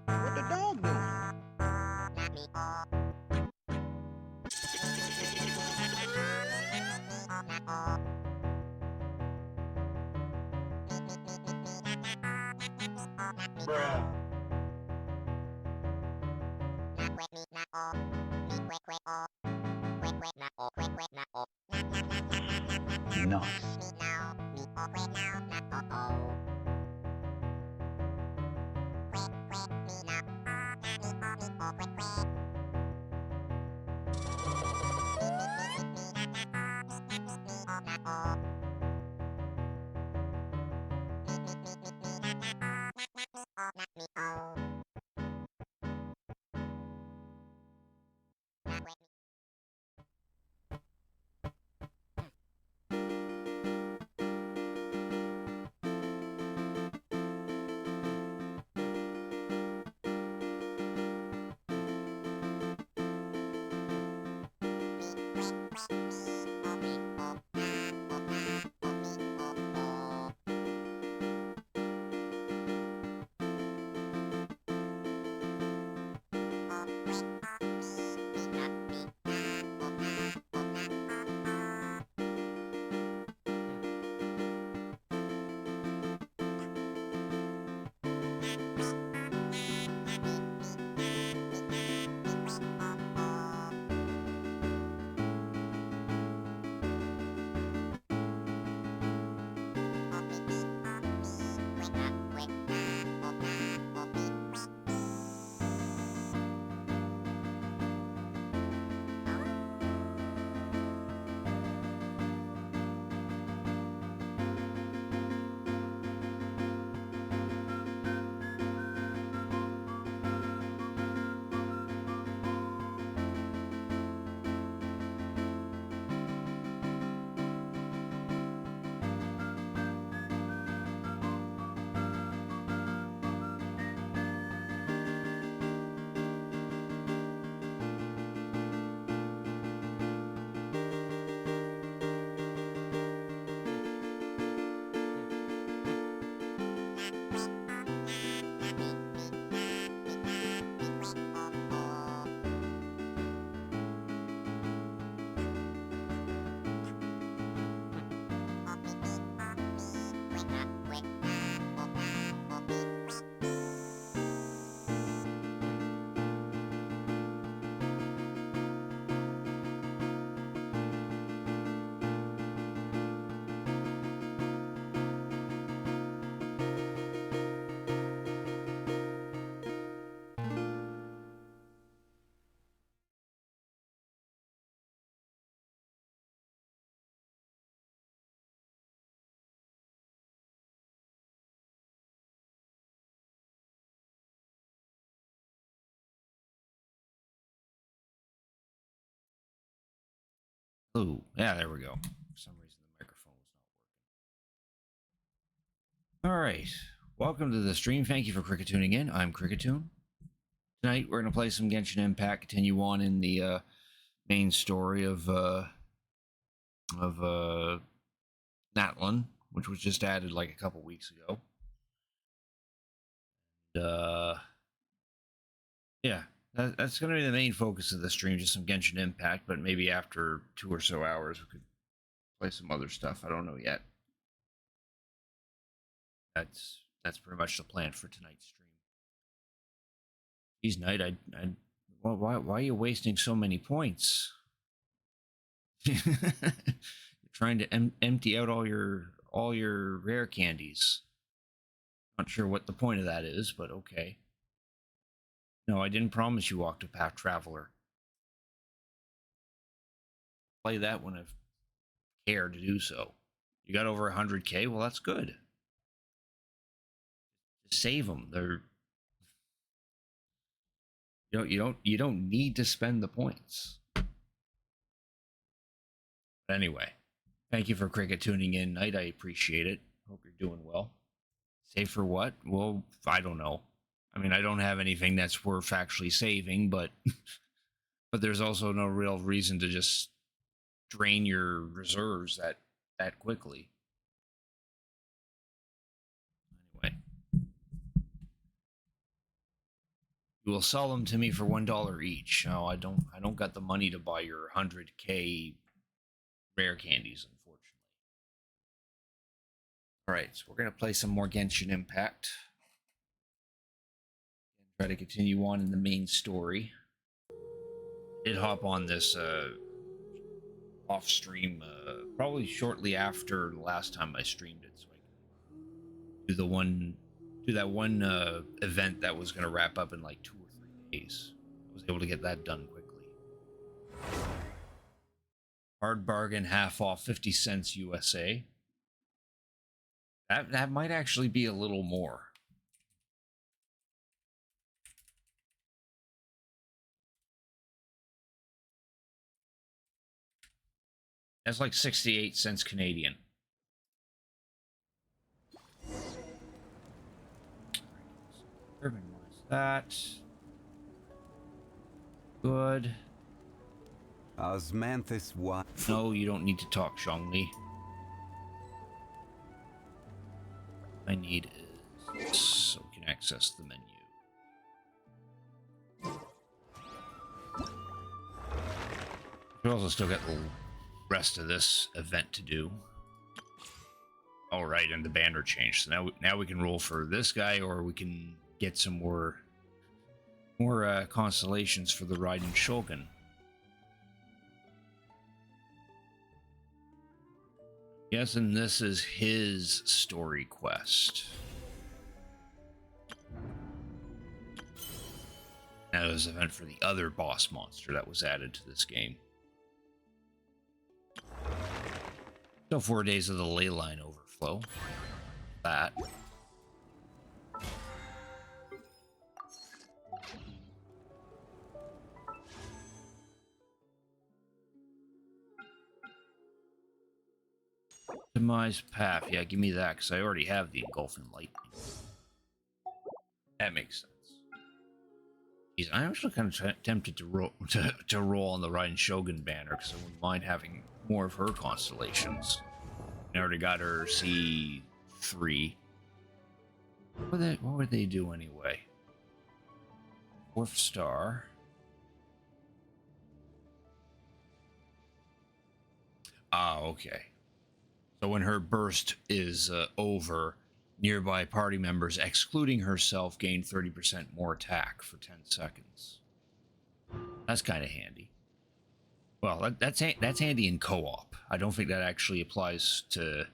What the dog doing? Nice. Oh, yeah, there we go. For some reason, the microphone was not working. All right. Welcome to the stream. Thank you for Cricket tuning in. I'm Cricketoon. Tonight, we're going to play some Genshin Impact, continue on in the main story of Natlan, which was just added like a couple weeks ago. And, yeah, that's going to be the main focus of the stream, just some Genshin Impact, but maybe after 2 or so hours we could play some other stuff. I don't know yet. That's pretty much the plan for tonight's stream. Geez, Knight, why are you wasting so many points? You're trying to empty out all your rare candies. Not sure what the point of that is, but okay. No, I didn't promise you Octopath Traveler. Play that when I've cared to do so. You got over 100k? Well, that's good. Just save them. They're you don't need to spend the points. But anyway, thank you for Cricket tuning in, Knight. I appreciate it. Hope you're doing well. Save for what? Well, I don't know. I mean, I don't have anything that's worth actually saving, but but there's also no real reason to just drain your reserves that quickly. Anyway, you will sell them to me for $1 each. No, I don't got the money to buy your 100k rare candies, unfortunately. All right, so we're gonna play some more Genshin Impact and try to continue on in the main story. I did hop on this off stream probably shortly after the last time I streamed it, so I can do that one event that was going to wrap up in like 2 or 3 days. I was able to get that done quickly. Hard bargain, half off, 50 cents USA. That might actually be a little more. That's like 68 cents Canadian. Minimize that. Good. Osmanthus what? No, you don't need to talk, Zhongli. I need is this, so we can access the menu. We also still got the rest of this event to do. All right, and the banner changed. So now we can roll for this guy, or we can get some more constellations for the Raiden Shogun. Yes, and this is his story quest. Now there's an event for the other boss monster that was added to this game. So 4 days of the ley line overflow. That. Optimize path. Yeah, give me that, because I already have the engulfing lightning. That makes sense. Jeez, I'm actually kind of tempted to roll on the Raiden Shogun banner, because I wouldn't mind having more of her constellations. I already got her C3. What would they do anyway? 4th star. Ah, okay. So when her burst is over, nearby party members, excluding herself, gain 30% more attack for 10 seconds. That's kind of handy. Well, that's handy in co-op. I don't think that actually applies to...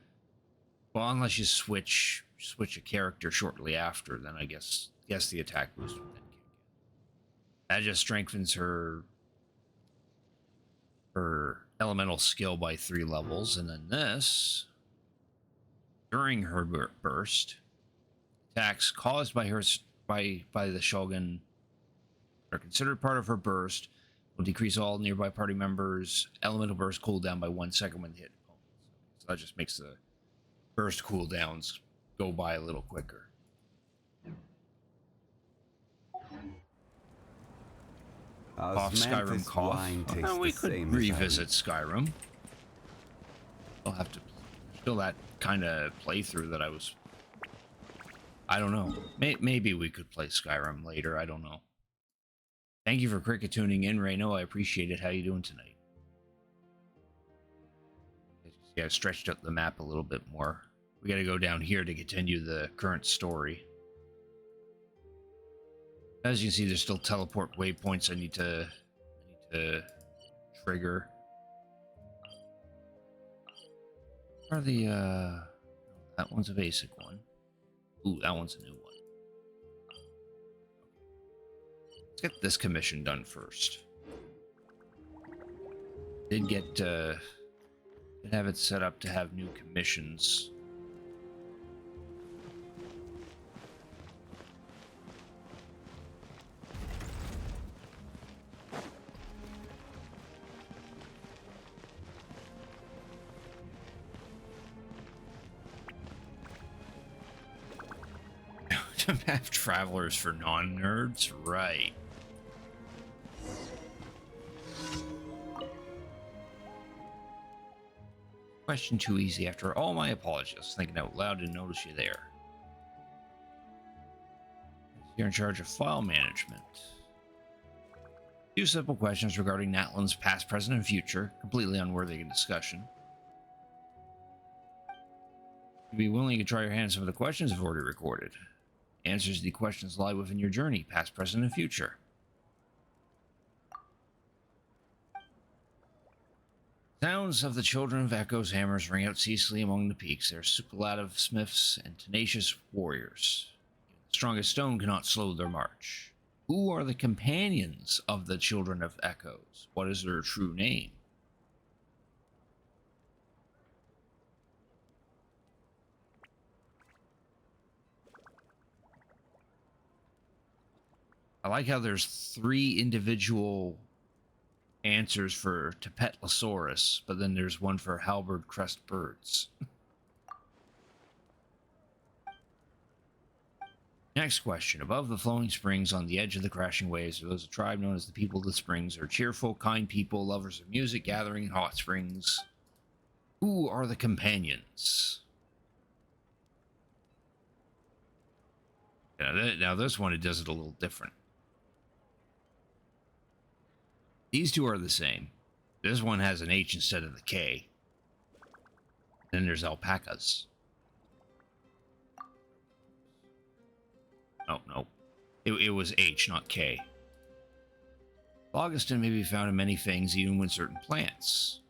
Well, unless you switch a character shortly after, then I guess the attack boost would then kick in. That just strengthens her elemental skill by 3 levels, and then this, during her burst, attacks caused by her by the Shogun are considered part of her burst will decrease all nearby party members' elemental burst cooldown by 1 second when they hit opponents. So that just makes the burst cooldowns go by a little quicker. Cough, Skyrim cough. Wine tastes Well, we the could same as revisit Skyrim. I'll have to still that kind of playthrough that I don't know. Maybe we could play Skyrim later. I don't know. Thank you for cricket tuning in, Reno. I appreciate it. How you doing tonight? Yeah, I stretched out the map a little bit more. We got to go down here to continue the current story. As you can see, there's still teleport waypoints I need to trigger. Where are the that one's a basic one. Ooh, that one's a new one. Let's get this commission done first. Did have it set up to have new commissions. To map travelers for non-nerds, right? Question too easy. After all my apologies, thinking out loud and notice you there. You're in charge of file management. Few simple questions regarding Natlan's past, present, and future, completely unworthy of discussion. You'd be willing to try your hand at some of the questions I've already recorded. Answers to the questions lie within your journey, past, present, and future. Sounds of the children of Echo's hammers ring out ceaselessly among the peaks. They are superlative smiths and tenacious warriors. The strongest stone cannot slow their march. Who are the companions of the children of Echoes? What is their true name? I like how there's 3 individual answers for Tepetlosaurus, but then there's one for halberd crest birds. Next question. Above the flowing springs on the edge of the crashing waves, there was a tribe known as the People of the Springs. Are cheerful, kind people, lovers of music, gathering in hot springs. Who are the companions? Now this one, it does it a little different. These two are the same. This one has an H instead of the K. Then there's alpacas. Oh, no. It was H, not K. Phlogiston may be found in many things, even with certain plants.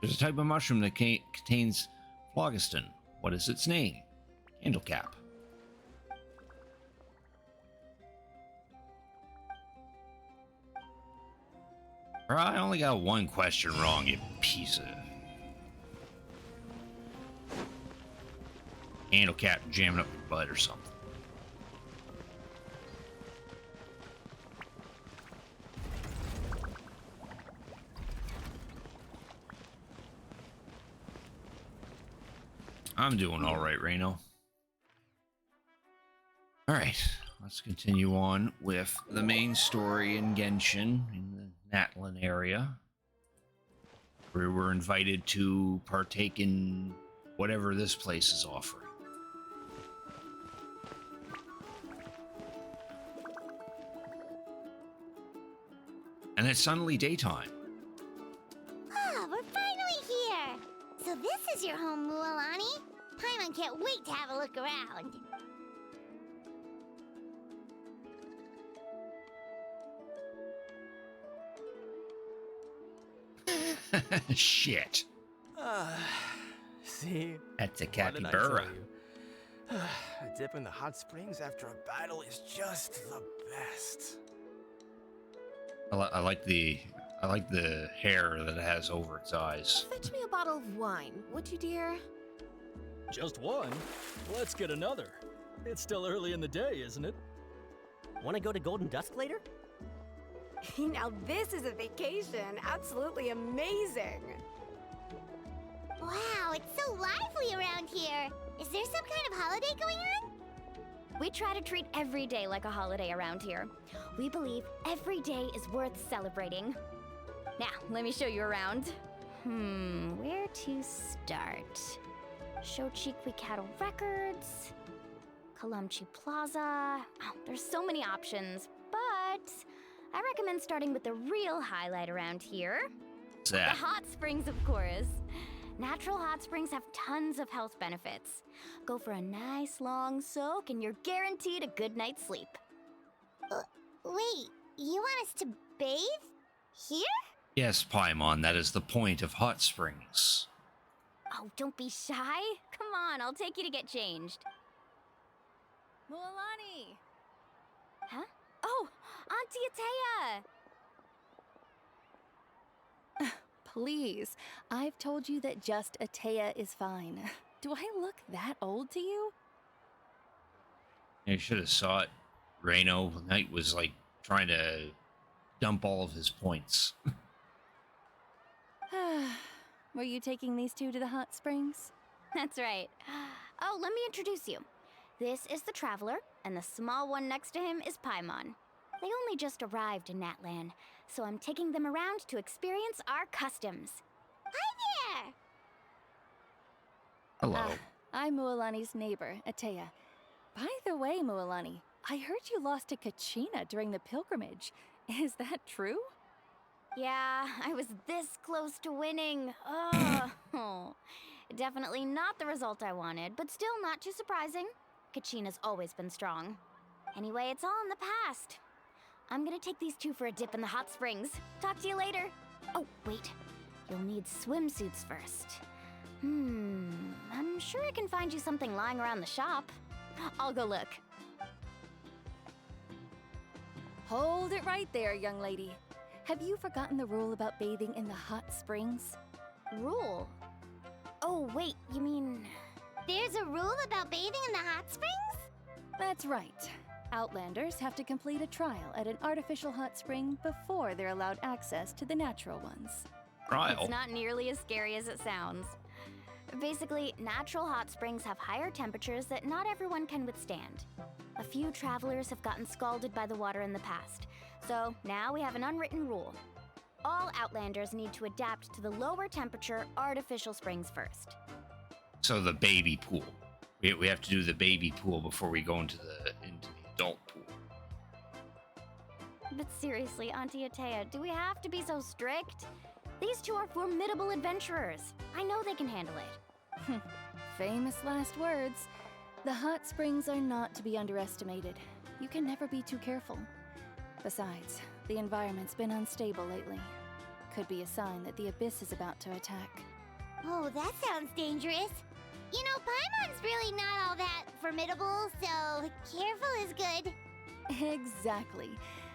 There's a type of mushroom that contains phlogiston. What is its name? Candlecap. I only got one question wrong, you piece of... Candlecap jamming up your butt or something. I'm doing alright, Reno. Alright, let's continue on with the main story in Genshin, in the Natlan area. We were invited to partake in whatever this place is offering. And it's suddenly daytime. Ah, we're finally here! So this is your home, Mualani? Paimon can't wait to have a look around. Shit. See? That's a What did I tell capybara. you? A dip in the hot springs after a battle is just the best. I like the hair that it has over its eyes. Fetch me a bottle of wine, would you, dear? Just one? Let's get another. It's still early in the day, isn't it? Want to go to Golden Dusk later? Now this is a vacation. Absolutely amazing. Wow, it's so lively around here. Is there some kind of holiday going on? We try to treat every day like a holiday around here. We believe every day is worth celebrating. Now, let me show you around. Where to start? Shochiqui Cattle Records, Kalumchi Plaza. Oh, there's so many options, but I recommend starting with the real highlight around here. What's The that? hot springs, of course. Natural hot springs have tons of health benefits. Go for a nice long soak and you're guaranteed a good night's sleep. Wait, you want us to bathe? Here? Yes, Paimon, that is the point of hot springs. Oh, don't be shy. Come on, I'll take you to get changed. Mualani! Huh? Oh, Auntie Atea! Please, I've told you that just Atea is fine. Do I look that old to you? You should have saw it. Reno Knight was like trying to dump all of his points. Were you taking these two to the hot springs? That's right. Oh, let me introduce you. This is the Traveler, and the small one next to him is Paimon. They only just arrived in Natlan, so I'm taking them around to experience our customs. Hi there! Hello. I'm Mualani's neighbor, Atea. By the way, Mualani, I heard you lost to Kachina during the pilgrimage. Is that true? Yeah, I was this close to winning. Oh, definitely not the result I wanted, but still not too surprising. Kachina's always been strong. Anyway, it's all in the past. I'm gonna take these two for a dip in the hot springs. Talk to you later. Oh, wait. You'll need swimsuits first. I'm sure I can find you something lying around the shop. I'll go look. Hold it right there, young lady. Have you forgotten the rule about bathing in the hot springs? Rule? Oh, wait, you mean... There's a rule about bathing in the hot springs? That's right. Outlanders have to complete a trial at an artificial hot spring before they're allowed access to the natural ones. Trial. It's not nearly as scary as it sounds. Basically, natural hot springs have higher temperatures that not everyone can withstand. A few travelers have gotten scalded by the water in the past, so now we have an unwritten rule. All Outlanders need to adapt to the lower temperature artificial springs first. So the baby pool. We have to do the baby pool before we go into the adult pool. But seriously, Auntie Atea, do we have to be so strict? These two are formidable adventurers. I know they can handle it. Famous last words. The hot springs are not to be underestimated. You can never be too careful. Besides, the environment's been unstable lately. Could be a sign that the abyss is about to attack. Oh, that sounds dangerous. You know, Paimon's really not all that formidable, so careful is good. Exactly.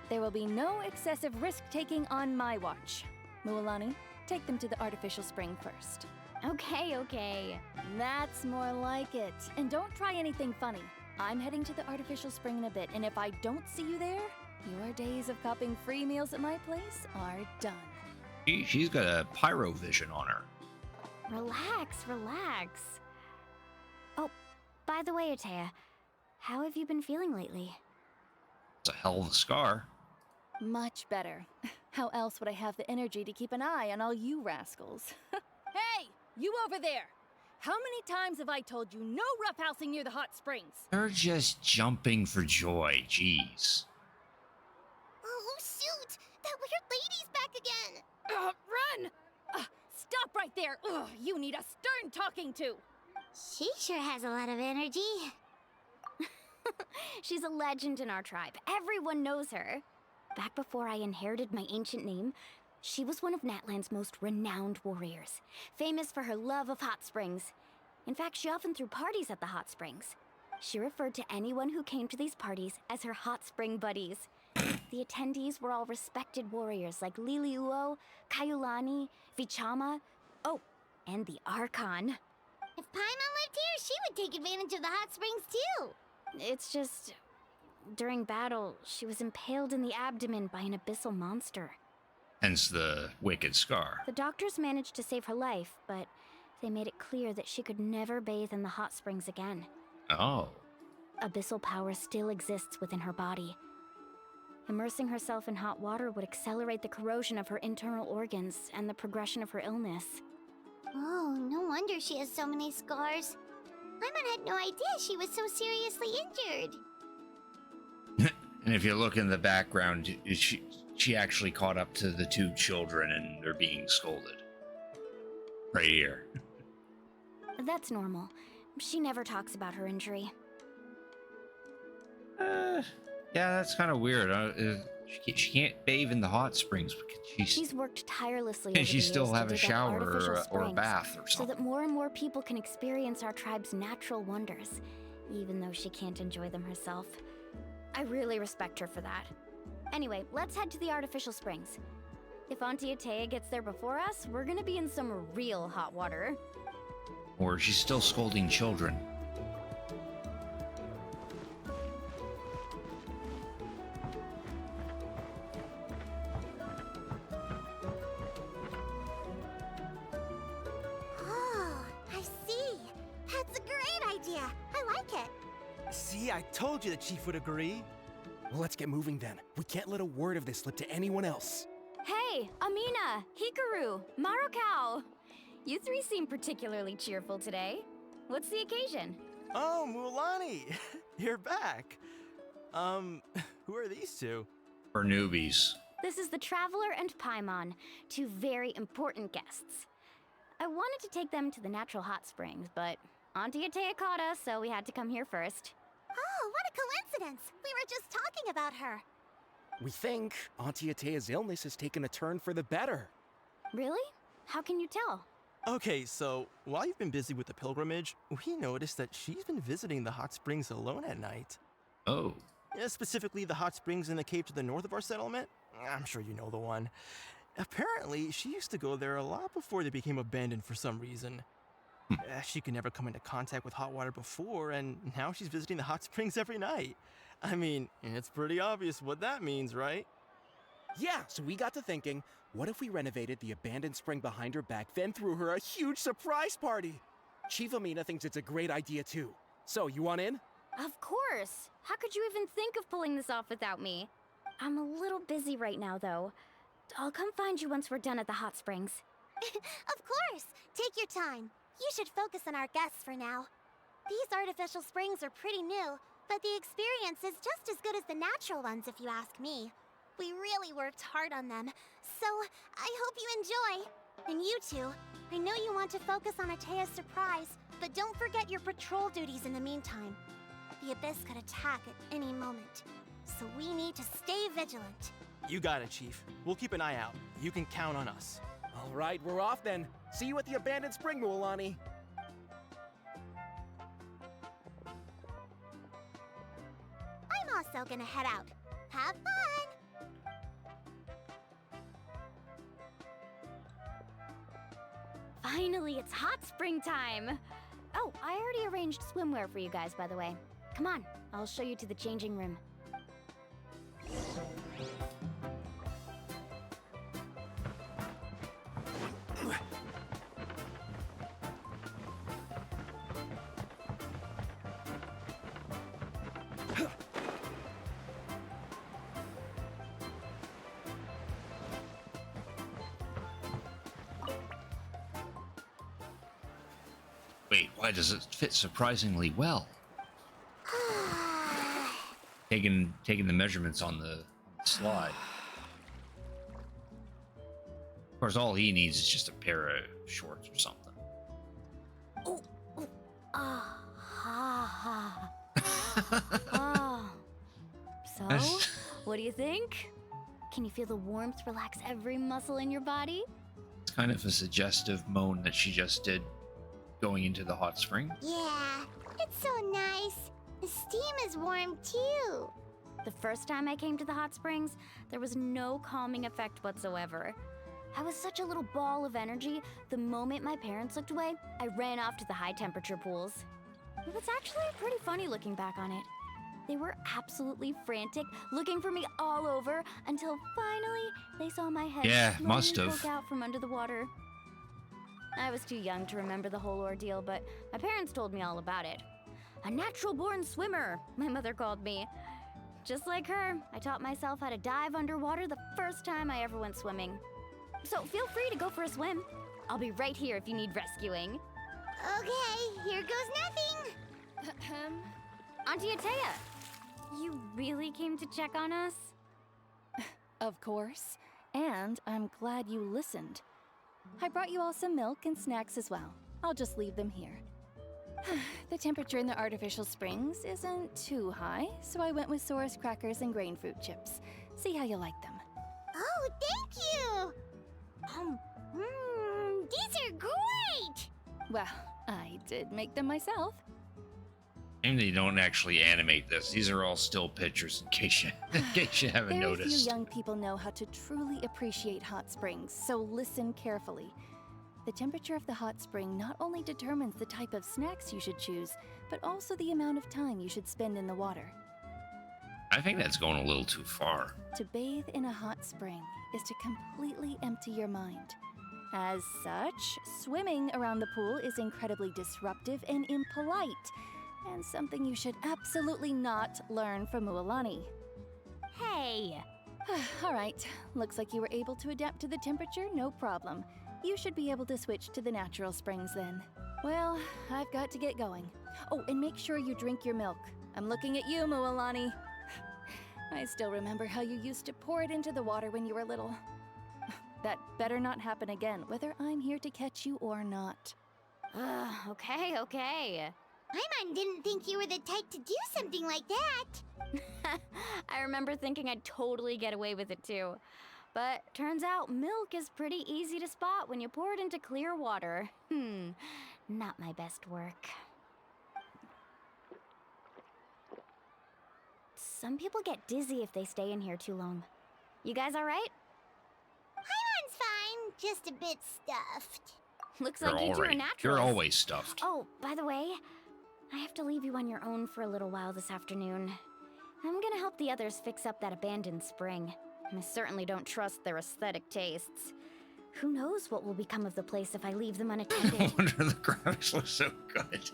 There will be no excessive risk-taking on my watch. Mualani, take them to the artificial spring first. Okay. That's more like it. And don't try anything funny. I'm heading to the artificial spring in a bit, and if I don't see you there, your days of copping free meals at my place are done. She's got a pyro vision on her. Relax. Oh, by the way, Atea, how have you been feeling lately? It's a hell of a scar. Much better. How else would I have the energy to keep an eye on all you rascals? Hey, you over there! How many times have I told you no roughhousing near the hot springs? They're just jumping for joy. Jeez. Oh, shoot! That weird lady's back again! Run! Stop right there! Ugh, you need a stern talking to! She sure has a lot of energy. She's a legend in our tribe. Everyone knows her. Back before I inherited my ancient name, she was one of Natlan's most renowned warriors, famous for her love of hot springs. In fact, she often threw parties at the hot springs. She referred to anyone who came to these parties as her hot spring buddies. The attendees were all respected warriors like Liliuo, Kaiulani, Vichama, oh, and the Archon. If Paimon lived here, she would take advantage of the hot springs too. It's just, during battle, she was impaled in the abdomen by an abyssal monster. Hence the wicked scar. The doctors managed to save her life, but they made it clear that she could never bathe in the hot springs again. Oh. abyssal power still exists within her body. Immersing herself in hot water would accelerate the corrosion of her internal organs and the progression of her illness. Oh, no wonder she has so many scars. Paimon had no idea she was so seriously injured. And if you look in the background, she actually caught up to the two children and they're being scolded. Right here. That's normal. She never talks about her injury. Yeah, that's kind of weird. She can't bathe in the hot springs because She's worked tirelessly can over she the still years have to a dig up shower artificial or a springs bath or so something. that more and more people can experience our tribe's natural wonders, even though she can't enjoy them herself. I really respect her for that. Anyway, let's head to the artificial springs. If Auntie Atea gets there before us, we're gonna be in some real hot water. Or she's still scolding children. Oh, I see. That's a great idea. I like it. See, I told you the chief would agree. Well, let's get moving then. We can't let a word of this slip to anyone else. Hey, Amina, Hikaru, Marukao! You three seem particularly cheerful today. What's the occasion? Oh, Mulani, you're back. Who are these two? For newbies. This is the Traveler and Paimon, two very important guests. I wanted to take them to the natural hot springs, but Auntie Atea caught us, so we had to come here first. Oh, what a coincidence. We were just talking about her. We think Auntie Atea's illness has taken a turn for the better. Really? How can you tell? Okay, so while you've been busy with the pilgrimage, we noticed that she's been visiting the hot springs alone at night. Oh. Yeah, specifically the hot springs in the cave to the north of our settlement. I'm sure you know the one. Apparently, she used to go there a lot before they became abandoned for some reason. She could never come into contact with hot water before, and now she's visiting the hot springs every night. I mean, it's pretty obvious what that means, right? Yeah, so we got to thinking, what if we renovated the abandoned spring behind her back, then threw her a huge surprise party? Chief Amina thinks it's a great idea too. So, you want in? Of course! How could you even think of pulling this off without me? I'm a little busy right now, though. I'll come find you once we're done at the hot springs. Of course. Take your time. You should focus on our guests for now. These artificial springs are pretty new, but the experience is just as good as the natural ones if you ask me. We really worked hard on them, so I hope you enjoy. And you two, I know you want to focus on Atea's surprise, but don't forget your patrol duties in the meantime. The Abyss could attack at any moment, so we need to stay vigilant. You got it, Chief. We'll keep an eye out. You can count on us. All right, we're off then. See you at the abandoned spring, Mualani. I'm also gonna head out. Have fun! Finally, it's hot spring time! Oh, I already arranged swimwear for you guys, by the way. Come on, I'll show you to the changing room. Wait, why does it fit surprisingly well? Taking the measurements on the slide. Of course, all he needs is just a pair of shorts or something. Oh. So, what do you think? Can you feel the warmth relax every muscle in your body? It's kind of a suggestive moan that she just did going into the hot spring. Yeah, it's so nice. The steam is warm too. The first time I came to the hot springs, there was no calming effect whatsoever. I was such a little ball of energy, the moment my parents looked away, I ran off to the high temperature pools. It was actually pretty funny looking back on it. They were absolutely frantic, looking for me all over, until finally they saw my head slowly must have. poke out from under the water. I was too young to remember the whole ordeal, but my parents told me all about it. A natural-born swimmer, my mother called me. Just like her, I taught myself how to dive underwater the first time I ever went swimming. So feel free to go for a swim. I'll be right here if you need rescuing. Okay, here goes nothing. Auntie Atea, you really came to check on us? Of course. And I'm glad you listened. I brought you all some milk and snacks as well. I'll just leave them here. The temperature in the artificial springs isn't too high, so I went with Saurus crackers and grain fruit chips. See how you like them. Oh, thank you. These are great. Well, I did make them myself. And they don't actually animate this. These are all still pictures in case you haven't Very noticed. few young people know how to truly appreciate hot springs, so listen carefully. The temperature of the hot spring not only determines the type of snacks you should choose, but also the amount of time you should spend in the water. I think that's going a little too far. To bathe in a hot spring is to completely empty your mind. As such, swimming around the pool is incredibly disruptive and impolite, and something you should absolutely not learn from Mualani. Hey! All right, looks like you were able to adapt to the temperature, no problem. You should be able to switch to the natural springs then. Well, I've got to get going. Oh, and make sure you drink your milk. I'm looking at you, Mualani. I still remember how you used to pour it into the water when you were little. That better not happen again, whether I'm here to catch you or not. Okay. Paimon didn't think you were the type to do something like that. I remember thinking I'd totally get away with it too. But turns out milk is pretty easy to spot when you pour it into clear water. Not my best work. Some people get dizzy if they stay in here too long. You guys all right? Paimon's fine, just a bit stuffed. Looks You're like you all two are right. naturals. You're always stuffed. Oh, by the way, I have to leave you on your own for a little while this afternoon. I'm gonna help the others fix up that abandoned spring. I certainly don't trust their aesthetic tastes. Who knows what will become of the place if I leave them No unattended? wonder the graphics look so good.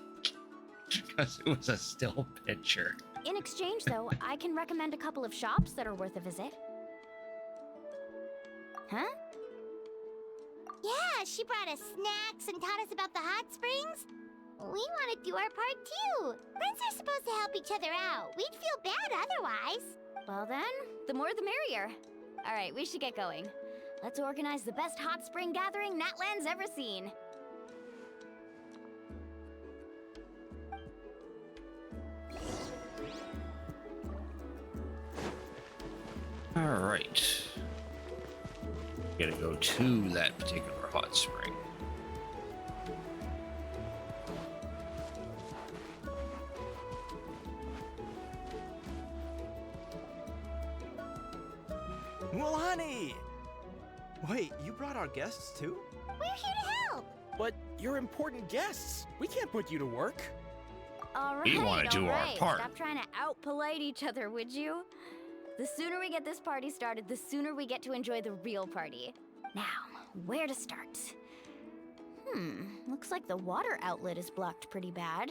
Because it was a still picture. In exchange, though, I can recommend a couple of shops that are worth a visit. Huh? Yeah, she brought us snacks and taught us about the hot springs. We want to do our part too. Friends are supposed to help each other out. We'd feel bad otherwise. Well then, the more the merrier. All right, we should get going. Let's organize the best hot spring gathering Natlan's ever seen. All right. Gotta go to that particular hot spring. Mualani! Wait, you brought our guests too? We're here to help. But you're important guests. We can't put you to work. All right, We wanna do our all right. part. Stop trying to out-polite each other, would you? The sooner we get this party started, the sooner we get to enjoy the real party. Now, where to start? Looks like the water outlet is blocked pretty bad.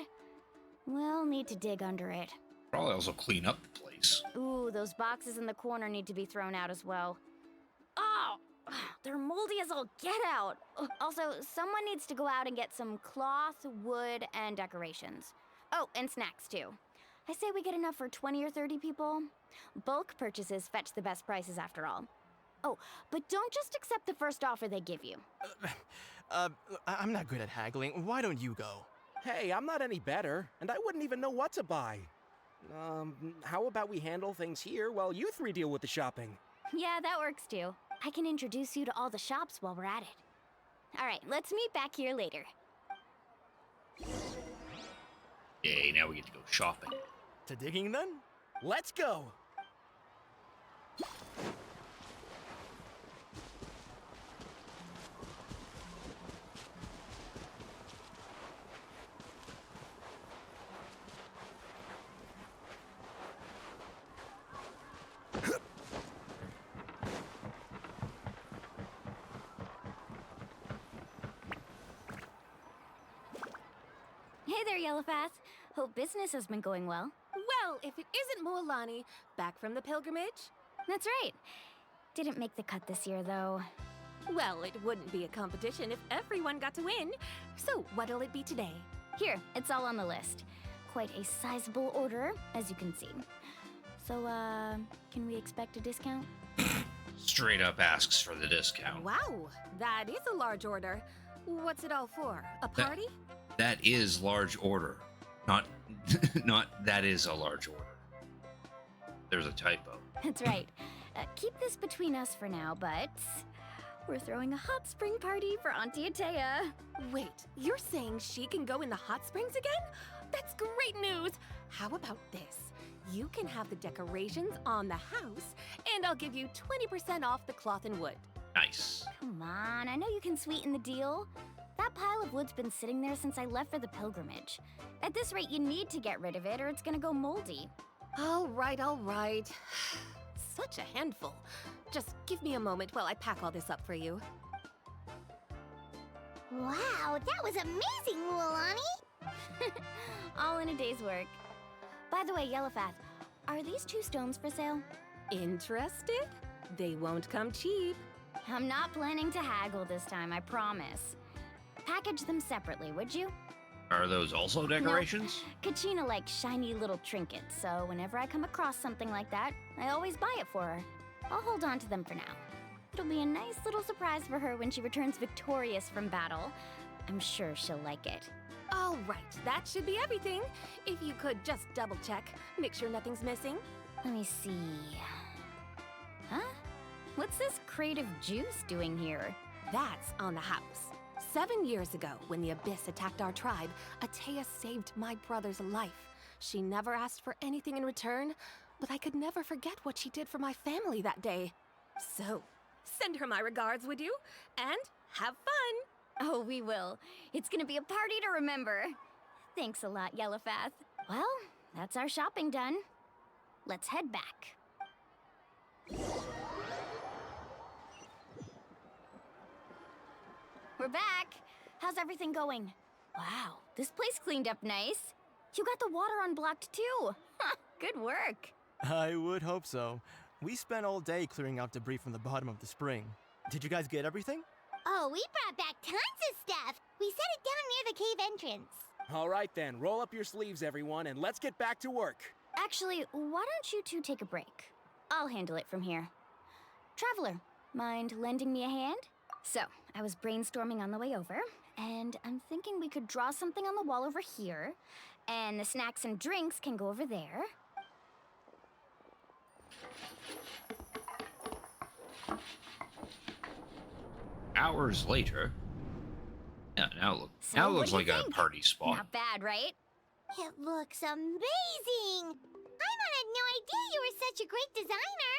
We'll need to dig under it. Probably also clean up the place. Ooh, those boxes in the corner need to be thrown out as well. Oh, they're moldy as all get out. Also, someone needs to go out and get some cloth, wood, and decorations. Oh, and snacks too. I say we get enough for 20 or 30 people. Bulk purchases fetch the best prices after all. Oh, but don't just accept the first offer they give you. I'm not good at haggling. Why don't you go? Hey, I'm not any better, and I wouldn't even know what to buy. How about we handle things here while you three deal with the shopping? Yeah, that works too. I can introduce you to all the shops while we're at it. All right, let's meet back here later. Yay, now we get to go shopping. To digging then? Let's go! Hey there, Yellowfast. Hope business has been going well. Well, if it isn't Moalani, back from the pilgrimage? That's right. Didn't make the cut this year, though. Well, it wouldn't be a competition if everyone got to win. So, what'll it be today? Here, it's all on the list. Quite a sizable order, as you can see. So, can we expect a discount? Straight up asks for the discount. Wow, that is a large order. What's it all for? A party? That is large order. Not that is a large order. There's a typo. That's right. Keep this between us for now, but we're throwing a hot spring party for Auntie Atea. Wait, you're saying she can go in the hot springs again? That's great news! How about this? You can have the decorations on the house, and I'll give you 20% off the cloth and wood. Nice. Come on, I know you can sweeten the deal. That pile of wood's been sitting there since I left for the pilgrimage. At this rate, you need to get rid of it or it's gonna go moldy. All right, all right. Such a handful. Just give me a moment while I pack all this up for you. Wow, that was amazing, Mualani! All in a day's work. By the way, Yellowfast, are these 2 stones for sale? Interested? They won't come cheap. I'm not planning to haggle this time, I promise. Package them separately, would you? Are those also decorations? Kachina likes shiny little trinkets, so whenever I come across something like that, I always buy it for her. I'll hold on to them for now. It'll be a nice little surprise for her when she returns victorious from battle. I'm sure she'll like it. All right, that should be everything. If you could just double check, make sure nothing's missing. Let me see. Huh? What's this creative juice doing here? That's on the house. 7 years ago, when the Abyss attacked our tribe, Atea saved my brother's life. She never asked for anything in return, but I could never forget what she did for my family that day. So, send her my regards, would you? And have fun! Oh, we will. It's gonna be a party to remember. Thanks a lot, Yellowfast. Well, that's our shopping done. Let's head back. We're back. How's everything going? Wow, this place cleaned up nice. You got the water unblocked too. Good work. I would hope so. We spent all day clearing out debris from the bottom of the spring. Did you guys get everything? Oh, we brought back tons of stuff! We set it down near the cave entrance. All right then, roll up your sleeves, everyone, and let's get back to work. Actually, why don't you two take a break? I'll handle it from here. Traveler, mind lending me a hand? So, I was brainstorming on the way over, and I'm thinking we could draw something on the wall over here, and the snacks and drinks can go over there. Hours later. Yeah, now So, now it what looks do you like a think? party spot. Not bad, right? It looks amazing! Paimon had no idea you were such a great designer!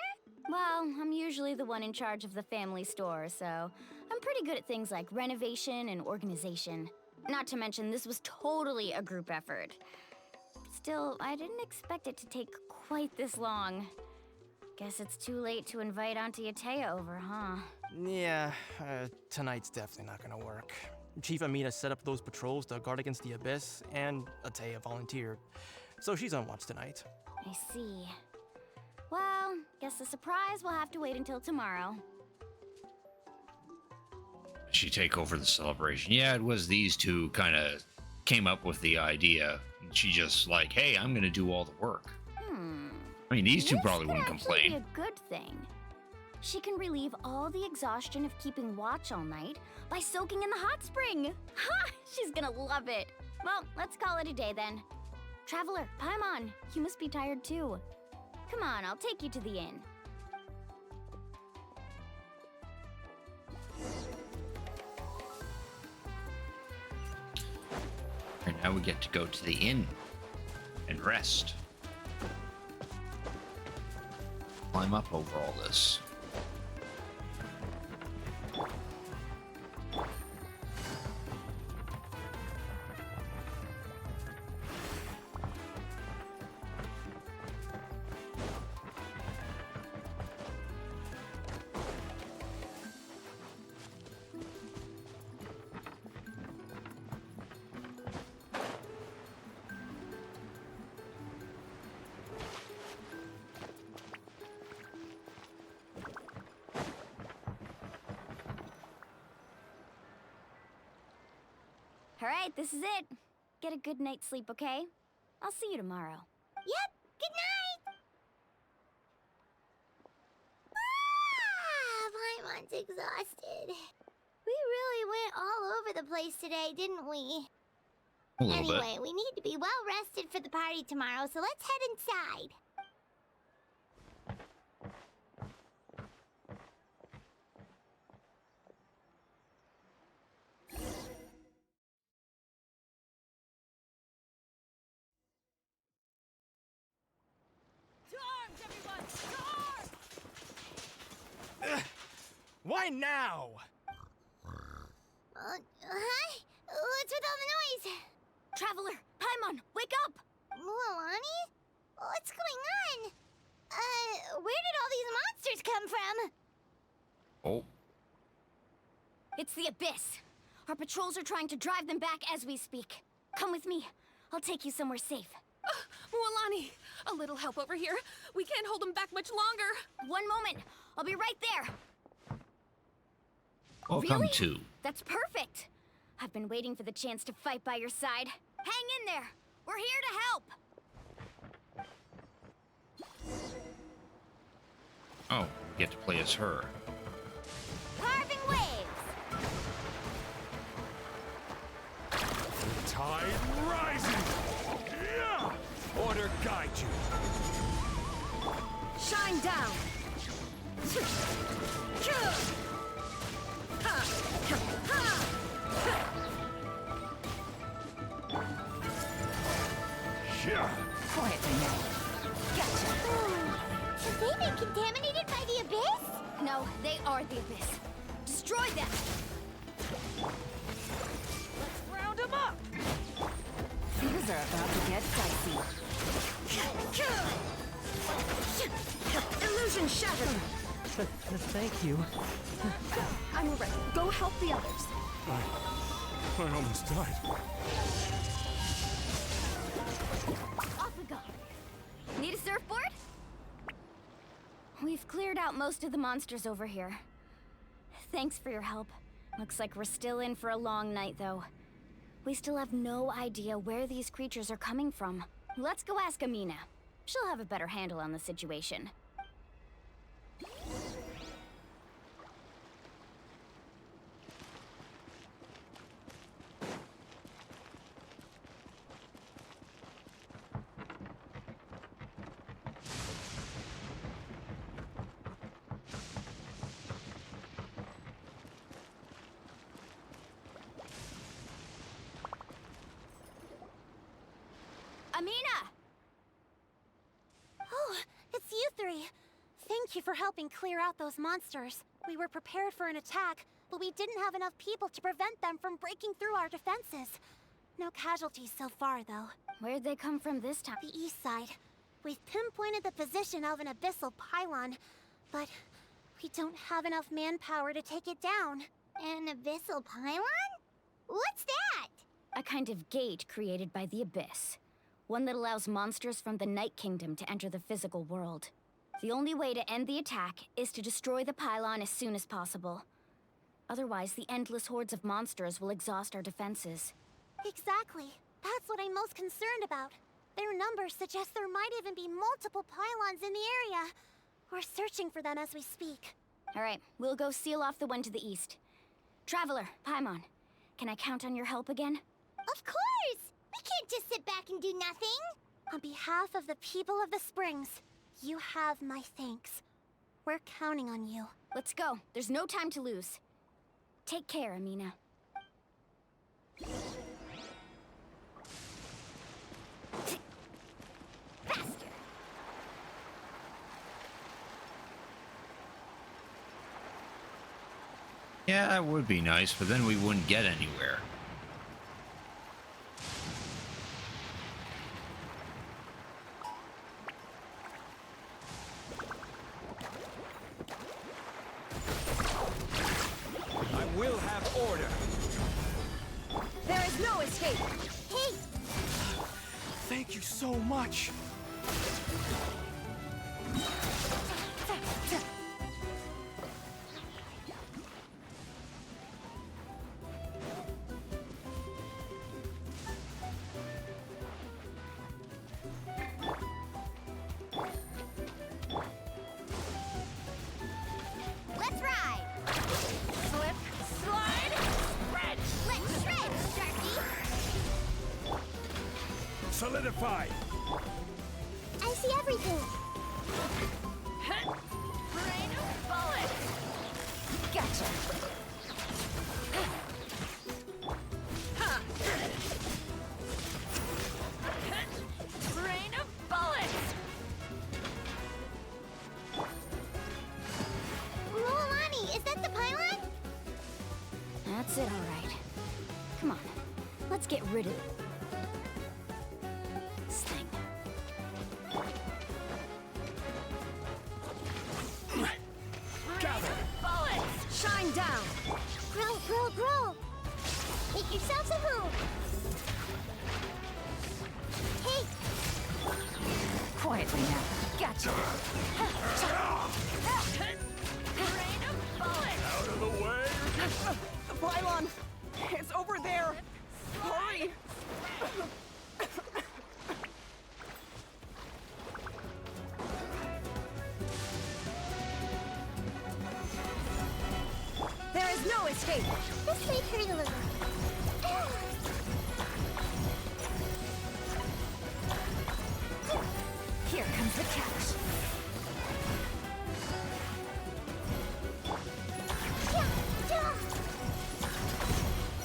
Well, I'm usually the one in charge of the family store, so I'm pretty good at things like renovation and organization. Not to mention, this was totally a group effort. Still, I didn't expect it to take quite this long. Guess it's too late to invite Auntie Atea over, huh? Yeah, tonight's definitely not gonna work. Chief Amina set up those patrols to guard against the Abyss, and Atea volunteered. So she's on watch tonight. I see. Well, guess the surprise will have to wait until tomorrow. She take over the celebration. Yeah, it was these two kind of came up with the idea. She just like, hey, I'm gonna do all the work. I mean, these two This probably could wouldn't actually complain. be a good thing. She can relieve all the exhaustion of keeping watch all night by soaking in the hot spring. Ha! She's gonna love it. Well, let's call it a day then. Traveler, Paimon, you must be tired too. Come on, I'll take you to the inn. And now we get to go to the inn and rest. Climb up over all this. Alright, this is it. Get a good night's sleep, okay? I'll see you tomorrow. Yep, good night! Ah, Paimon's exhausted. We really went all over the place today, didn't we? A little bit. Anyway, we need to be well rested for the party tomorrow, so let's head inside. Why now? Huh? What's with all the noise? Traveler, Paimon, wake up! Mualani? What's going on? Where did all these monsters come from? Oh. It's the Abyss. Our patrols are trying to drive them back as we speak. Come with me. I'll take you somewhere safe. Mualani, a little help over here. We can't hold them back much longer. One moment. I'll be right there. Welcome Really? to. That's perfect. I've been waiting for the chance to fight by your side. Hang in there. We're here to help. Oh, you get to play as her. Carving waves. Tide rising! Yeah! Order guide you. Shine down. Quietly now. Gotcha. Have they been contaminated by the Abyss? No, they are the Abyss. Destroy them. Let's round them up. Things are about to get dicey. Illusion shattered. Thank you. I'm ready. Go help the others. I almost died. Off we go. Need a surfboard? We've cleared out most of the monsters over here. Thanks for your help. Looks like we're still in for a long night, though. We still have no idea where these creatures are coming from. Let's go ask Amina. She'll have a better handle on the situation. Amina! Oh, it's you three. Thank you for helping clear out those monsters. We were prepared for an attack, but we didn't have enough people to prevent them from breaking through our defenses. No casualties so far, though. Where'd they come from this time? The east side. We've pinpointed the position of an abyssal pylon, but we don't have enough manpower to take it down. An abyssal pylon? What's that? A kind of gate created by the Abyss. One that allows monsters from the Night Kingdom to enter the physical world. The only way to end the attack is to destroy the pylon as soon as possible. Otherwise, the endless hordes of monsters will exhaust our defenses. Exactly. That's what I'm most concerned about. Their numbers suggest there might even be multiple pylons in the area. We're searching for them as we speak. Alright, we'll go seal off the one to the east. Traveler, Paimon, can I count on your help again? Of course! We can't just sit back and do nothing! On behalf of the people of the Springs, you have my thanks. We're counting on you. Let's go. There's no time to lose. Take care, Amina. Faster! Yeah, that would be nice, but then we wouldn't get anywhere. I will have order. There is no escape. Hey! Thank you so much. Solidified! I see everything. Rain of bullets! Gotcha! Rain of bullets! Lualani, is that the pylon? That's it, all right. Come on, let's get rid of this thing. Gather! Bullets! Shine down! Grow, grow, grow. Make yourselves a home. Hey, Quietly now. Gotcha! Rain of bullets! Out of the way! The pylon! It's over there! Hurry! There is no escape! this may hurt a little. Here comes the catch. Yeah, yeah.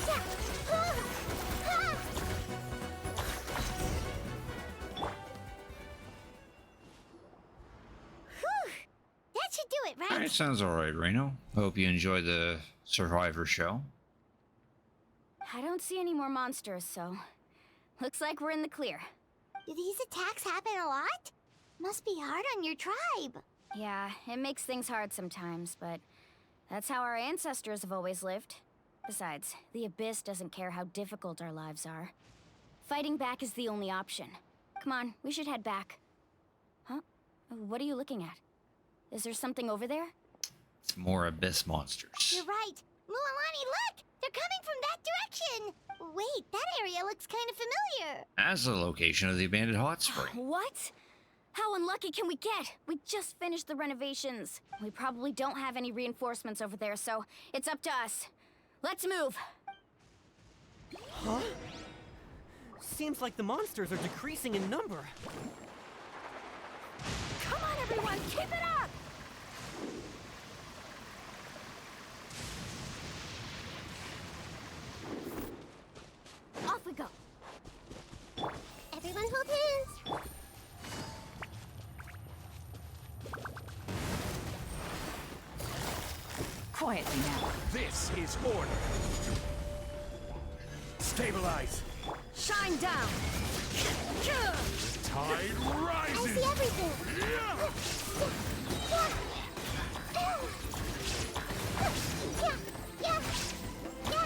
Yeah. Ah, ah. Whew. That should do it, right? Alright, sounds alright, Reno. Hope you enjoy the Survivor show. I don't see any more monsters, so looks like we're in the clear. Do these attacks happen a lot? Must be hard on your tribe. Yeah, it makes things hard sometimes, but that's how our ancestors have always lived. Besides, the Abyss doesn't care how difficult our lives are. Fighting back is the only option. Come on, we should head back. Huh? What are you looking at? Is there something over there? It's more abyss monsters. You're right. Lualani, look! They're coming from that direction! Wait, that area looks kind of familiar. As the location of the abandoned hot spring. What? How unlucky can we get? We just finished the renovations. We probably don't have any reinforcements over there, so it's up to us. Let's move. Huh? Seems like the monsters are decreasing in number. Come on, everyone, keep it up! Off we go. Everyone hold hands. Quietly now. This is order. Stabilize. Shine down. Tide I rises. see everything. Yeah. Yeah. Yeah. Yeah. Yeah. Yeah.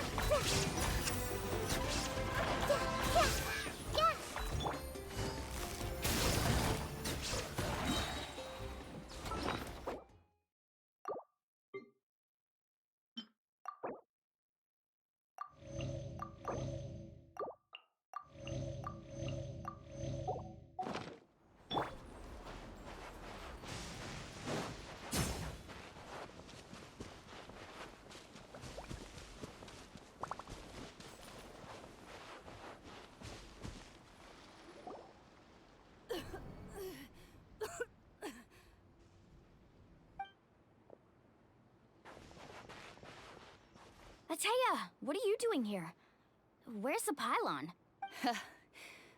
Atea, what are you doing here? Where's the pylon?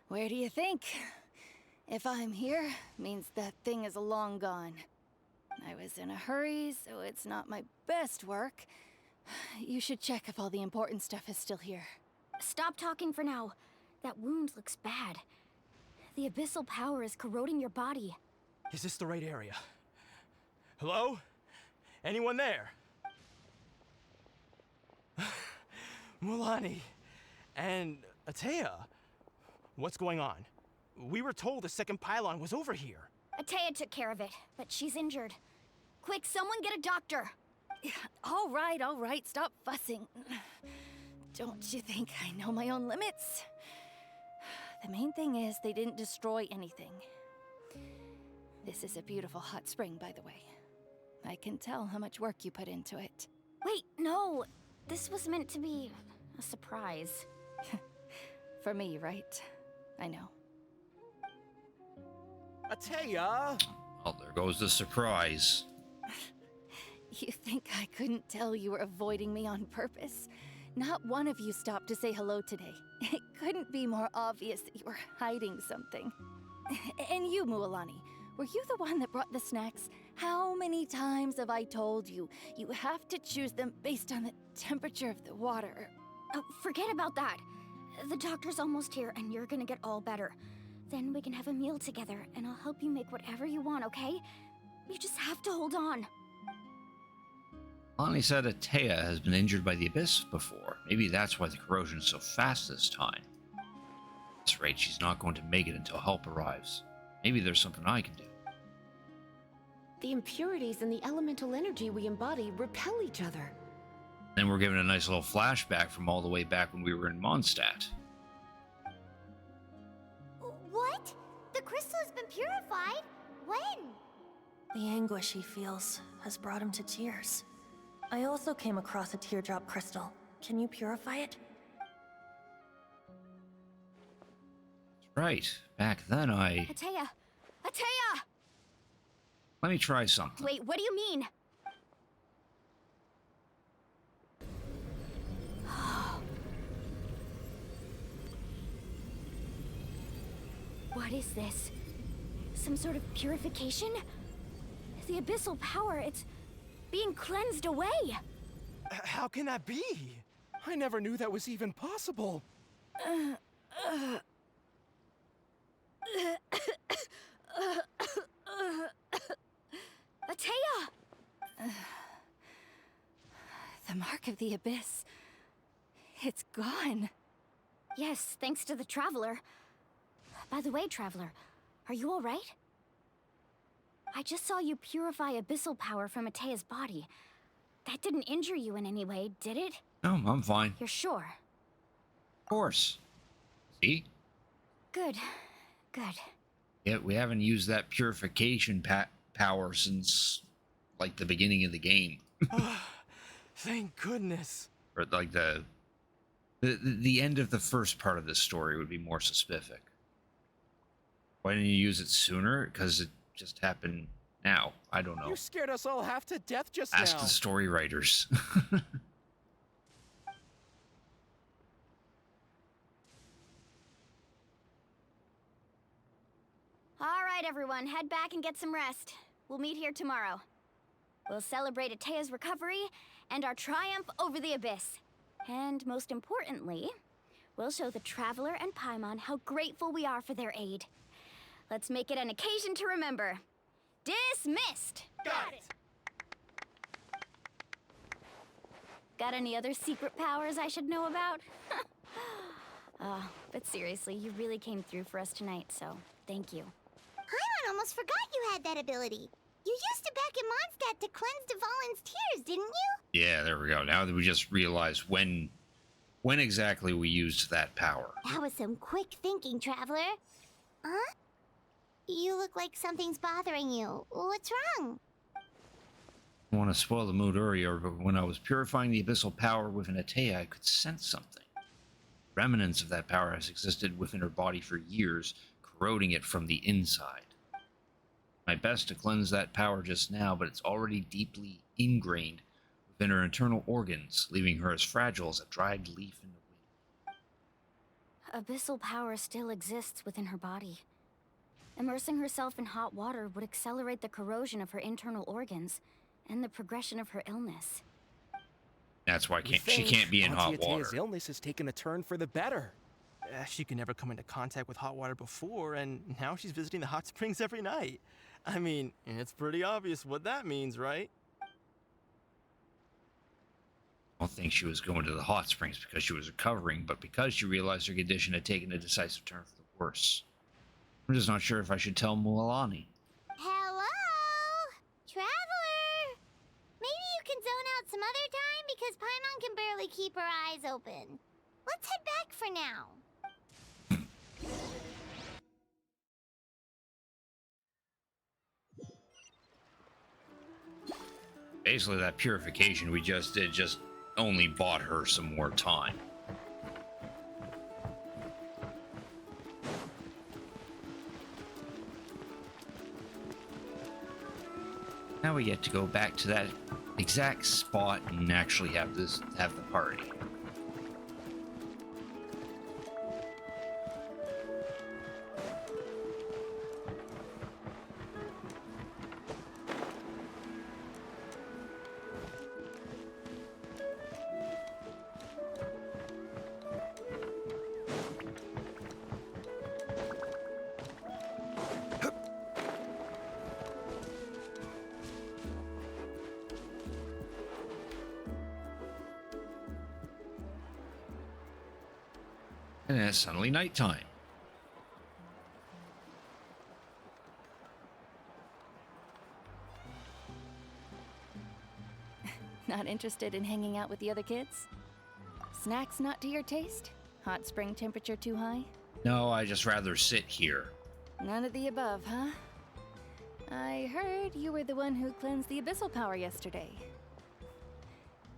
Where do you think? If I'm here, means that thing is long gone. I was in a hurry, so it's not my best work. You should check if all the important stuff is still here. Stop talking for now. That wound looks bad. The abyssal power is corroding your body. Is this the right area? Hello? Anyone there? Mulani and Atea, what's going on? We were told the second pylon was over here. Atea took care of it, but she's injured. Quick, someone get a doctor! All right, stop fussing. Don't you think I know my own limits? The main thing is they didn't destroy anything. This is a beautiful hot spring, by the way. I can tell how much work you put into it. Wait, no! This was meant to be a surprise. For me, right? I know. Atea! Oh, there goes the surprise. You think I couldn't tell you were avoiding me on purpose? Not one of you stopped to say hello today. It couldn't be more obvious that you were hiding something. And you, Mualani, were you the one that brought the snacks? How many times have I told you, you have to choose them based on the temperature of the water? Oh, forget about that. The doctor's almost here, and you're gonna get all better. Then we can have a meal together, and I'll help you make whatever you want, okay? You just have to hold on. Lonnie said Atea has been injured by the Abyss before. Maybe that's why the corrosion is so fast this time. At this rate, she's not going to make it until help arrives. Maybe there's something I can do. The impurities and the elemental energy we embody repel each other. Then we're given a nice little flashback from all the way back when we were in Mondstadt. What? The crystal has been purified? When? The anguish he feels has brought him to tears. I also came across a teardrop crystal. Can you purify it? Right. Back then Atea! Atea! Let me try something. Wait, what do you mean? What is this? Some sort of purification? The abyssal power, it's being cleansed away. How can that be? I never knew that was even possible. Atea! The mark of the Abyss. It's gone. Yes, thanks to the Traveler. By the way, Traveler, are you alright? I just saw you purify abyssal power from Atea's body. That didn't injure you in any way, did it? No, I'm fine. You're sure? Of course. See? Good. Good. Yeah, we haven't used that purification power since, like, the beginning of the game. Thank goodness. Or, like, the end of the first part of this story would be more specific. Why didn't you use it sooner? Because it just happened now. I don't know. You scared us all half to death just Ask now. the story writers. All right, everyone, head back and get some rest. We'll meet here tomorrow. We'll celebrate Atea's recovery and our triumph over the Abyss. And most importantly, we'll show the Traveler and Paimon how grateful we are for their aid. Let's make it an occasion to remember. Dismissed! Got it! Got any other secret powers I should know about? But seriously, you really came through for us tonight, so thank you. Paimon almost forgot you had that ability. You used it back in Mondstadt to cleanse Devalin's tears, didn't you? Yeah, there we go. Now that we just realized when exactly we used that power. That was some quick thinking, Traveler. Huh? You look like something's bothering you. What's wrong? I don't want to spoil the mood earlier, but when I was purifying the abyssal power within Atea, I could sense something. Remnants of that power has existed within her body for years, corroding it from the inside. My best to cleanse that power just now, but it's already deeply ingrained within her internal organs, leaving her as fragile as a dried leaf in the wind. Abyssal power still exists within her body. Immersing herself in hot water would accelerate the corrosion of her internal organs and the progression of her illness. That's why You she think can't be in hot Auntie water. Atea's illness has taken a turn for the better. She could never come into contact with hot water before, and now she's visiting the hot springs every night. I mean, it's pretty obvious what that means, right? I don't think she was going to the hot springs because she was recovering, but because she realized her condition had taken a decisive turn for the worse. I'm just not sure if I should tell Mualani. Hello? Traveler! Maybe you can zone out some other time because Paimon can barely keep her eyes open. Let's head back for now. Basically, that purification we just did just only bought her some more time. Now we get to go back to that exact spot and actually have the party. And then it's suddenly nighttime. Not interested in hanging out with the other kids? Snacks not to your taste? Hot spring temperature too high? No, I just rather sit here. None of the above, huh? I heard you were the one who cleansed the abyssal power yesterday.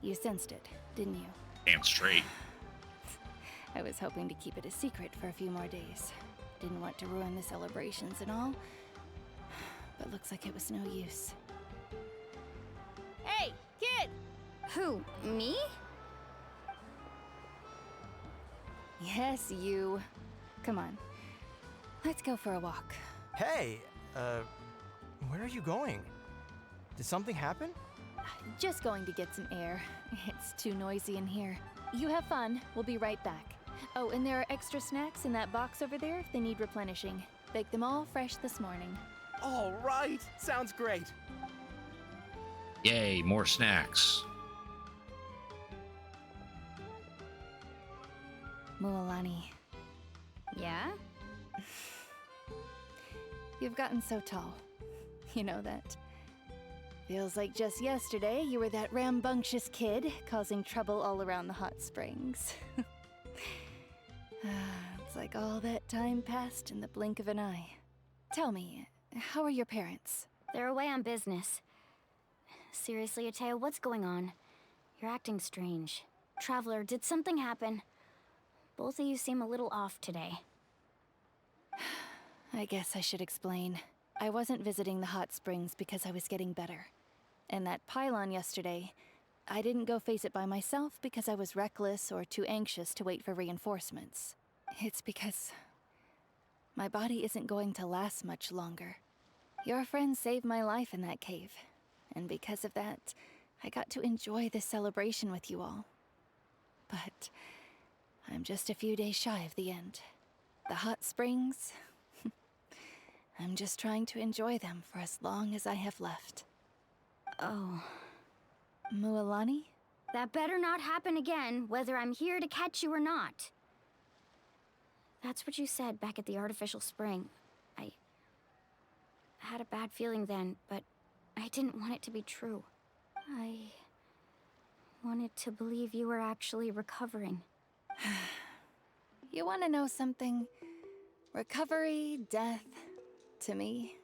You sensed it, didn't you? Damn straight. I was hoping to keep it a secret for a few more days. Didn't want to ruin the celebrations and all. But looks like it was no use. Hey, kid! Who, me? Yes, you. Come on. Let's go for a walk. Hey, where are you going? Did something happen? Just going to get some air. It's too noisy in here. You have fun. We'll be right back. Oh, and there are extra snacks in that box over there if they need replenishing. Baked them all fresh this morning. All right, sounds great. Yay, more snacks. Mualani, Yeah? you've gotten so tall. You know that. Feels like just yesterday you were that rambunctious kid causing trouble all around the hot springs. It's like all that time passed in the blink of an eye. Tell me, how are your parents? They're away on business. Seriously, Ateo, what's going on? You're acting strange. Traveler, did something happen? Both of you seem a little off today. I guess I should explain. I wasn't visiting the hot springs because I was getting better. And that pylon yesterday, I didn't go face it by myself because I was reckless or too anxious to wait for reinforcements. It's because my body isn't going to last much longer. Your friend saved my life in that cave, and because of that, I got to enjoy this celebration with you all. But I'm just a few days shy of the end. The hot springs, I'm just trying to enjoy them for as long as I have left. Oh. Mualani? That better not happen again, whether I'm here to catch you or not. That's what you said back at the artificial spring. I had a bad feeling then, but I didn't want it to be true. I wanted to believe you were actually recovering. You want to know something? Recovery, death, to me,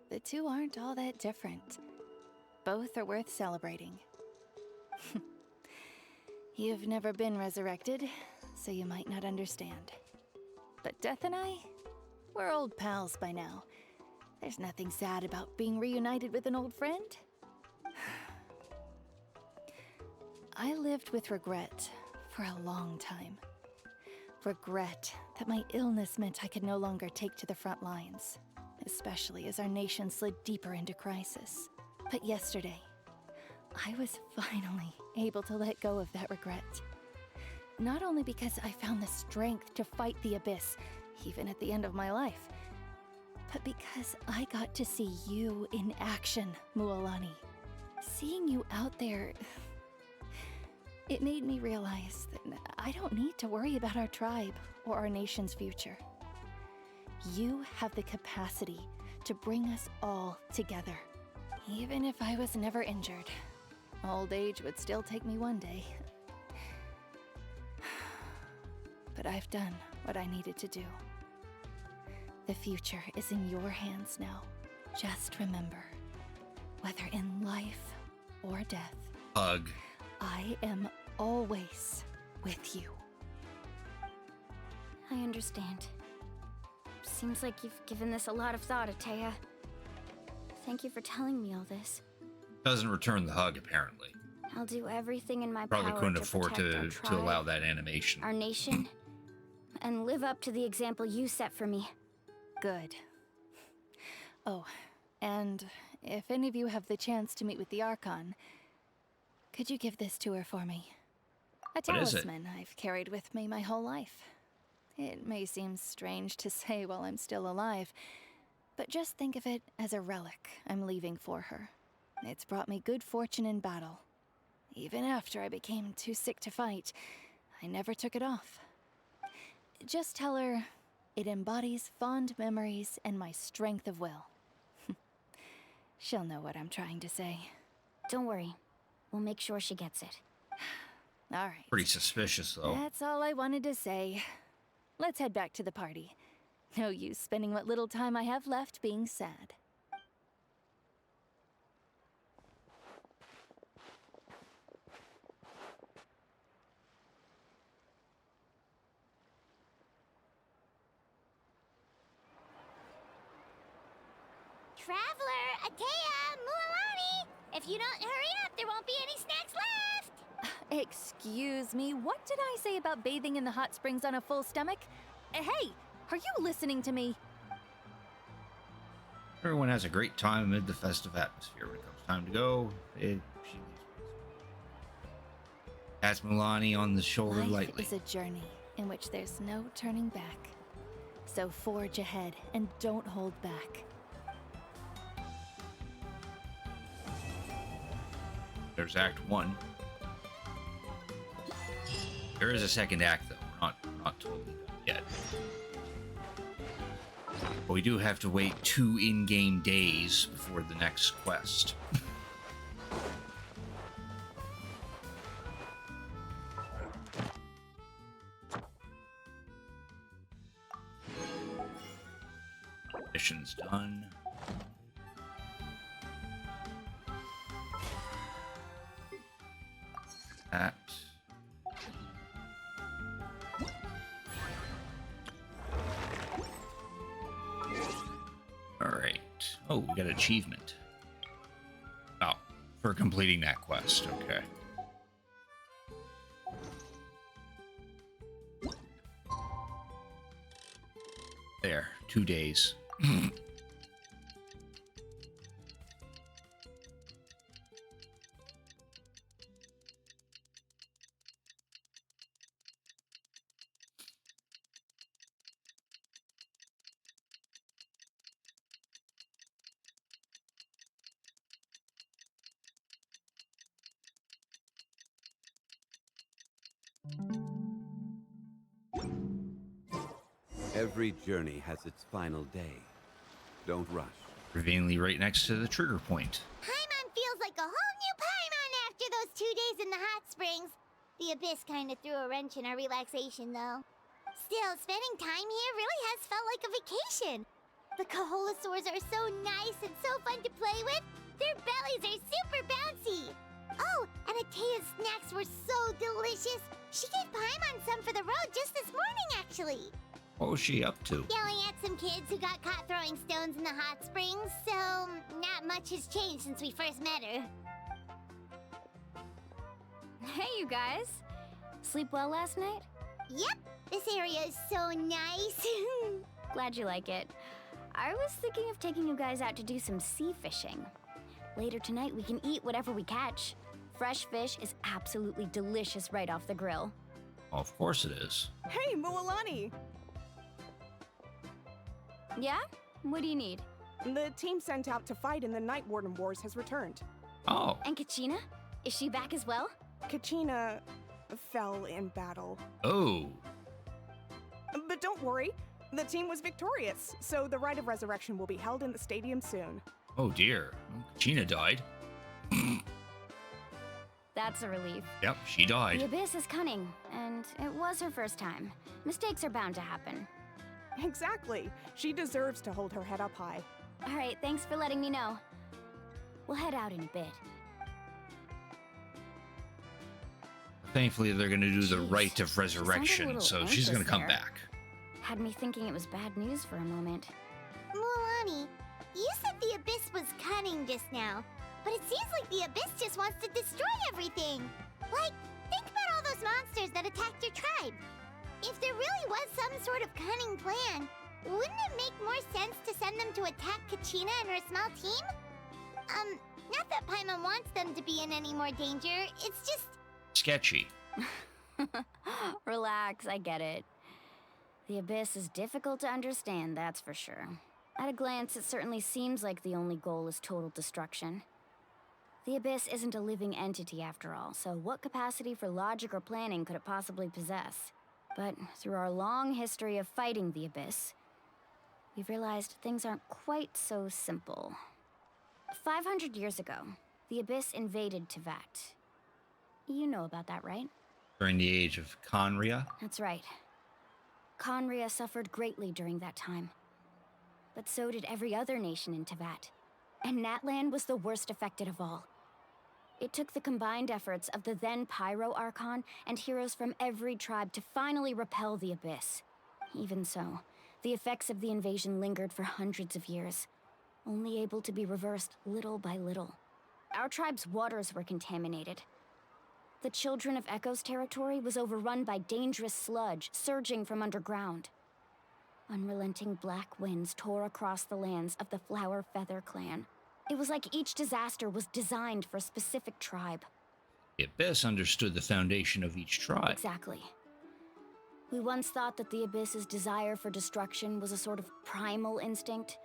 the two aren't all that different. Both are worth celebrating. You've never been resurrected, so you might not understand. But Death and I, we're old pals by now. There's nothing sad about being reunited with an old friend. I lived with regret for a long time. Regret that my illness meant I could no longer take to the front lines, especially as our nation slid deeper into crisis. But yesterday, I was finally able to let go of that regret. Not only because I found the strength to fight the abyss, even at the end of my life, but because I got to see you in action, Mualani. Seeing you out there, it made me realize that I don't need to worry about our tribe or our nation's future. You have the capacity to bring us all together. Even if I was never injured, old age would still take me one day. But I've done what I needed to do. The future is in your hands now. Just remember, whether in life or death, Hug. I am always with you. I understand. Seems like you've given this a lot of thought, Atea. Thank you for telling me all this. Doesn't return the hug, apparently. I'll do everything in my Probably power couldn't to afford protect our to tribe, allow that animation. our nation, and live up to the example you set for me. Good. Oh, and if any of you have the chance to meet with the Archon, could you give this to her for me? A What is it? talisman I've carried with me my whole life. It may seem strange to say while I'm still alive, but just think of it as a relic I'm leaving for her. It's brought me good fortune in battle. Even after I became too sick to fight, I never took it off. Just tell her it embodies fond memories and my strength of will. She'll know what I'm trying to say. Don't worry. We'll make sure she gets it. All right. Pretty suspicious, though. That's all I wanted to say. Let's head back to the party. No use spending what little time I have left being sad. Traveler, Atea, Mualani! If you don't hurry up, there won't be any snacks left! Excuse me, what did I say about bathing in the hot springs on a full stomach? Hey, are you listening to me? Everyone has a great time amid the festive atmosphere. When it comes time to go, she leaves. Pats Milani on the shoulder Life lightly. is a journey in which there's no turning back. So forge ahead and don't hold back. There's Act 1. There is a second act, though. We're not totally done yet. But we do have to wait 2 in-game days before the next quest. Mission's done. That. All right. Oh, we got an achievement. Oh, for completing that quest. Okay. There, 2 days. Every journey has its final day. Don't rush. Conveniently right next to the trigger point. Paimon feels like a whole new Paimon after those 2 days in the hot springs. The Abyss kinda threw a wrench in our relaxation, though. Still, spending time here really has felt like a vacation. The Kaholasaurs are so nice and so fun to play with. Their bellies are super bouncy. Oh, and Atea's snacks were so delicious. She gave Paimon some for the road just this morning, actually. What was she up to? Yelling at some kids who got caught throwing stones in the hot springs, so not much has changed since we first met her. Hey, you guys. Sleep well last night? Yep, this area is so nice. Glad you like it. I was thinking of taking you guys out to do some sea fishing. Later tonight, we can eat whatever we catch. Fresh fish is absolutely delicious right off the grill. Of course it is. Hey, Mualani! Yeah? What do you need? The team sent out to fight in the Night Warden Wars has returned. Oh. And Kachina? Is she back as well? Kachina fell in battle. Oh. But don't worry, the team was victorious, so the rite of resurrection will be held in the stadium soon. Oh dear. Gina died. That's a relief. Yep, she died. The Abyss is cunning, and it was her first time. Mistakes are bound to happen. Exactly. She deserves to hold her head up high. All right, thanks for letting me know. We'll head out in a bit. Thankfully, they're going to do the Jeez, rite of she sounded a resurrection, little so she's going to anxious come there. back. Had me thinking it was bad news for a moment. Mualani, you said the Abyss was cunning just now. but it seems like the Abyss just wants to destroy everything. Like, think about all those monsters that attacked your tribe. If there really was some sort of cunning plan, wouldn't it make more sense to send them to attack Kachina and her small team? Not that Paimon wants them to be in any more danger, it's just... Sketchy. Relax, I get it. The Abyss is difficult to understand, that's for sure. At a glance, it certainly seems like the only goal is total destruction. The Abyss isn't a living entity after all, so what capacity for logic or planning could it possibly possess? But through our long history of fighting the Abyss, we've realized things aren't quite so simple. 500 years ago, the Abyss invaded Teyvat. You know about that, right? During the age of Conria? That's right. Conria suffered greatly during that time. But so did every other nation in Teyvat. And Natlan was the worst affected of all. It took the combined efforts of the then Pyro Archon and heroes from every tribe to finally repel the Abyss. Even so, the effects of the invasion lingered for hundreds of years, only able to be reversed little by little. Our tribe's waters were contaminated. The Children of Echo's territory was overrun by dangerous sludge surging from underground. Unrelenting black winds tore across the lands of the Flower Feather clan. It was like each disaster was designed for a specific tribe. The Abyss understood the foundation of each tribe. Exactly. We once thought that the Abyss's desire for destruction was a sort of primal instinct,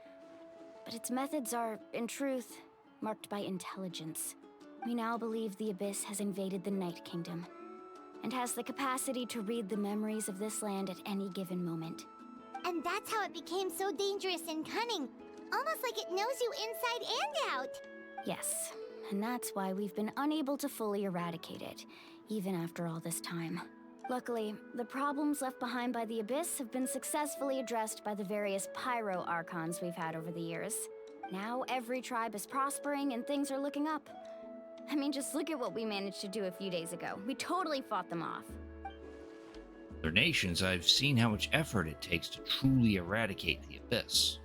but its methods are, in truth, marked by intelligence. We now believe the Abyss has invaded the Night Kingdom, and has the capacity to read the memories of this land at any given moment. And that's how it became so dangerous and cunning. Almost like it knows you inside and out. Yes, and that's why we've been unable to fully eradicate it, even after all this time. Luckily, the problems left behind by the Abyss have been successfully addressed by the various Pyro Archons we've had over the years. Now every tribe is prospering and things are looking up. I mean, just look at what we managed to do a few days ago. We totally fought them off. Other nations, I've seen how much effort it takes to truly eradicate the Abyss.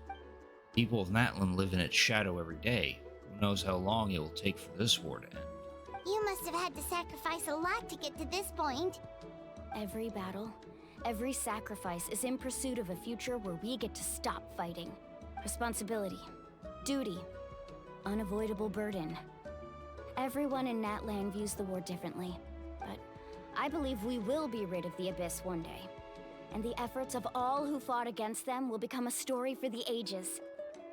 People of Natlan live in its shadow every day. Who knows how long it will take for this war to end? You must have had to sacrifice a lot to get to this point. Every battle, every sacrifice is in pursuit of a future where we get to stop fighting. Responsibility, duty, unavoidable burden. Everyone in Natlan views the war differently, but I believe we will be rid of the Abyss one day. And the efforts of all who fought against them will become a story for the ages.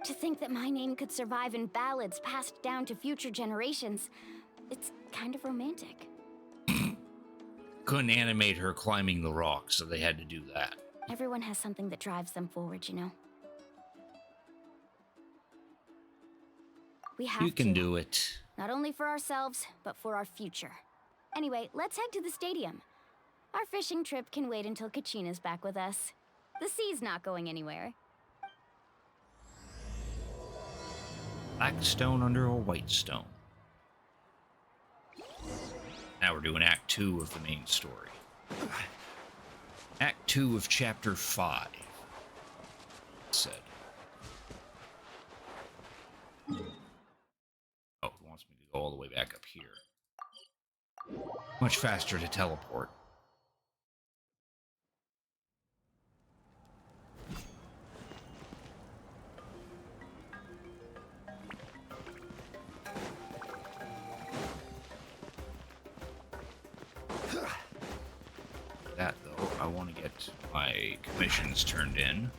To think that my name could survive in ballads passed down to future generations, it's kind of romantic. Couldn't animate her climbing the rocks, so they had to do that. Everyone has something that drives them forward, you know? We have to. You can do it. Not only for ourselves, but for our future. Anyway, let's head to the stadium. Our fishing trip can wait until Kachina's back with us. The sea's not going anywhere. Black stone under a white stone. Now we're doing Act 2 of the main story. Act 2 of Chapter 5. It said. Oh, it wants me to go all the way back up here. Much faster to teleport. That though, I want to get my commissions turned in.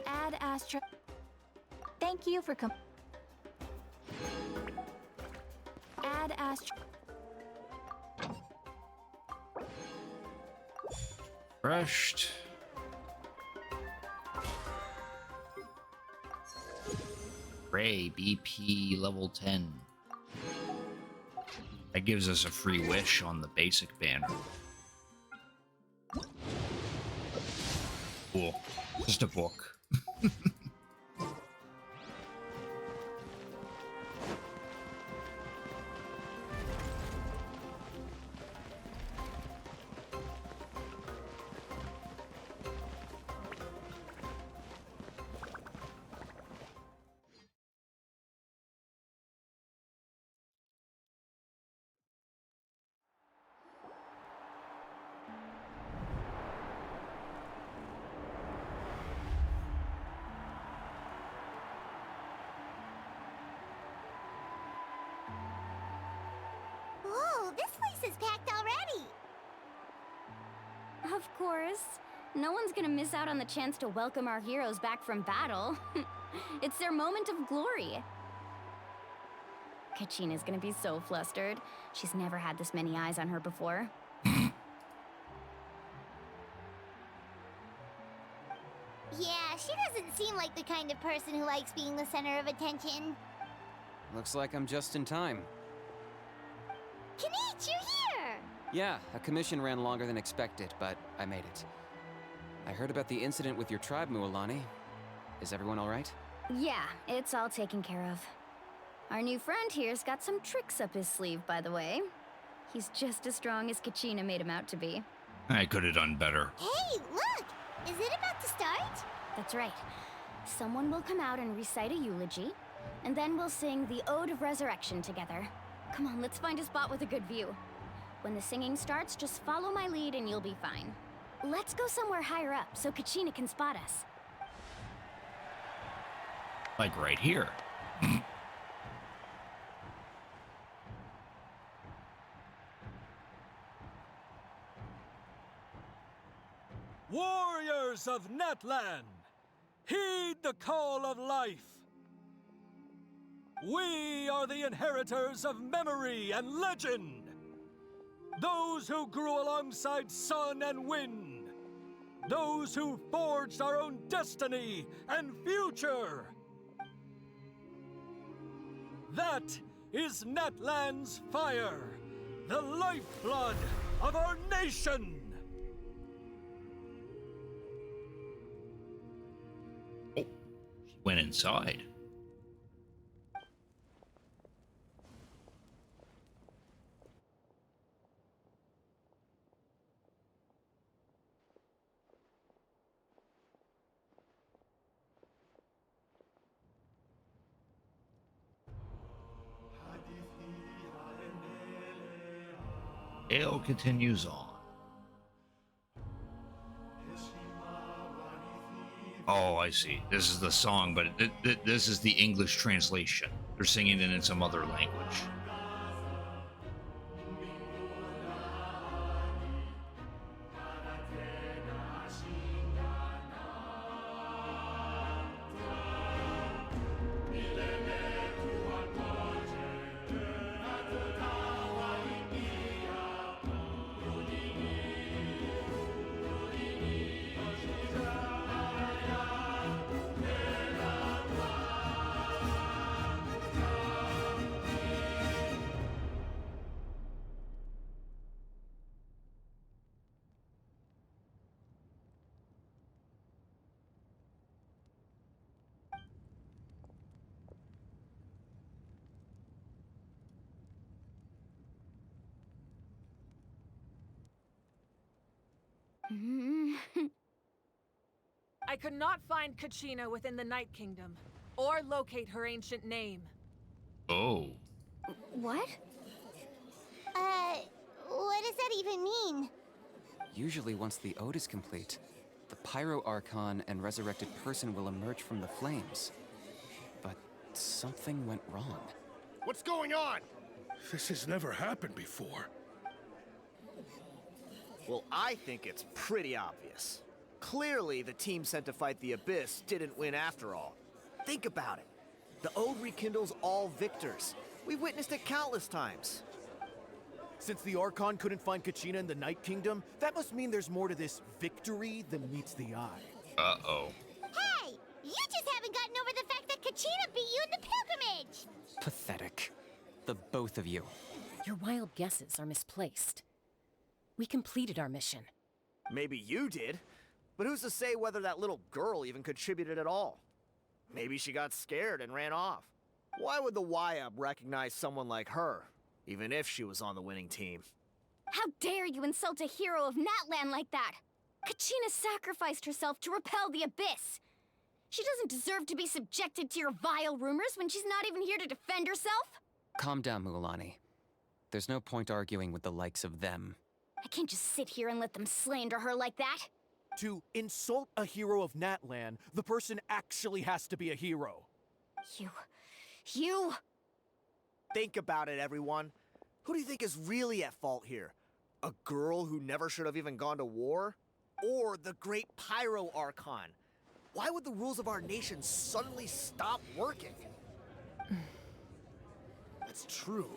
Add Astra. Thank you for Add Astra. Refreshed. Ray, BP level 10. That gives us a free wish on the basic banner. Cool. Just a book. This place is packed already. Of course. No one's gonna miss out on the chance to welcome our heroes back from battle. It's their moment of glory. Kachina's gonna be so flustered. She's never had this many eyes on her before. Yeah, she doesn't seem like the kind of person who likes being the center of attention. Looks like I'm just in time. Kanich, you're here! Yeah, a commission ran longer than expected, but I made it. I heard about the incident with your tribe, Mualani. Is everyone all right? Yeah, it's all taken care of. Our new friend here's got some tricks up his sleeve, by the way. He's just as strong as Kachina made him out to be. I could have done better. Hey, look! Is it about to start? That's right. Someone will come out and recite a eulogy, and then we'll sing the Ode of Resurrection together. Come on, let's find a spot with a good view. When the singing starts, just follow my lead and you'll be fine. Let's go somewhere higher up so Kachina can spot us. Like right here. Warriors of Natlan, heed the call of life. We are the inheritors of memory and legend. Those who grew alongside sun and wind. Those who forged our own destiny and future. That is Natlan's fire, the lifeblood of our nation. Went inside. Tale continues on. Oh, I see. This is the song, but this is the English translation. They're singing it in some other language. I could not find Kachina within the Night Kingdom, or locate her ancient name. Oh. What? What does that even mean? Usually once the ode is complete, the Pyro Archon and resurrected person will emerge from the flames. But something went wrong. What's going on? This has never happened before. Well, I think it's pretty obvious. Clearly, the team sent to fight the Abyss didn't win after all. Think about it. The Ode rekindles all victors. We've witnessed it countless times. Since the Archon couldn't find Kachina in the Night Kingdom, that must mean there's more to this victory than meets the eye. Uh-oh. Hey! You just haven't gotten over the fact that Kachina beat you in the pilgrimage! Pathetic. The both of you. Your wild guesses are misplaced. We completed our mission. Maybe you did, but who's to say whether that little girl even contributed at all? Maybe she got scared and ran off. Why would the YUB recognize someone like her, even if she was on the winning team? How dare you insult a hero of Natlan like that? Kachina sacrificed herself to repel the Abyss. She doesn't deserve to be subjected to your vile rumors when she's not even here to defend herself. Calm down, Mualani. There's no point arguing with the likes of them. I can't just sit here and let them slander her like that. To insult a hero of Natlan, the person actually has to be a hero. You... Think about it, everyone. Who do you think is really at fault here? A girl who never should have even gone to war? Or the great Pyro Archon? Why would the rules of our nation suddenly stop working? That's true.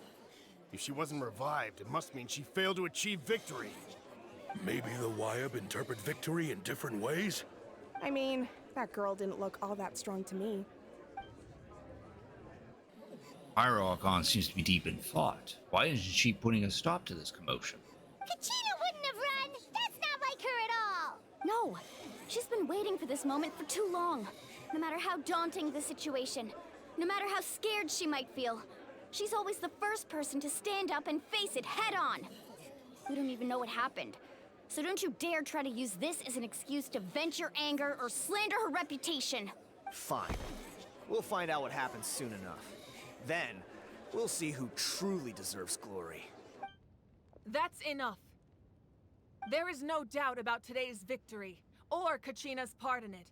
If she wasn't revived, it must mean she failed to achieve victory. Maybe the Wyab interpret victory in different ways? I mean, that girl didn't look all that strong to me. Archon seems to be deep in thought. Why isn't she putting a stop to this commotion? Kachina wouldn't have run! That's not like her at all! No! She's been waiting for this moment for too long. No matter how daunting the situation, no matter how scared she might feel, she's always the first person to stand up and face it head on. We don't even know what happened. So don't you dare try to use this as an excuse to vent your anger or slander her reputation. Fine. We'll find out what happens soon enough. Then, we'll see who truly deserves glory. That's enough. There is no doubt about today's victory, or Kachina's part in it.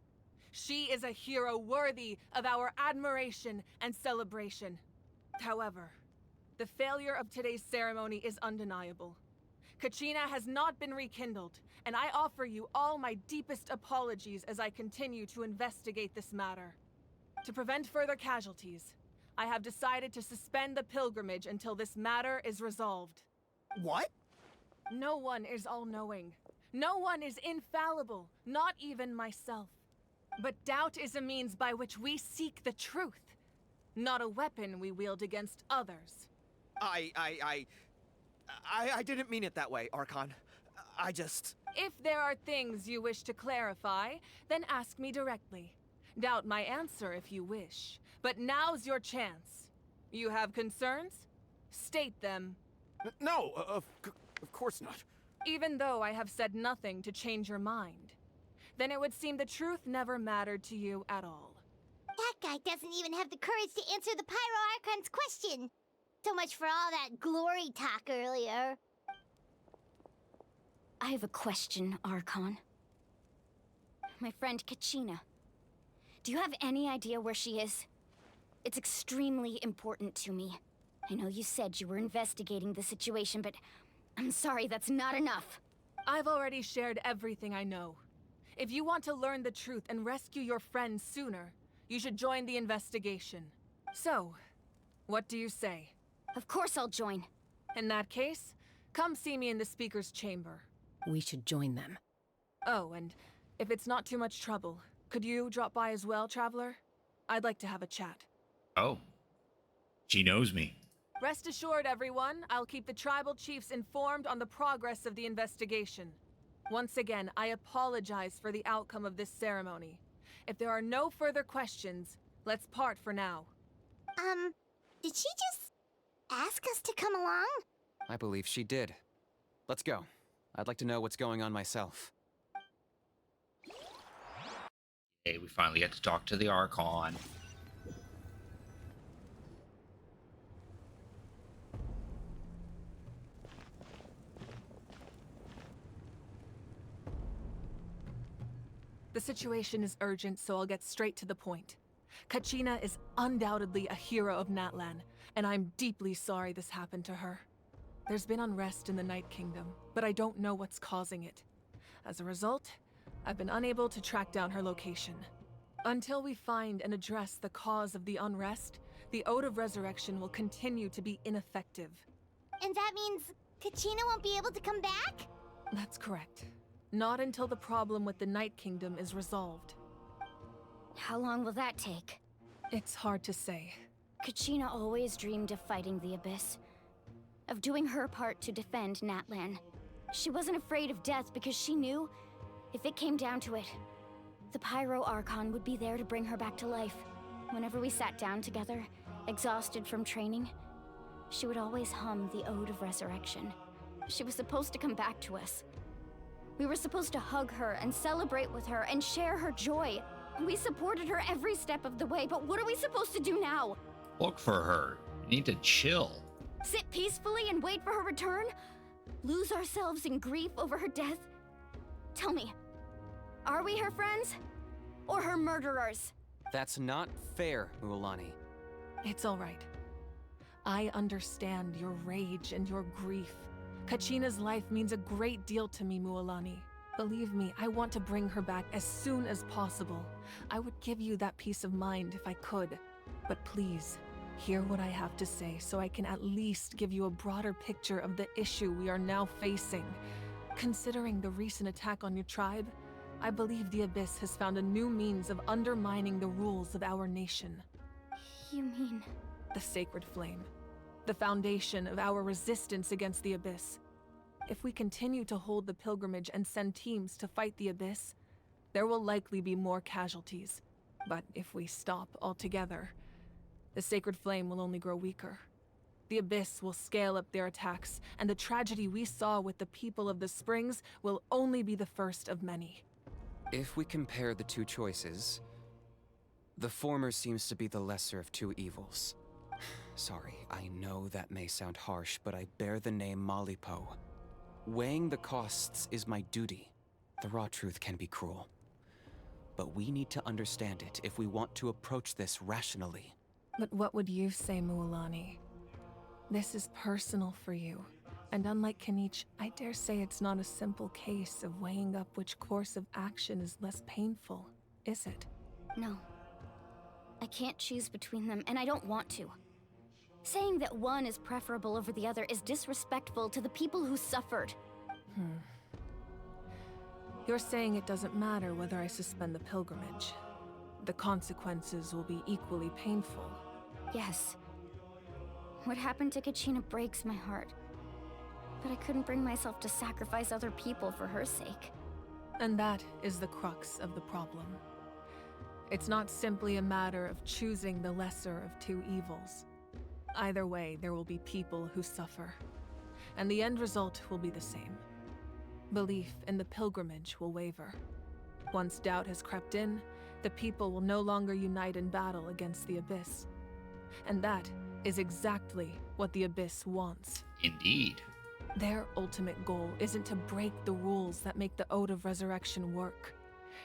She is a hero worthy of our admiration and celebration. However, the failure of today's ceremony is undeniable. Kachina has not been rekindled, and I offer you all my deepest apologies as I continue to investigate this matter. To prevent further casualties, I have decided to suspend the pilgrimage until this matter is resolved. What? No one is all-knowing. No one is infallible, not even myself. But doubt is a means by which we seek the truth, not a weapon we wield against others. I didn't mean it that way, Archon. I just... If there are things you wish to clarify, then ask me directly. Doubt my answer if you wish. But now's your chance. You have concerns? State them. No, of course not. Even though I have said nothing to change your mind, then it would seem the truth never mattered to you at all. That guy doesn't even have the courage to answer the Pyro Archon's question. So much for all that glory talk earlier. I have a question, Archon. My friend Kachina. Do you have any idea where she is? It's extremely important to me. I know you said you were investigating the situation, but I'm sorry, that's not enough. I've already shared everything I know. If you want to learn the truth and rescue your friend sooner, you should join the investigation. So, what do you say? Of course I'll join. In that case, come see me in the speaker's chamber. We should join them. Oh, and if it's not too much trouble, could you drop by as well, Traveler? I'd like to have a chat. Oh. She knows me. Rest assured, everyone, I'll keep the tribal chiefs informed on the progress of the investigation. Once again, I apologize for the outcome of this ceremony. If there are no further questions, let's part for now. Did she just ask us to come along? I believe she did. Let's go. I'd like to know what's going on myself. Hey, we finally get to talk to the Archon. The situation is urgent, so I'll get straight to the point. Kachina is undoubtedly a hero of Natlan, and I'm deeply sorry this happened to her. There's been unrest in the Night Kingdom, but I don't know what's causing it. As a result, I've been unable to track down her location. Until we find and address the cause of the unrest, the Ode of Resurrection will continue to be ineffective. And that means Kachina won't be able to come back? That's correct. Not until the problem with the Night Kingdom is resolved. How long will that take? It's hard to say. Kachina always dreamed of fighting the Abyss. Of doing her part to defend Natlan. She wasn't afraid of death because she knew, if it came down to it, the Pyro Archon would be there to bring her back to life. Whenever we sat down together, exhausted from training, she would always hum the Ode of Resurrection. She was supposed to come back to us. We were supposed to hug her and celebrate with her and share her joy. We supported her every step of the way, but what are we supposed to do now? Look for her. You need to chill. Sit peacefully and wait for her return? Lose ourselves in grief over her death? Tell me, are we her friends? Or her murderers? That's not fair, Mualani. It's all right. I understand your rage and your grief. Kachina's life means a great deal to me, Mualani. Believe me, I want to bring her back as soon as possible. I would give you that peace of mind if I could. But please, hear what I have to say so I can at least give you a broader picture of the issue we are now facing. Considering the recent attack on your tribe, I believe the Abyss has found a new means of undermining the rules of our nation. You mean... The Sacred Flame. The foundation of our resistance against the Abyss. If we continue to hold the pilgrimage and send teams to fight the Abyss, there will likely be more casualties. But if we stop altogether, the Sacred Flame will only grow weaker. The Abyss will scale up their attacks, and the tragedy we saw with the people of the Springs will only be the first of many. If we compare the two choices, the former seems to be the lesser of two evils. Sorry, I know that may sound harsh, but I bear the name Malipo. Weighing the costs is my duty. The raw truth can be cruel. But we need to understand it if we want to approach this rationally. But what would you say, Mualani? This is personal for you. And unlike Kanich, I dare say it's not a simple case of weighing up which course of action is less painful, is it? No. I can't choose between them, and I don't want to. Saying that one is preferable over the other is disrespectful to the people who suffered. You're saying it doesn't matter whether I suspend the pilgrimage. The consequences will be equally painful. Yes. What happened to Kachina breaks my heart. But I couldn't bring myself to sacrifice other people for her sake. And that is the crux of the problem. It's not simply a matter of choosing the lesser of two evils. Either way, there will be people who suffer. And the end result will be the same. Belief in the pilgrimage will waver. Once doubt has crept in, the people will no longer unite in battle against the Abyss. And that is exactly what the Abyss wants. Indeed. Their ultimate goal isn't to break the rules that make the Ode of Resurrection work.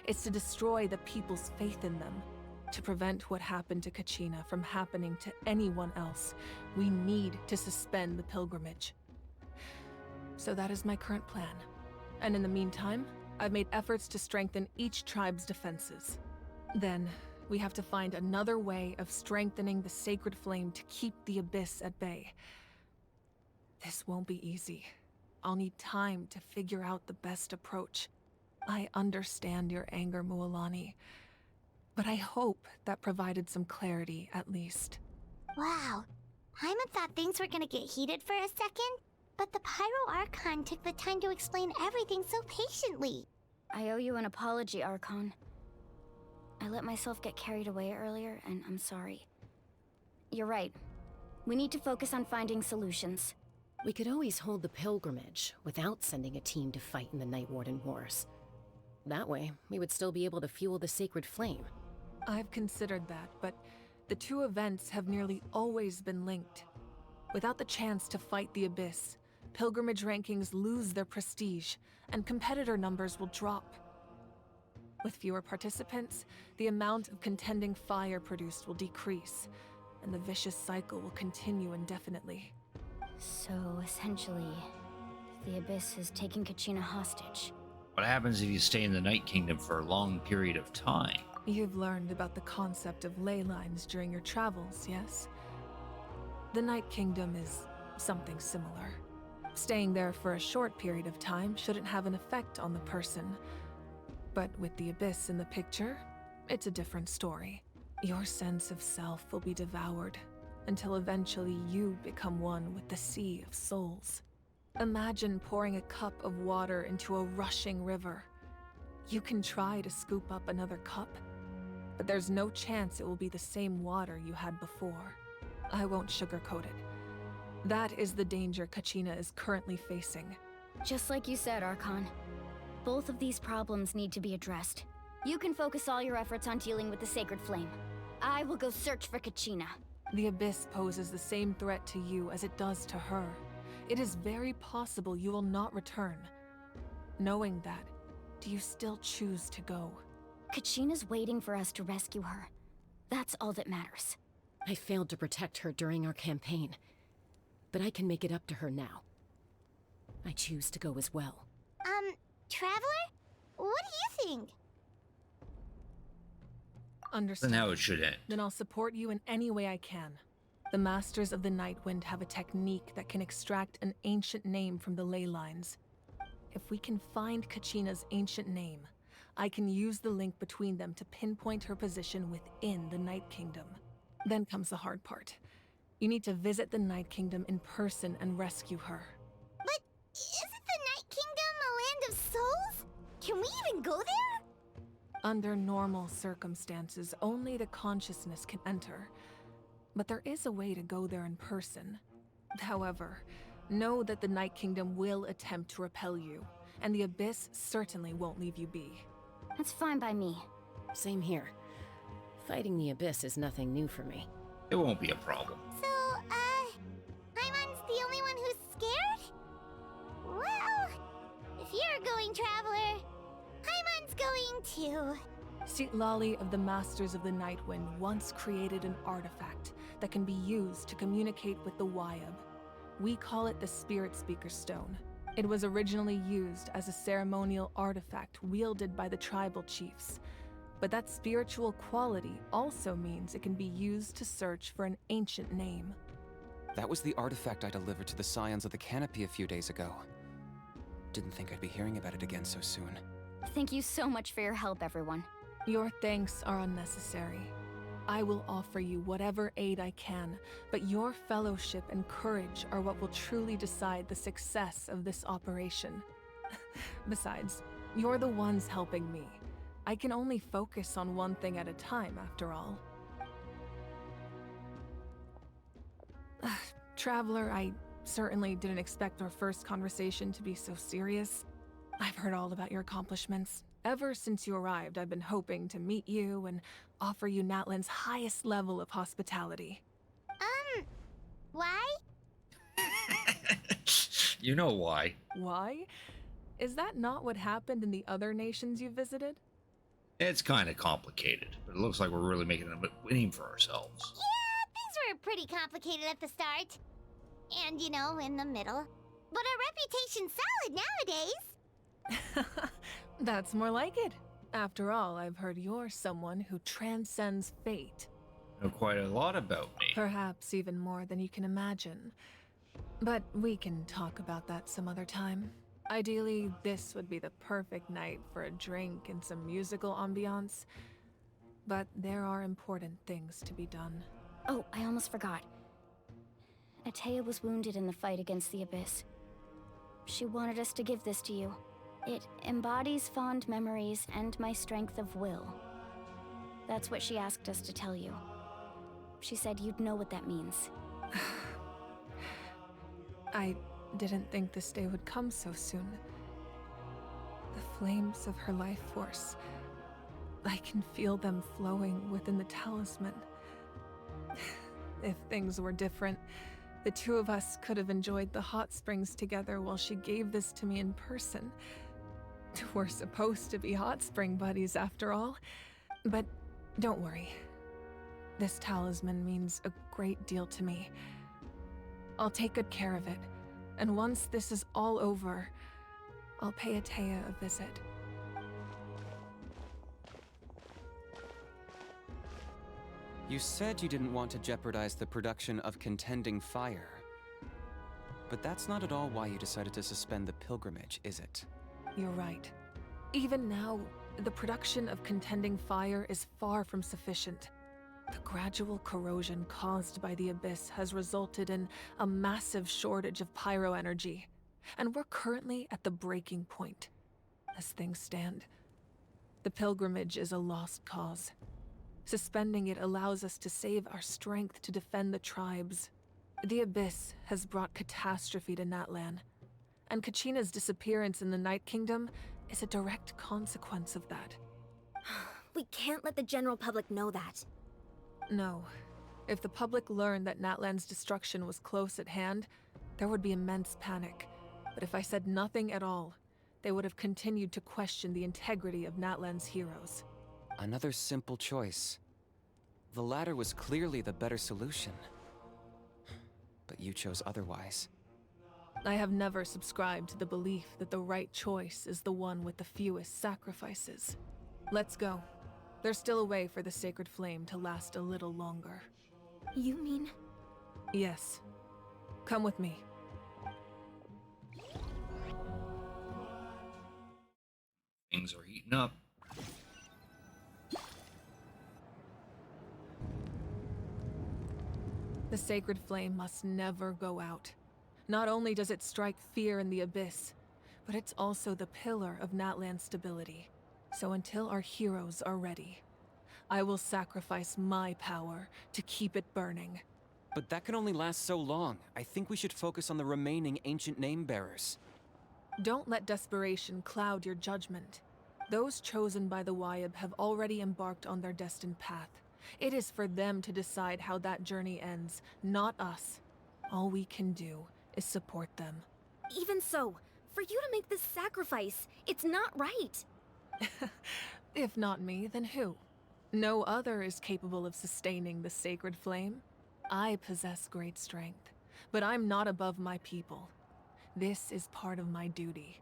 It's to destroy the people's faith in them. To prevent what happened to Kachina from happening to anyone else, we need to suspend the pilgrimage. So that is my current plan. And in the meantime, I've made efforts to strengthen each tribe's defenses. Then, we have to find another way of strengthening the Sacred Flame to keep the Abyss at bay. This won't be easy. I'll need time to figure out the best approach. I understand your anger, Mualani, but I hope that provided some clarity at least. Wow. Hyman thought things were gonna get heated for a second, but the Pyro Archon took the time to explain everything so patiently. I owe you an apology, Archon. I let myself get carried away earlier, and I'm sorry. You're right. We need to focus on finding solutions. We could always hold the pilgrimage without sending a team to fight in the Night Warden Wars. That way, we would still be able to fuel the Sacred Flame. I've considered that, but the two events have nearly always been linked. Without the chance to fight the Abyss, pilgrimage rankings lose their prestige, and competitor numbers will drop. With fewer participants, the amount of contending fire produced will decrease, and the vicious cycle will continue indefinitely. So, essentially, the Abyss is taking Kachina hostage. What happens if you stay in the Night Kingdom for a long period of time? You've learned about the concept of ley lines during your travels, yes? The Night Kingdom is something similar. Staying there for a short period of time shouldn't have an effect on the person. But with the Abyss in the picture, it's a different story. Your sense of self will be devoured, until eventually you become one with the Sea of Souls. Imagine pouring a cup of water into a rushing river. You can try to scoop up another cup, but there's no chance it will be the same water you had before. I won't sugarcoat it. That is the danger Kachina is currently facing. Just like you said, Archon. Both of these problems need to be addressed. You can focus all your efforts on dealing with the Sacred Flame. I will go search for Kachina. The Abyss poses the same threat to you as it does to her. It is very possible you will not return. Knowing that, do you still choose to go? Kachina's waiting for us to rescue her. That's all that matters. I failed to protect her during our campaign. but I can make it up to her now. I choose to go as well. Traveler? What do you think? Understood. Then how it should end. Then I'll support you in any way I can. The Masters of the Nightwind have a technique that can extract an ancient name from the ley lines. If we can find Kachina's ancient name, I can use the link between them to pinpoint her position within the Night Kingdom. Then comes the hard part. You need to visit the Night Kingdom in person and rescue her. But isn't the Night Kingdom a land of souls? Can we even go there? Under normal circumstances, only the consciousness can enter. But there is a way to go there in person. However, know that the Night Kingdom will attempt to repel you, and the Abyss certainly won't leave you be. That's fine by me. Same here. Fighting the Abyss is nothing new for me. It won't be a problem. So, Paimon's the only one who's scared? Well, if you're going, Traveler, Paimon's going too. Citlali of the Masters of the Nightwind once created an artifact that can be used to communicate with the Wyab. We call it the Spirit Speaker Stone. It was originally used as a ceremonial artifact wielded by the tribal chiefs. But that spiritual quality also means it can be used to search for an ancient name. That was the artifact I delivered to the Scions of the Canopy a few days ago. Didn't think I'd be hearing about it again so soon. Thank you so much for your help, everyone. Your thanks are unnecessary. I will offer you whatever aid I can, but your fellowship and courage are what will truly decide the success of this operation. Besides, you're the ones helping me. I can only focus on one thing at a time, after all. Traveler, I certainly didn't expect our first conversation to be so serious. I've heard all about your accomplishments. Ever since you arrived, I've been hoping to meet you and offer you Natlan's highest level of hospitality. Why? You know why. Why? Is that not what happened in the other nations you visited? It's kind of complicated, but it looks like we're really making a name for ourselves. Yeah, things were pretty complicated at the start. And, you know, in the middle. But our reputation's solid nowadays. That's more like it. After all, I've heard you're someone who transcends fate. Know quite a lot about me. Perhaps even more than you can imagine. But we can talk about that some other time. Ideally, this would be the perfect night for a drink and some musical ambiance. But there are important things to be done. Oh, I almost forgot. Atea was wounded in the fight against the Abyss. She wanted us to give this to you. It embodies fond memories and my strength of will. That's what she asked us to tell you. She said you'd know what that means. I didn't think this day would come so soon. The flames of her life force. I can feel them flowing within the talisman. If things were different, the two of us could have enjoyed the hot springs together while she gave this to me in person. We're supposed to be hot spring buddies after all. But don't worry. This talisman means a great deal to me. I'll take good care of it. And once this is all over, I'll pay Atea a visit. You said you didn't want to jeopardize the production of Contending Fire. But that's not at all why you decided to suspend the pilgrimage, is it? You're right. Even now, the production of Contending Fire is far from sufficient. The gradual corrosion caused by the Abyss has resulted in a massive shortage of pyro energy, and we're currently at the breaking point. As things stand, the pilgrimage is a lost cause. Suspending it allows us to save our strength to defend the tribes. The Abyss has brought catastrophe to Natlan, and Kachina's disappearance in the Night Kingdom is a direct consequence of that. We can't let the general public know that. No. If the public learned that Natlan's destruction was close at hand, there would be immense panic. But if I said nothing at all, they would have continued to question the integrity of Natlan's heroes. Another simple choice. The latter was clearly the better solution. but you chose otherwise. I have never subscribed to the belief that the right choice is the one with the fewest sacrifices. Let's go. There's still a way for the sacred flame to last a little longer. You mean? Yes. Come with me. Things are heating up. The sacred flame must never go out. Not only does it strike fear in the abyss, but it's also the pillar of Natlan's stability. So until our heroes are ready, I will sacrifice my power to keep it burning. But that can only last so long. I think we should focus on the remaining ancient name bearers. Don't let desperation cloud your judgment. Those chosen by the Wyab have already embarked on their destined path. It is for them to decide how that journey ends, not us. All we can do is support them. Even so, for you to make this sacrifice, it's not right. If not me, then who? No other is capable of sustaining the sacred flame. I possess great strength, but I'm not above my people. This is part of my duty.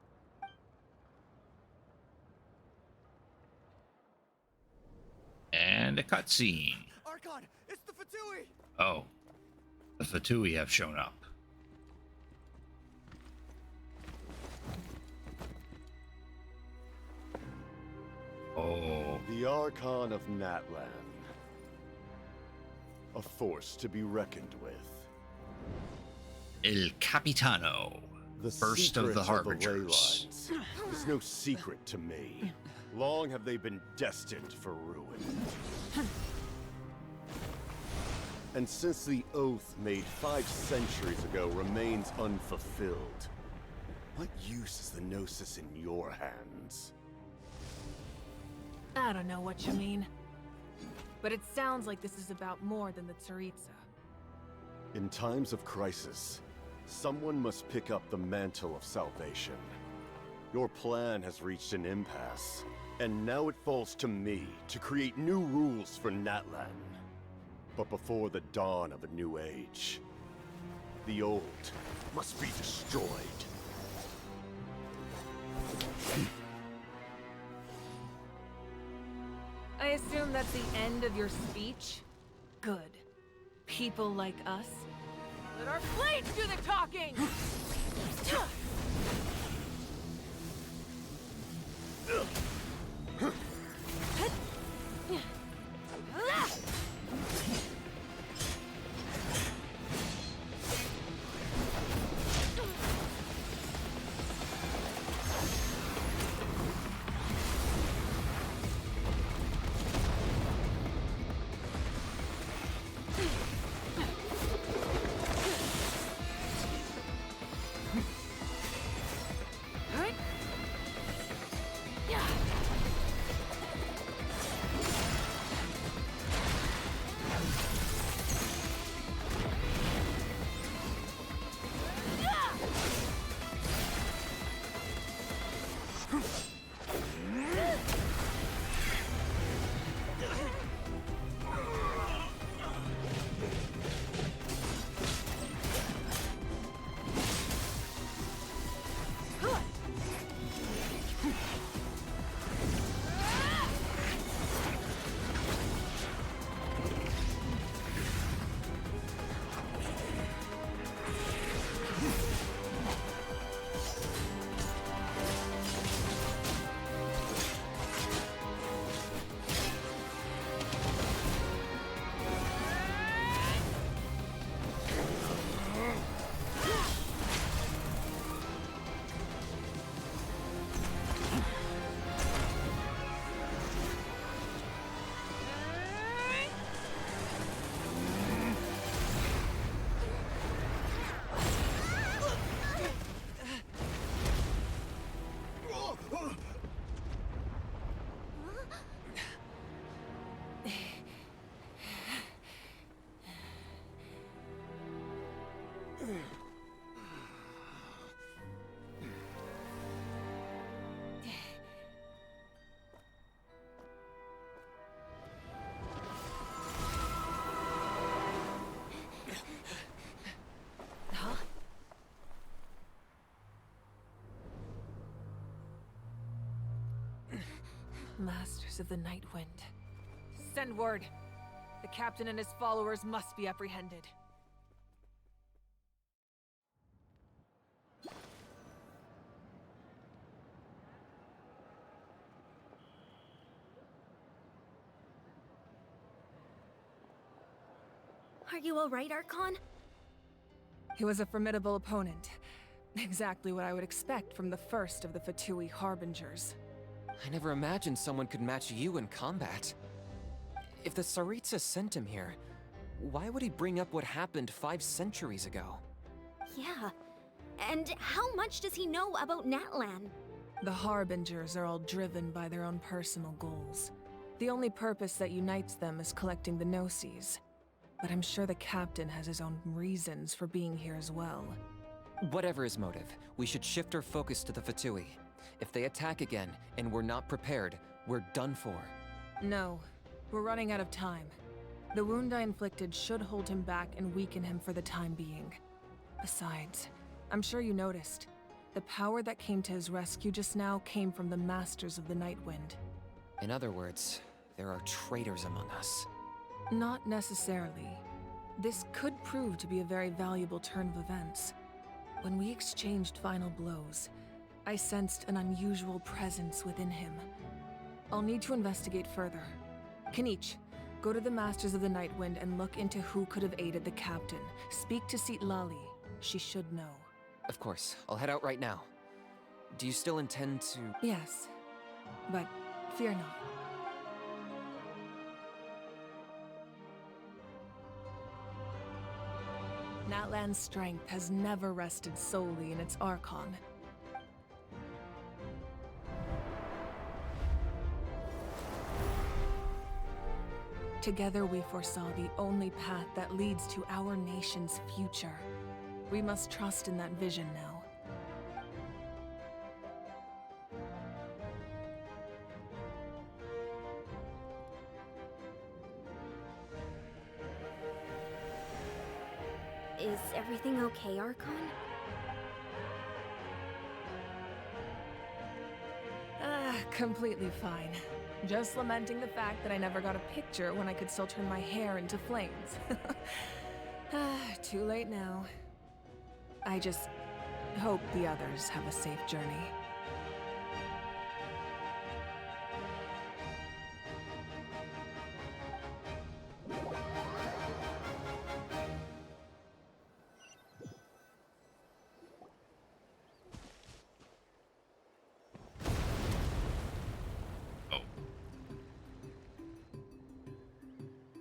And a cutscene. Archon, it's the Fatui! Oh, the Fatui have shown up. Oh. The Archon of Natlan. A force to be reckoned with. El Capitano. The first of the Harbingers. Is no secret to me. Long have they been destined for ruin. And since the oath made 5 centuries ago remains unfulfilled, what use is the Gnosis in your hands? I don't know what you mean. But it sounds like this is about more than the Tsaritsa. In times of crisis, someone must pick up the mantle of salvation. Your plan has reached an impasse, and now it falls to me to create new rules for Natlan. But before the dawn of a new age, the old must be destroyed. I assume that's the end of your speech? Good. People like us? Let our blades do the talking! Yeah. Masters of the Night Wind. Send word. The captain and his followers must be apprehended. Are you alright, Archon? He was a formidable opponent. Exactly what I would expect from the first of the Fatui Harbingers. I never imagined someone could match you in combat. If the Tsaritsa sent him here, why would he bring up what happened 5 centuries ago? Yeah. And how much does he know about Natlan? The Harbingers are all driven by their own personal goals. The only purpose that unites them is collecting the Gnosis. But I'm sure the captain has his own reasons for being here as well. Whatever his motive, we should shift our focus to the Fatui. If they attack again, and we're not prepared, we're done for. No, we're running out of time. The wound I inflicted should hold him back and weaken him for the time being. Besides, I'm sure you noticed, the power that came to his rescue just now came from the Masters of the Night Wind. In other words, there are traitors among us. Not necessarily. This could prove to be a very valuable turn of events. When we exchanged final blows, I sensed an unusual presence within him. I'll need to investigate further. Kanich, go to the Masters of the Night Wind and look into who could have aided the captain. Speak to Lali. She should know. Of course, I'll head out right now. Do you still intend to... Yes, but fear not. Natlan's strength has never rested solely in its Archon. Together we foresaw the only path that leads to our nation's future. We must trust in that vision now. Is everything okay, Archon? Completely fine. Just lamenting the fact that I never got a picture when I could still turn my hair into flames. Too late now. I just hope the others have a safe journey.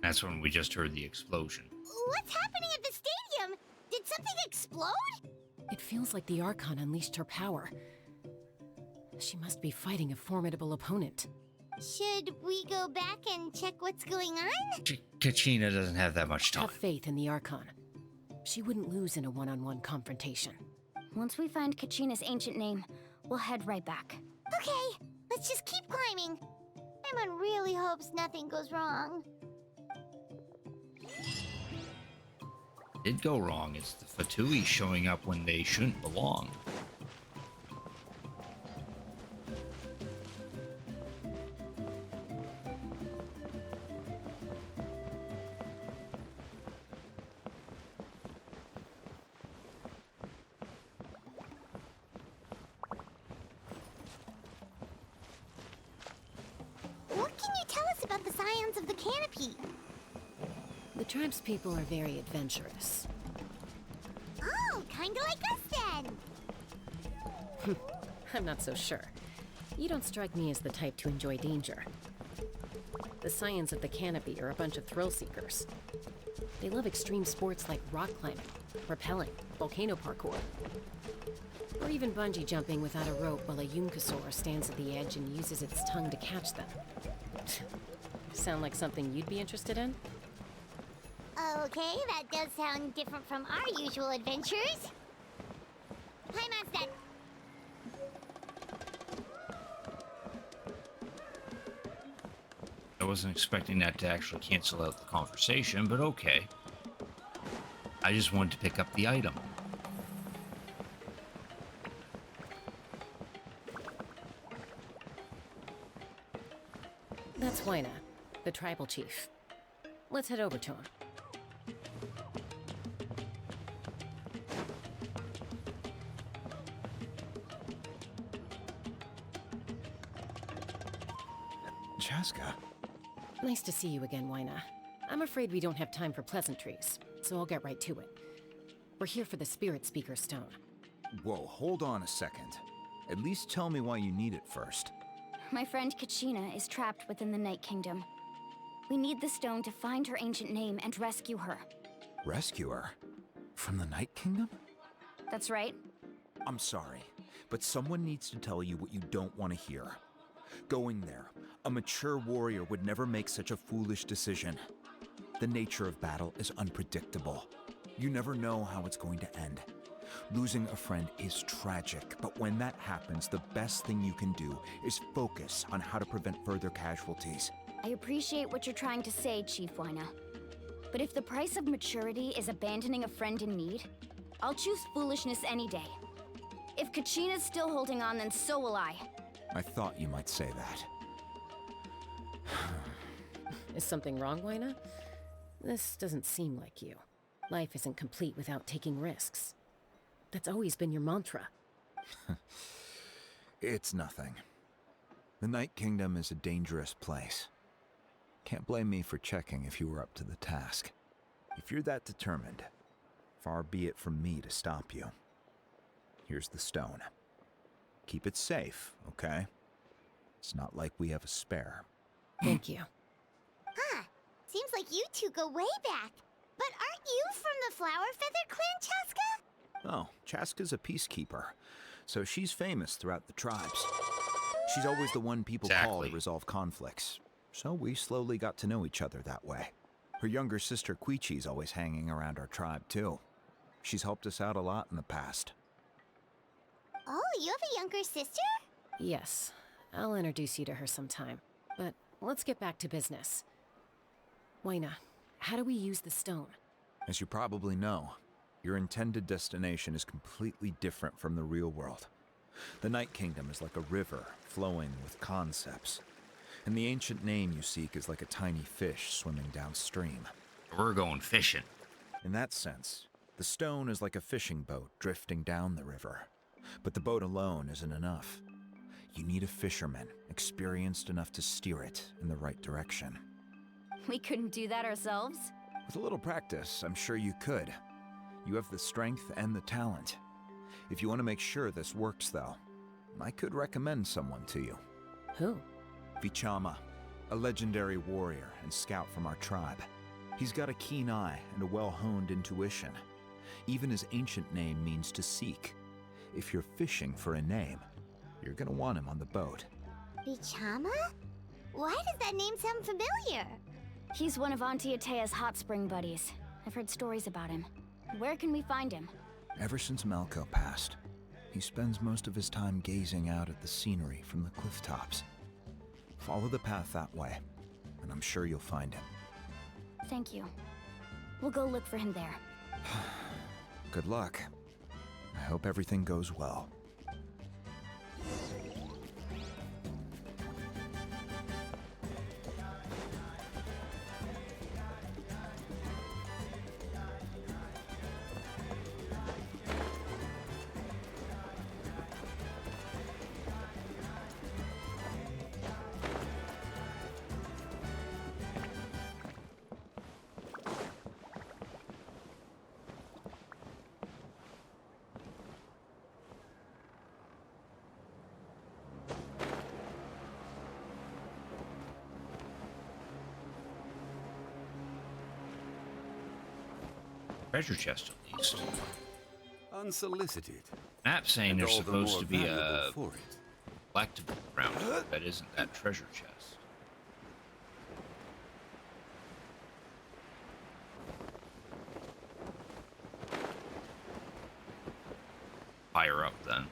That's when we just heard the explosion. What's happening at the stadium? Did something explode? It feels like the Archon unleashed her power. She must be fighting a formidable opponent. Should we go back and check what's going on? Kachina doesn't have that much time. Have faith in the Archon. She wouldn't lose in a one-on-one confrontation. Once we find Kachina's ancient name, we'll head right back. Okay, let's just keep climbing. Emon really hopes nothing goes wrong. Did go wrong. It's the Fatui showing up when they shouldn't belong. What can you tell us about the scions of the canopy? The tribespeople are very adventurous. Oh, kinda like us then. I'm not so sure. You don't strike me as the type to enjoy danger. The Scions of the Canopy are a bunch of thrill seekers. They love extreme sports like rock climbing, rappelling, volcano parkour, or even bungee jumping without a rope while a Yunkasaur stands at the edge and uses its tongue to catch them. Sound like something you'd be interested in? Okay, that does sound different from our usual adventures. Hi, Master. I wasn't expecting that to actually cancel out the conversation, but okay. I just wanted to pick up the item. That's Wyna, the tribal chief. Let's head over to him. Chaska. Nice to see you again, Wyna. I'm afraid we don't have time for pleasantries, so I'll get right to it. We're here for the Spirit Speaker Stone. Whoa, hold on a second. At least tell me why you need it first. My friend Kachina is trapped within the Night Kingdom. We need the stone to find her ancient name and rescue her. Rescue her? From the Night Kingdom? That's right. I'm sorry, but someone needs to tell you what you don't want to hear. Going there, a mature warrior would never make such a foolish decision. The nature of battle is unpredictable. You never know how it's going to end. Losing a friend is tragic, but when that happens, the best thing you can do is focus on how to prevent further casualties. I appreciate what you're trying to say, Chief Wyna. But if the price of maturity is abandoning a friend in need, I'll choose foolishness any day. If Kachina's still holding on, then so will I. I thought you might say that. Is something wrong, Wyna? This doesn't seem like you. Life isn't complete without taking risks. That's always been your mantra. It's nothing. The Night Kingdom is a dangerous place. Can't blame me for checking if you were up to the task. If you're that determined, far be it from me to stop you. Here's the stone. Keep it safe, okay? It's not like we have a spare. Thank you. Huh. Seems like you two go way back. But aren't you from the Flower Feather Clan, Chaska? Oh, Chaska's a peacekeeper, so she's famous throughout the tribes. She's always the one people call to resolve conflicts, so we slowly got to know each other that way. Her younger sister Quichi's always hanging around our tribe, too. She's helped us out a lot in the past. Oh, you have a younger sister? Yes, I'll introduce you to her sometime. But let's get back to business. Wyna, how do we use the stone? As you probably know, your intended destination is completely different from the real world. The Night Kingdom is like a river flowing with concepts, and the ancient name you seek is like a tiny fish swimming downstream. We're going fishing. In that sense, the stone is like a fishing boat drifting down the river. But the boat alone isn't enough. You need a fisherman experienced enough to steer it in the right direction. We couldn't do that ourselves? With a little practice, I'm sure you could. You have the strength and the talent. If you want to make sure this works, though, I could recommend someone to you. Who? Vichama, a legendary warrior and scout from our tribe. He's got a keen eye and a well-honed intuition. Even his ancient name means to seek. If you're fishing for a name, you're gonna want him on the boat. Vichama? Why does that name sound familiar? He's one of Auntie Atea's hot spring buddies. I've heard stories about him. Where can we find him? Ever since Malco passed, he spends most of his time gazing out at the scenery from the cliff tops. Follow the path that way, and I'm sure you'll find him. Thank you. We'll go look for him there. Good luck. I hope everything goes well. Treasure chest, at least. Unsolicited. Map's saying And there's all the supposed more to be a valuable for it. collectible around here that isn't that treasure chest. Higher up, then.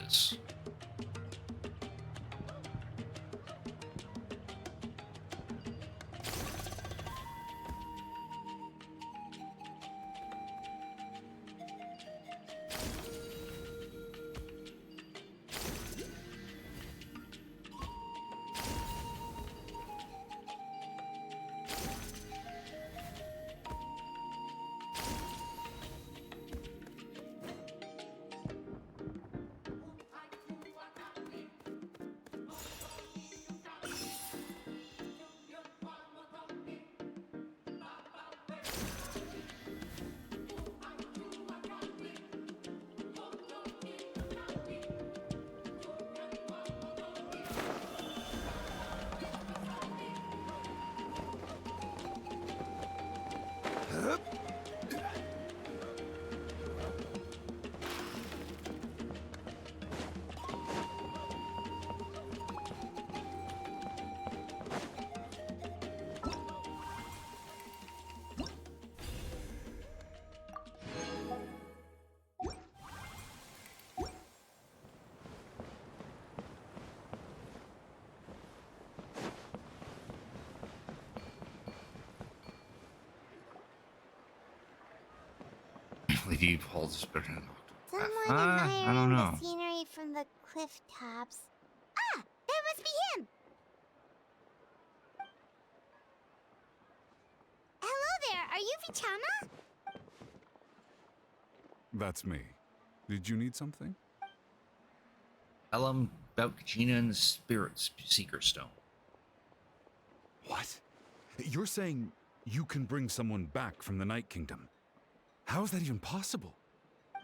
this. Lady Paul's spirit. Someone I don't admiring know. the scenery from the cliff tops. Ah, that must be him! Hello there, are you Vichama? That's me. Did you need something? Tell him about Kachina and the Spirit Seeker Stone. What? You're saying you can bring someone back from the Night Kingdom? How is that even possible?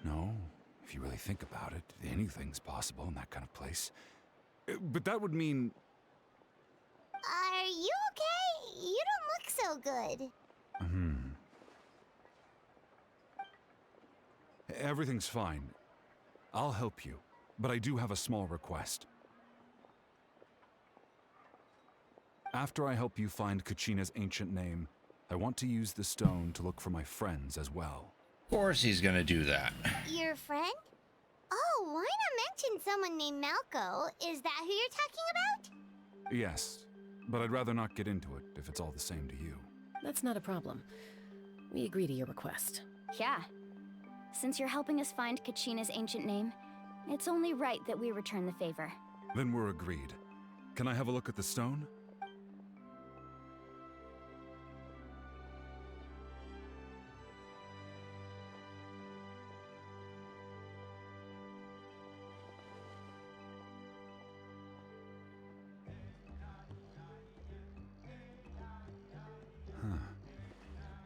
No, if you really think about it, anything's possible in that kind of place. But that would mean... Are you okay? You don't look so good. Everything's fine. I'll help you, but I do have a small request. After I help you find Kachina's ancient name, I want to use the stone to look for my friends as well. Of course he's gonna do that. Your friend? Oh, why not mention someone named Malco? Is that who you're talking about? Yes, but I'd rather not get into it if it's all the same to you. That's not a problem. We agree to your request. Yeah. Since you're helping us find Kachina's ancient name, it's only right that we return the favor. Then we're agreed. Can I have a look at the stone?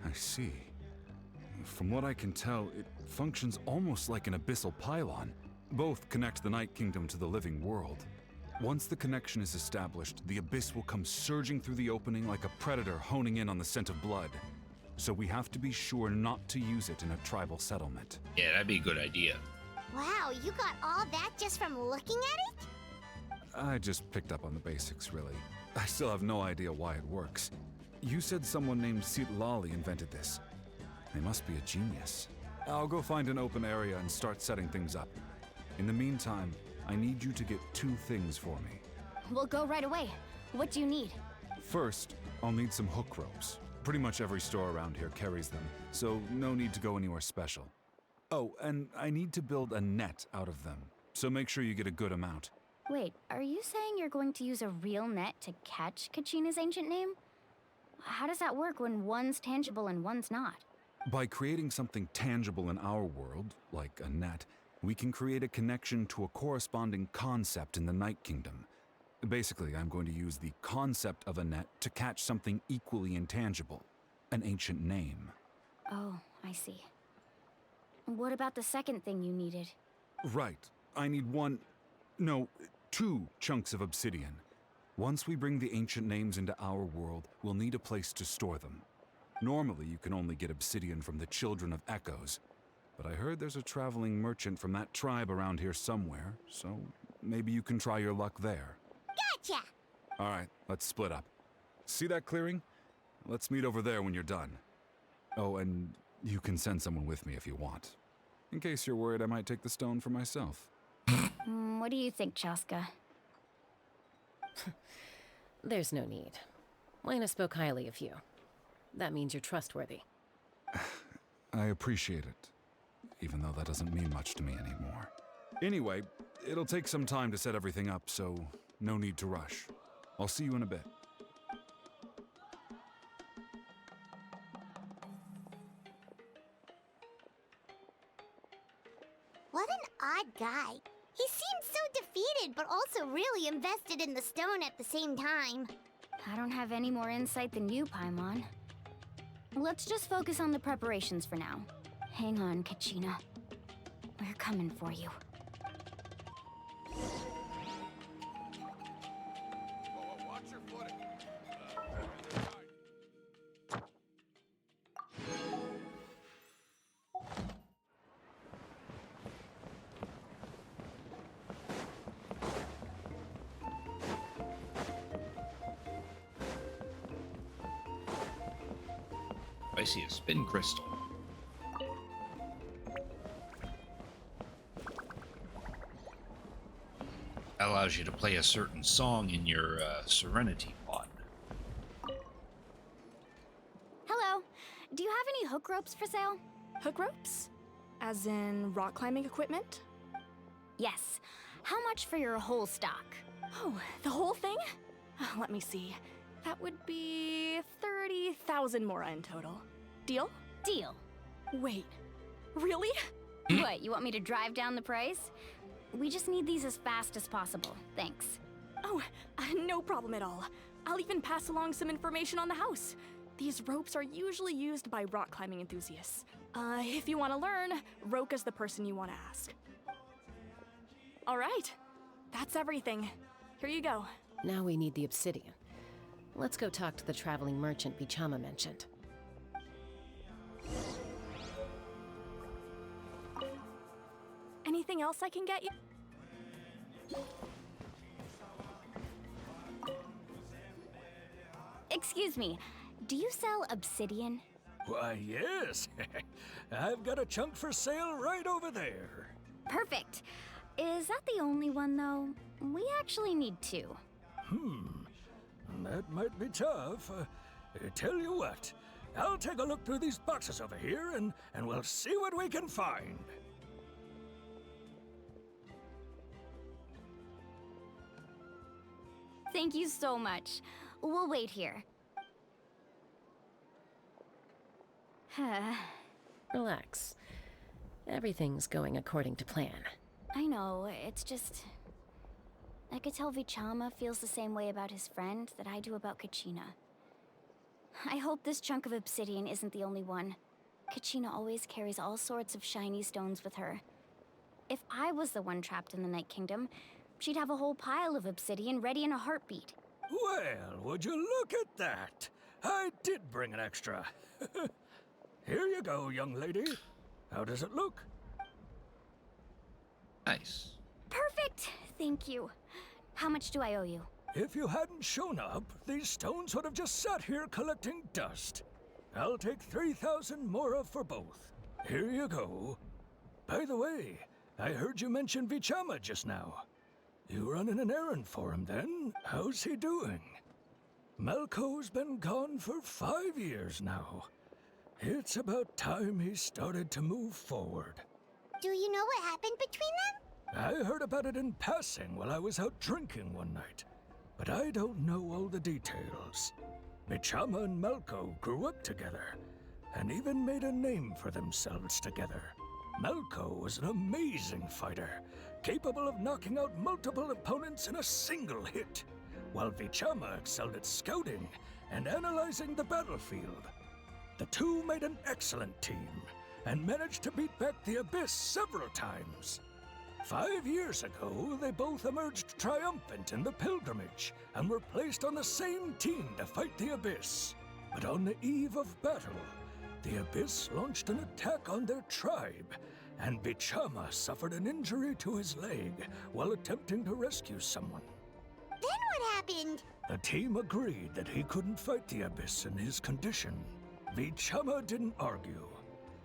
I see. From what I can tell, it functions almost like an abyssal pylon. Both connect the Night Kingdom to the living world. Once the connection is established, the abyss will come surging through the opening like a predator honing in on the scent of blood. So we have to be sure not to use it in a tribal settlement. Yeah, that'd be a good idea. Wow, you got all that just from looking at it? I just picked up on the basics, really. I still have no idea why it works. You said someone named Sitlali invented this. They must be a genius. I'll go find an open area and start setting things up. In the meantime, I need you to get 2 things for me. We'll go right away. What do you need? First, I'll need some hook ropes. Pretty much every store around here carries them, so no need to go anywhere special. Oh, and I need to build a net out of them, so make sure you get a good amount. Wait, are you saying you're going to use a real net to catch Kachina's ancient name? How does that work when one's tangible and one's not? By creating something tangible in our world, like a net, we can create a connection to a corresponding concept in the Night Kingdom. Basically, I'm going to use the concept of a net to catch something equally intangible, an ancient name. Oh, I see. What about the second thing you needed? Right. I need 2 chunks of obsidian. Once we bring the ancient names into our world, we'll need a place to store them. Normally, you can only get obsidian from the Children of Echoes, but I heard there's a traveling merchant from that tribe around here somewhere, so maybe you can try your luck there. Gotcha! All right, let's split up. See that clearing? Let's meet over there when you're done. Oh, and you can send someone with me if you want. In case you're worried I might take the stone for myself. What do you think, Chaska? There's no need. Lena spoke highly of you. That means you're trustworthy. I appreciate it, even though that doesn't mean much to me anymore. Anyway, it'll take some time to set everything up, so no need to rush. I'll see you in a bit. What an odd guy. He seemed so defeated, but also really invested in the stone at the same time. I don't have any more insight than you, Paimon. Let's just focus on the preparations for now. Hang on, Kachina. We're coming for you. Watch your footing. I see a spin crystal. That allows you to play a certain song in your Serenity pod. Hello. Do you have any hook ropes for sale? Hook ropes? As in rock climbing equipment? Yes. How much for your whole stock? Oh, the whole thing? Let me see. That would be 30,000 mora in total. Deal? Deal. Wait, really? What, you want me to drive down the price? We just need these as fast as possible. Thanks. Oh, no problem at all. I'll even pass along some information on the house. These ropes are usually used by rock climbing enthusiasts. If you want to learn, Roka's the person you want to ask. All right, that's everything. Here you go. Now we need the obsidian. Let's go talk to the traveling merchant Bichama mentioned. Anything else I can get you? Excuse me, do you sell obsidian? Why, yes. I've got a chunk for sale right over there. Perfect. Is that the only one, though? We actually need two. That might be tough. Tell you what, I'll take a look through these boxes over here and we'll see what we can find. Thank you so much. We'll wait here. Relax. Everything's going according to plan. I know, it's just... I could tell Vichama feels the same way about his friend that I do about Kachina. I hope this chunk of obsidian isn't the only one. Kachina always carries all sorts of shiny stones with her. If I was the one trapped in the Night Kingdom, she'd have a whole pile of obsidian ready in a heartbeat. Well, would you look at that? I did bring an extra. Here you go, young lady. How does it look? Nice. Perfect! Thank you. How much do I owe you? If you hadn't shown up, these stones would have just sat here collecting dust. I'll take 3,000 mora for both. Here you go. By the way, I heard you mention Vichama just now. You running an errand for him then? How's he doing? Malco's been gone for 5 years now. It's about time he started to move forward. Do you know what happened between them? I heard about it in passing while I was out drinking one night, but I don't know all the details. Vichama and Malco grew up together, and even made a name for themselves together. Malco was an amazing fighter, capable of knocking out multiple opponents in a single hit, while Vichama excelled at scouting and analyzing the battlefield. The two made an excellent team, and managed to beat back the Abyss several times. 5 years ago, they both emerged triumphant in the pilgrimage, and were placed on the same team to fight the Abyss. But on the eve of battle, the Abyss launched an attack on their tribe, and Vichama suffered an injury to his leg while attempting to rescue someone. Then what happened? The team agreed that he couldn't fight the Abyss in his condition. Vichama didn't argue.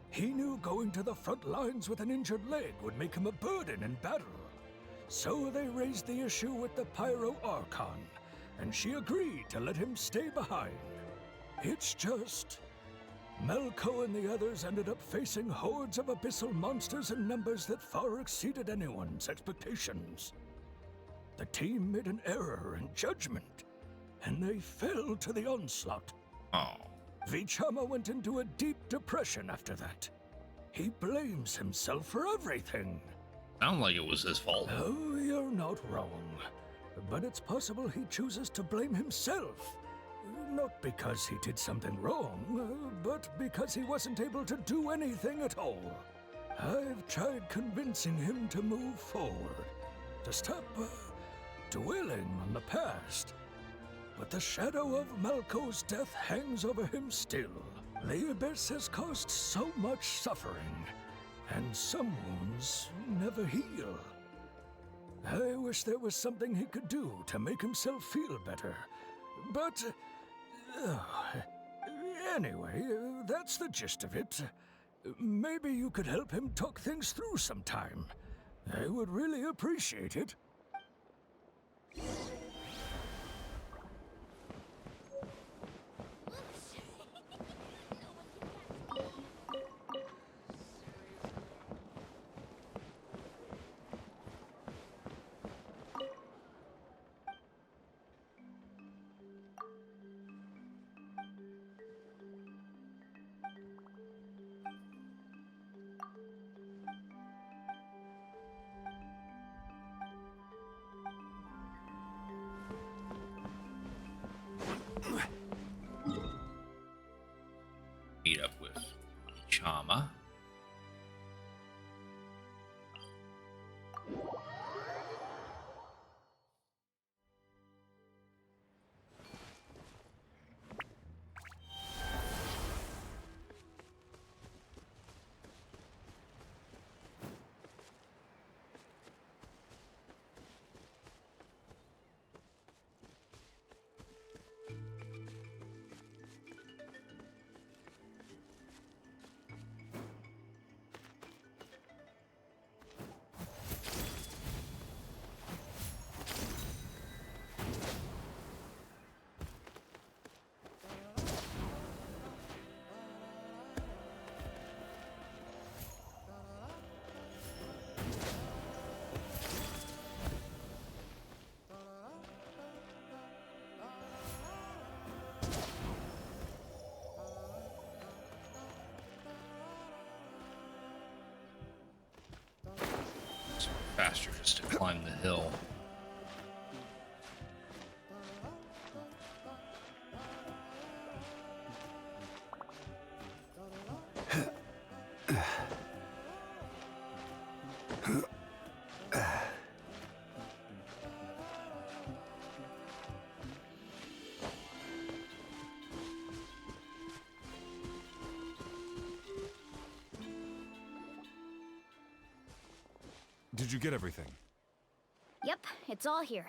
He knew going to the front lines with an injured leg would make him a burden in battle. So they raised the issue with the Pyro Archon, and she agreed to let him stay behind. It's just... Melko and the others ended up facing hordes of abyssal monsters in numbers that far exceeded anyone's expectations. The team made an error in judgment, and they fell to the onslaught. Oh. Vichama went into a deep depression after that. He blames himself for everything. Sound like it was his fault. Oh, you're not wrong. But it's possible he chooses to blame himself. Not because he did something wrong, but because he wasn't able to do anything at all. I've tried convincing him to move forward, to stop dwelling on the past. But the shadow of Malko's death hangs over him still. The Abyss has caused so much suffering, and some wounds never heal. I wish there was something he could do to make himself feel better, but... anyway, that's the gist of it. Maybe you could help him talk things through sometime. I would really appreciate it. Meet up with Chama. Faster just to climb the hill. Did you get everything? Yep, it's all here.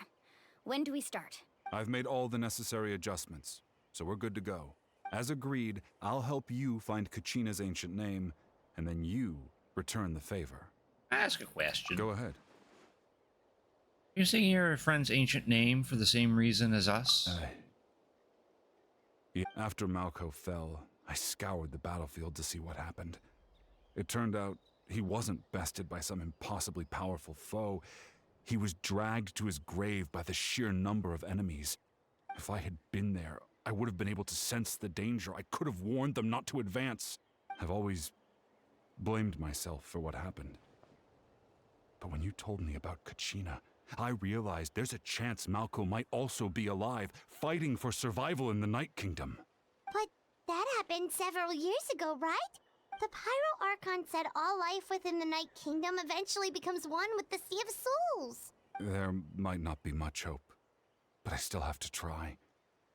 When do we start? I've made all the necessary adjustments, so we're good to go. As agreed, I'll help you find Kachina's ancient name, and then you return the favor. Ask a question. Go ahead. You're saying your friend's ancient name for the same reason as us? Yeah, after Malko fell, I scoured the battlefield to see what happened. It turned out he wasn't bested by some impossibly powerful foe. He was dragged to his grave by the sheer number of enemies. If I had been there, I would have been able to sense the danger. I could have warned them not to advance. I've always blamed myself for what happened. But when you told me about Kachina, I realized there's a chance Malko might also be alive, fighting for survival in the Night Kingdom. But that happened several years ago, right? The Pyro Archon said all life within the Night Kingdom eventually becomes one with the Sea of Souls. There might not be much hope, but I still have to try.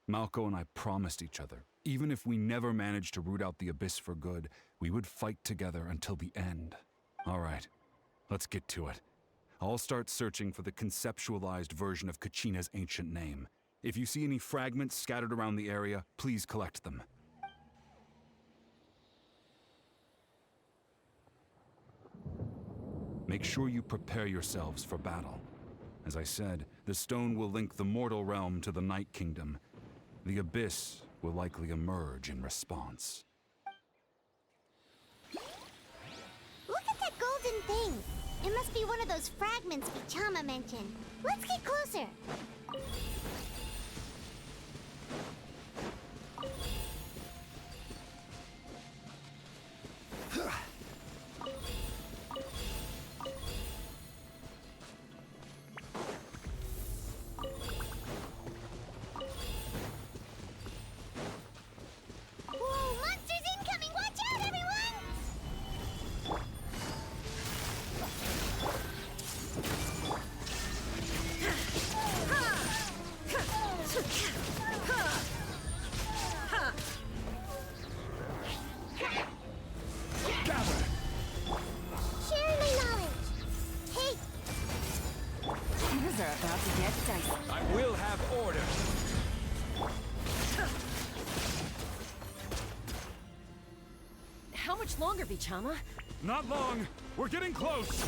Malko and I promised each other, even if we never managed to root out the Abyss for good, we would fight together until the end. All right, let's get to it. I'll start searching for the conceptualized version of Kachina's ancient name. If you see any fragments scattered around the area, please collect them. Make sure you prepare yourselves for battle. As I said, the stone will link the mortal realm to the Night Kingdom. The Abyss will likely emerge in response. Look at that golden thing. It must be one of those fragments Vichama mentioned. Let's get closer. Whoa, monsters incoming! Watch out, everyone! Share my knowledge. Hey, Things are about to get dicey. I will have order. How much longer, Vichama? Not long! We're getting close!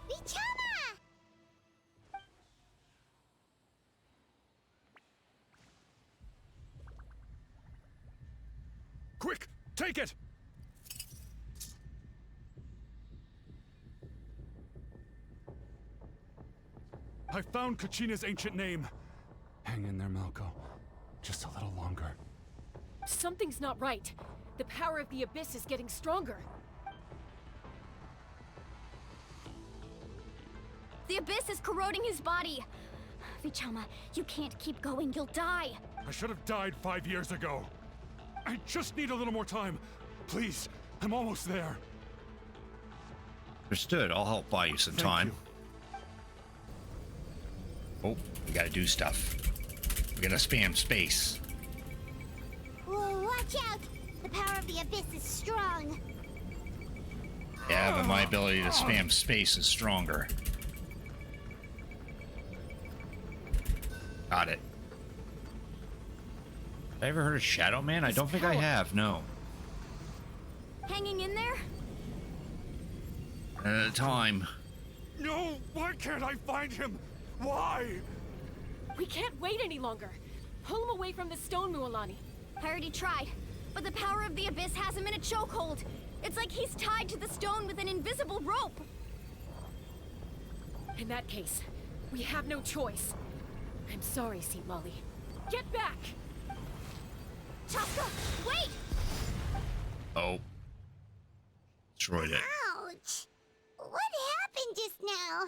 Vichama! Quick! Take it! I found Kachina's ancient name. Hang in there, Malco. Just a little longer. Something's not right. The power of the Abyss is getting stronger. The Abyss is corroding his body. Vichama, you can't keep going. You'll die. I should have died 5 years ago. I just need a little more time. Please, I'm almost there. Understood. I'll help buy you some time. Oh, we gotta do stuff. We gotta spam space. Whoa, watch out! The power of the Abyss is strong. Yeah, but my ability to spam space is stronger. Got it. Have I ever heard of Shadow Man? I don't think I have, no. Hanging in there? Time. No! Why can't I find him? Why? We can't wait any longer. Pull him away from the stone, Mualani. I already tried, but the power of the Abyss has him in a chokehold. It's like he's tied to the stone with an invisible rope. In that case, we have no choice. I'm sorry, St. Molly. Get back! Chaska, wait! Oh. Destroyed it. Ouch! What happened just now?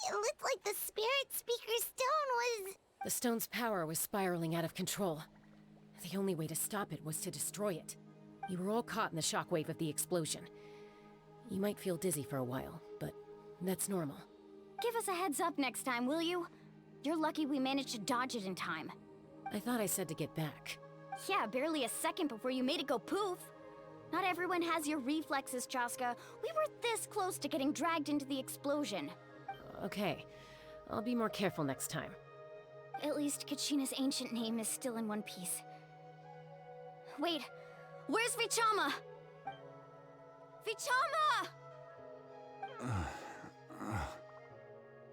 It looked like the Spirit Speaker's stone was... The stone's power was spiraling out of control. The only way to stop it was to destroy it. You were all caught in the shockwave of the explosion. You might feel dizzy for a while, but that's normal. Give us a heads up next time, will you? You're lucky we managed to dodge it in time. I thought I said to get back. Yeah, barely a second before you made it go poof. Not everyone has your reflexes, Chaska. We were this close to getting dragged into the explosion. Okay, I'll be more careful next time. At least Kachina's ancient name is still in one piece. Wait, where's Vichama? Vichama!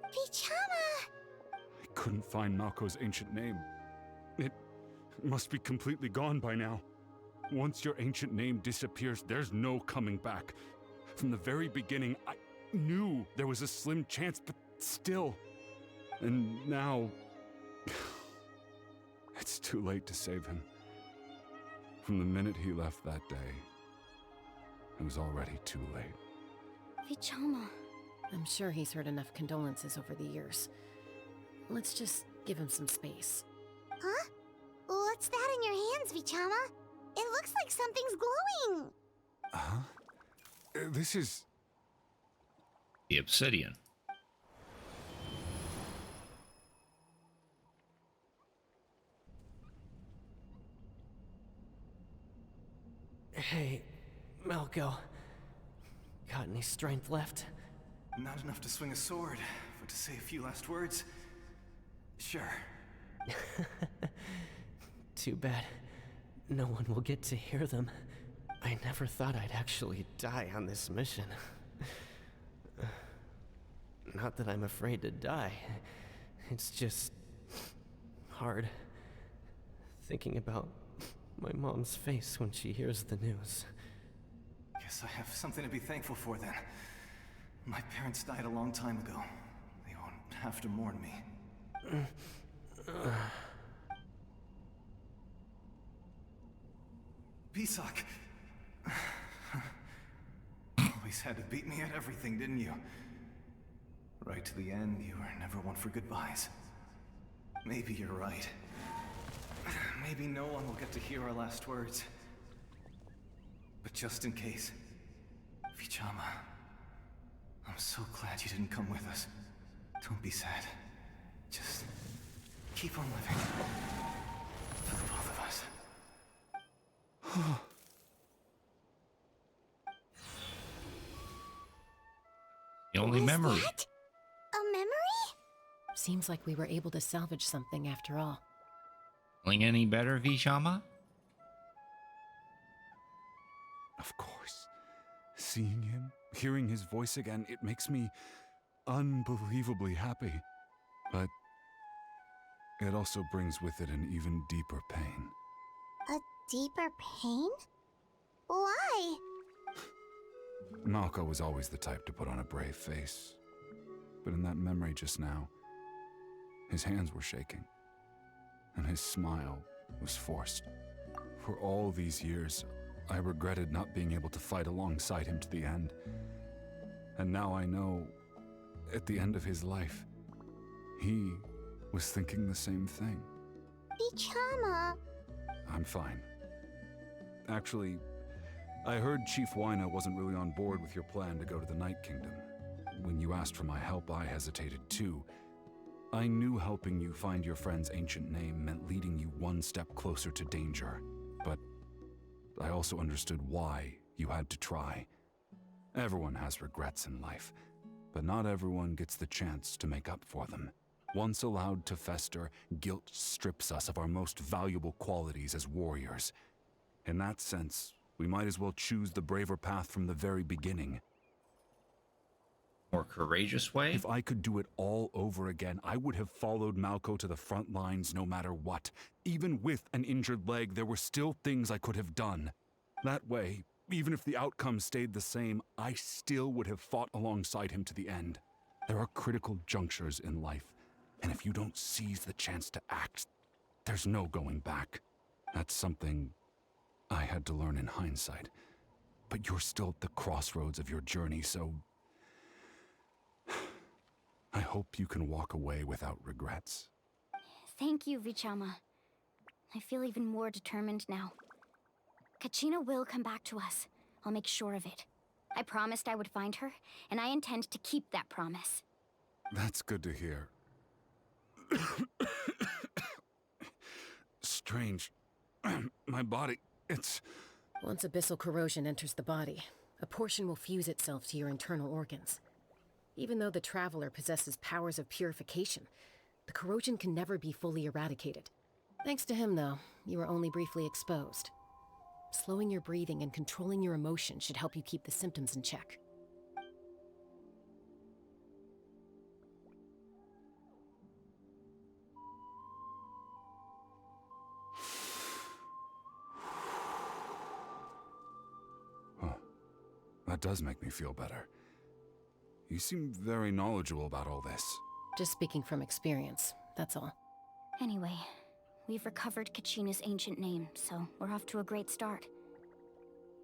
Vichama! I couldn't find Malco's ancient name. It must be completely gone by now. Once your ancient name disappears, there's no coming back. From the very beginning, I knew there was a slim chance, but still. And now... it's too late to save him. From the minute he left that day, it was already too late. Vichama. I'm sure he's heard enough condolences over the years. Let's just give him some space. Huh? What's that in your hands, Vichama? It looks like something's glowing. Huh? This is... The obsidian. Hey, Malco. Got any strength left? Not enough to swing a sword, but to say a few last words? Sure. Too bad. No one will get to hear them. I never thought I'd actually die on this mission. Not that I'm afraid to die. It's just hard thinking about my mom's face when she hears the news. Guess I have something to be thankful for then. My parents died a long time ago. They won't have to mourn me. Pisak! Always had to beat me at everything, didn't you? Right to the end, you were never one for goodbyes. Maybe you're right. Maybe no one will get to hear our last words. But just in case, Vichama, I'm so glad you didn't come with us. Don't be sad. Just keep on living. For the both of us. The only memory. That? A memory? Seems like we were able to salvage something after all. Feeling any better, Vishama? Of course. Seeing him, hearing his voice again, it makes me unbelievably happy. But it also brings with it an even deeper pain. A deeper pain? Why? Malco was always the type to put on a brave face. But in that memory just now, his hands were shaking, and his smile was forced. For all these years, I regretted not being able to fight alongside him to the end. And now I know, at the end of his life, he was thinking the same thing. Vichama. I'm fine. Actually, I heard Chief Wyna wasn't really on board with your plan to go to the Night Kingdom. When you asked for my help, I hesitated too. I knew helping you find your friend's ancient name meant leading you one step closer to danger, but I also understood why you had to try. Everyone has regrets in life, but not everyone gets the chance to make up for them. Once allowed to fester, guilt strips us of our most valuable qualities as warriors. In that sense, we might as well choose the braver path from the very beginning. More courageous way? If I could do it all over again, I would have followed Malco to the front lines no matter what. Even with an injured leg, there were still things I could have done. That way, even if the outcome stayed the same, I still would have fought alongside him to the end. There are critical junctures in life, and if you don't seize the chance to act, there's no going back. That's something I had to learn in hindsight. But you're still at the crossroads of your journey, so I hope you can walk away without regrets. Thank you, Vichama. I feel even more determined now. Kachina will come back to us. I'll make sure of it. I promised I would find her, and I intend to keep that promise. That's good to hear. Strange. My body, it's... Once abyssal corrosion enters the body, a portion will fuse itself to your internal organs. Even though the Traveler possesses powers of purification, the corrosion can never be fully eradicated. Thanks to him, though, you were only briefly exposed. Slowing your breathing and controlling your emotions should help you keep the symptoms in check. That does make me feel better. You seem very knowledgeable about all this. Just speaking from experience, that's all. Anyway, we've recovered Kachina's ancient name, so we're off to a great start.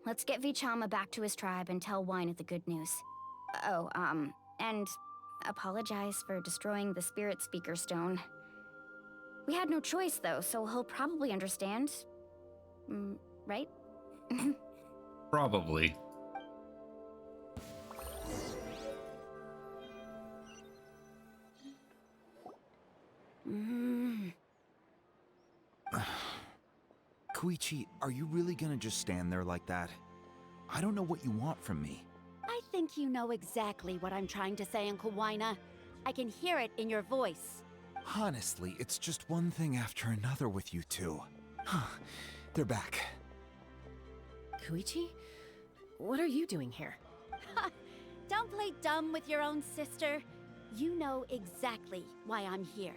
Let's get Vichama back to his tribe and tell Wyna the good news. Oh, and apologize for destroying the Spirit Speaker Stone. We had no choice, though, so he'll probably understand. Right? Probably. Koichi, are you really gonna just stand there like that? I don't know what you want from me. I think you know exactly what I'm trying to say, Uncle Wina. I can hear it in your voice. Honestly, it's just one thing after another with you two. They're back. Koichi? What are you doing here? Don't play dumb with your own sister. You know exactly why I'm here.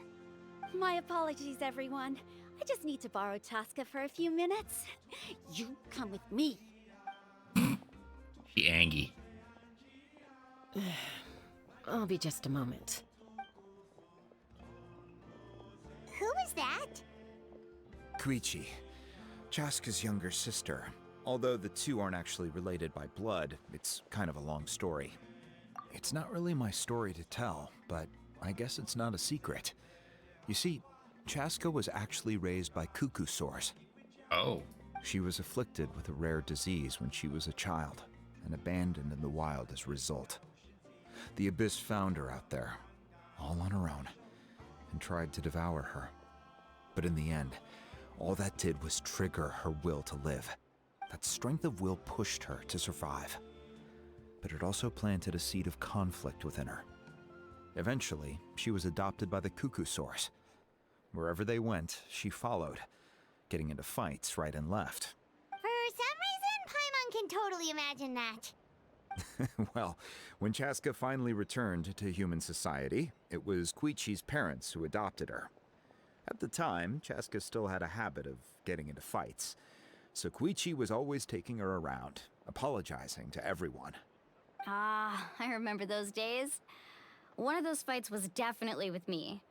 My apologies, everyone. I just need to borrow Chaska for a few minutes. You come with me. She Angie. I'll be just a moment. Who is that? Koichi, Chaska's younger sister. Although the two aren't actually related by blood, it's kind of a long story. It's not really my story to tell, but I guess it's not a secret. You see, Chaska was actually raised by cuckoo sores. Oh. She was afflicted with a rare disease when she was a child, and abandoned in the wild as a result. The Abyss found her out there, all on her own, and tried to devour her. But in the end, all that did was trigger her will to live. That strength of will pushed her to survive. But it also planted a seed of conflict within her. Eventually, she was adopted by the cuckoo source. Wherever they went, she followed, getting into fights right and left. For some reason, Paimon can totally imagine that. Well, when Chaska finally returned to human society, it was Koichi's parents who adopted her. At the time, Chaska still had a habit of getting into fights, so Koichi was always taking her around, apologizing to everyone. Ah, I remember those days. One of those fights was definitely with me.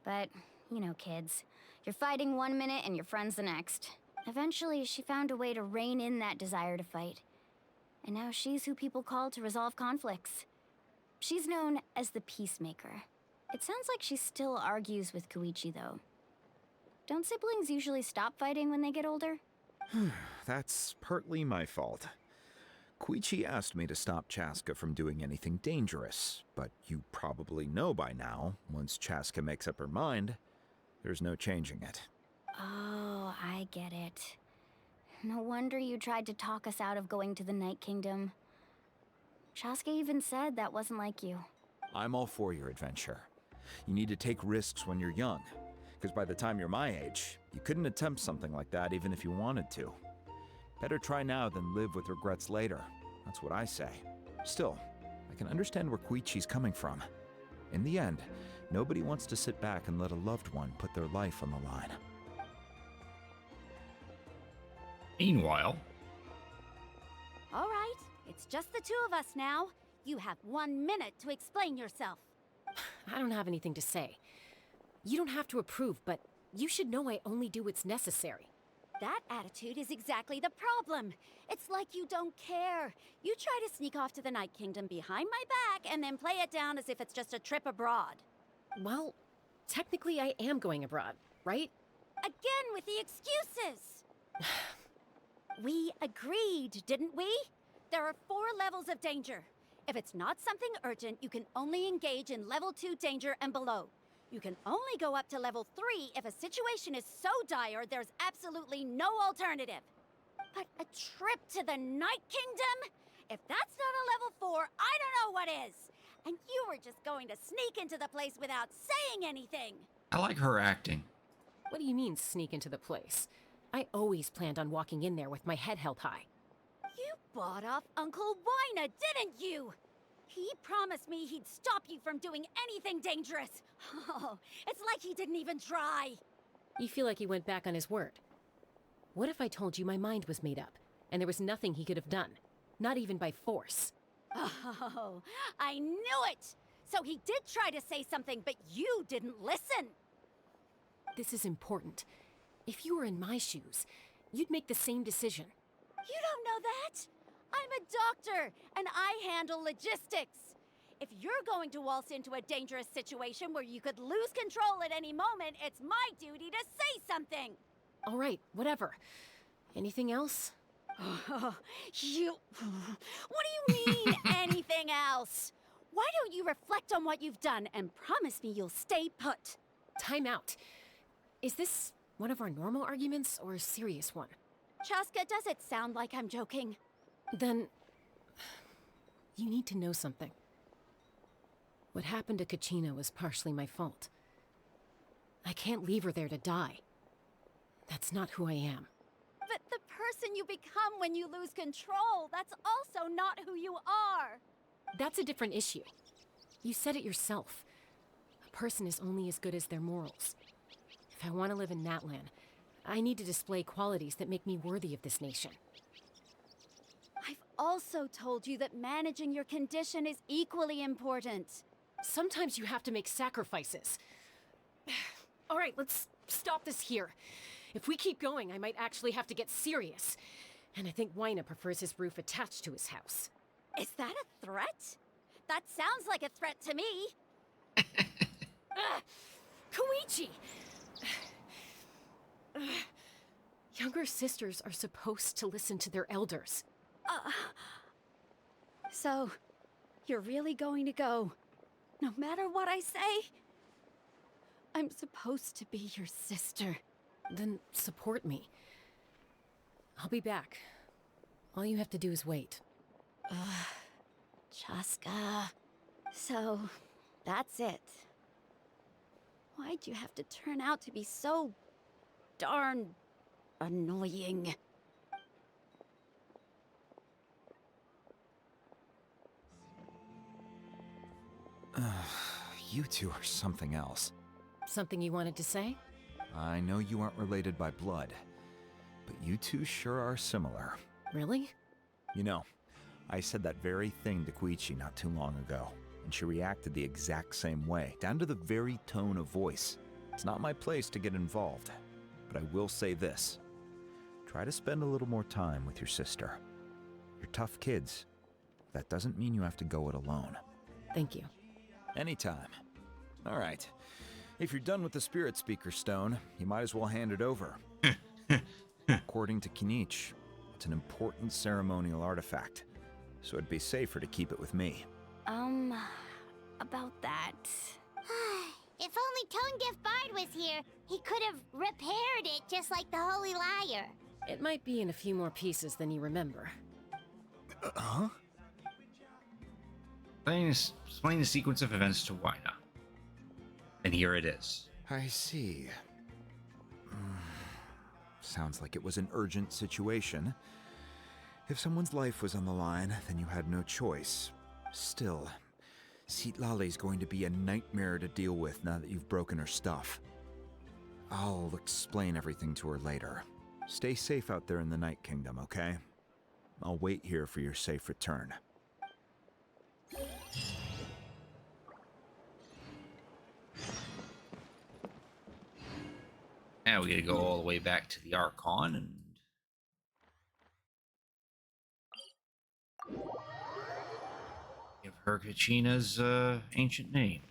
But, you know, kids. You're fighting one minute and your friend's the next. Eventually, she found a way to rein in that desire to fight. And now she's who people call to resolve conflicts. She's known as the Peacemaker. It sounds like she still argues with Koichi, though. Don't siblings usually stop fighting when they get older? That's partly my fault. Koichi asked me to stop Chaska from doing anything dangerous, but you probably know by now, once Chaska makes up her mind, there's no changing it. Oh, I get it. No wonder you tried to talk us out of going to the Night Kingdom. Chaska even said that wasn't like you. I'm all for your adventure. You need to take risks when you're young, because by the time you're my age, you couldn't attempt something like that even if you wanted to. Better try now than live with regrets later. That's what I say. Still, I can understand where Koichi's coming from. In the end, nobody wants to sit back and let a loved one put their life on the line. Meanwhile... All right, it's just the two of us now. You have 1 minute to explain yourself. I don't have anything to say. You don't have to approve, but you should know I only do what's necessary. That attitude is exactly the problem. It's like you don't care. You try to sneak off to the Night Kingdom behind my back and then play it down as if it's just a trip abroad. Well, technically I am going abroad, right? Again with the excuses! We agreed, didn't we? There are 4 levels of danger. If it's not something urgent, you can only engage in level 2 danger and below. You can only go up to level 3 if a situation is so dire there's absolutely no alternative. But a trip to the Night Kingdom? If that's not a level 4, I don't know what is. And you were just going to sneak into the place without saying anything. I like her acting. What do you mean, sneak into the place? I always planned on walking in there with my head held high. You bought off Uncle Wina, didn't you? He promised me he'd stop you from doing anything dangerous. Oh, it's like he didn't even try. You feel like he went back on his word. What if I told you my mind was made up, and there was nothing he could have done? Not even by force. Oh, I knew it! So he did try to say something, but you didn't listen. This is important. If you were in my shoes, you'd make the same decision. You don't know that? I'm a doctor, and I handle logistics. If you're going to waltz into a dangerous situation where you could lose control at any moment, it's my duty to say something. All right, whatever. Anything else? What do you mean, anything else? Why don't you reflect on what you've done and promise me you'll stay put? Time out. Is this one of our normal arguments or a serious one? Chaska, does it sound like I'm joking? Then... you need to know something. What happened to Kachina was partially my fault. I can't leave her there to die. That's not who I am. But the person you become when you lose control, that's also not who you are! That's a different issue. You said it yourself. A person is only as good as their morals. If I want to live in Natlan, I need to display qualities that make me worthy of this nation. I've also told you that managing your condition is equally important. Sometimes you have to make sacrifices. All right, let's stop this here. If we keep going, I might actually have to get serious. And I think Waina prefers his roof attached to his house. Is that a threat? That sounds like a threat to me. Koichi! Younger sisters are supposed to listen to their elders. So, you're really going to go, no matter what I say? I'm supposed to be your sister. Then support me. I'll be back. All you have to do is wait. Chaska. So, that's it. Why'd you have to turn out to be so darn annoying? You two are something else. Something you wanted to say? I know you aren't related by blood, but you two sure are similar. Really? You know, I said that very thing to Koichi not too long ago, and she reacted the exact same way, down to the very tone of voice. It's not my place to get involved, but I will say this. Try to spend a little more time with your sister. You're tough kids. That doesn't mean you have to go it alone. Thank you. Anytime. All right. If you're done with the Spirit Speaker Stone, you might as well hand it over. According to Kinich, it's an important ceremonial artifact, so it'd be safer to keep it with me. About that... If only Tone Deaf Bard was here, he could have repaired it just like the Holy Liar. It might be in a few more pieces than you remember. Huh? Explain the sequence of events to Waina. And here it is. I see. Sounds like it was an urgent situation. If someone's life was on the line, then you had no choice. Still, Citlali's going to be a nightmare to deal with now that you've broken her stuff. I'll explain everything to her later. Stay safe out there in the Night Kingdom, okay? I'll wait here for your safe return. Now we gotta go all the way back to the Archon and... give her Kachina's ancient name.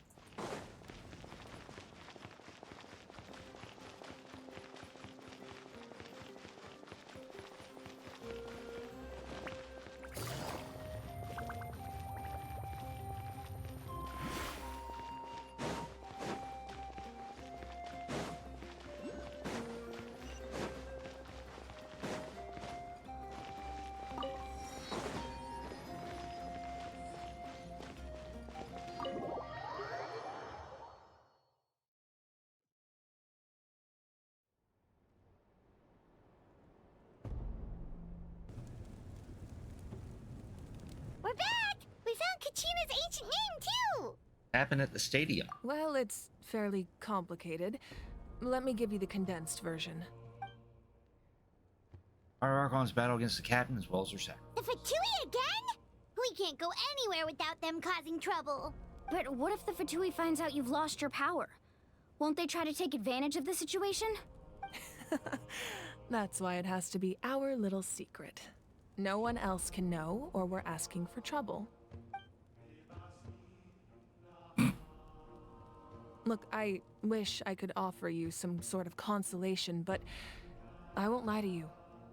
We're back! We found Kachina's ancient name, too! Happened at the stadium. Well, it's fairly complicated. Let me give you the condensed version. Our Archon's battle against the captain as well as her sack. The Fatui again? We can't go anywhere without them causing trouble. But what if the Fatui finds out you've lost your power? Won't they try to take advantage of the situation? That's why it has to be our little secret. No one else can know, or we're asking for trouble. Look, I wish I could offer you some sort of consolation, but I won't lie to you.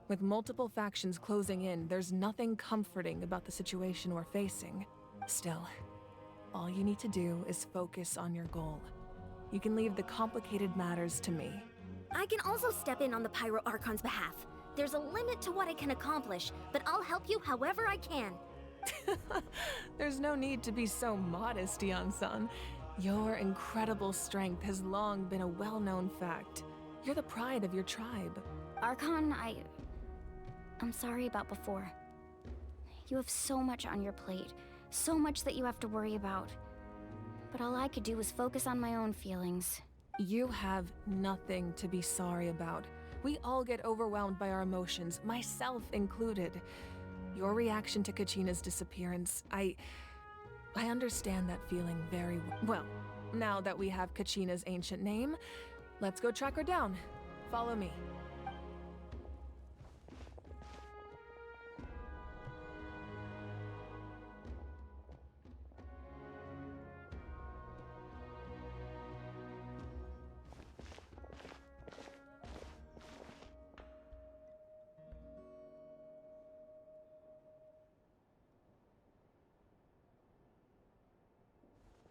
With multiple factions closing in, there's nothing comforting about the situation we're facing. Still, all you need to do is focus on your goal. You can leave the complicated matters to me. I can also step in on the Pyro Archon's behalf. There's a limit to what I can accomplish, but I'll help you however I can. There's no need to be so modest, Yan-san. Your incredible strength has long been a well-known fact. You're the pride of your tribe. Archon, I'm sorry about before. You have so much on your plate, so much that you have to worry about. But all I could do was focus on my own feelings. You have nothing to be sorry about. We all get overwhelmed by our emotions, myself included. Your reaction to Kachina's disappearance, I understand that feeling very well. Now that we have Kachina's ancient name, let's go track her down. Follow me.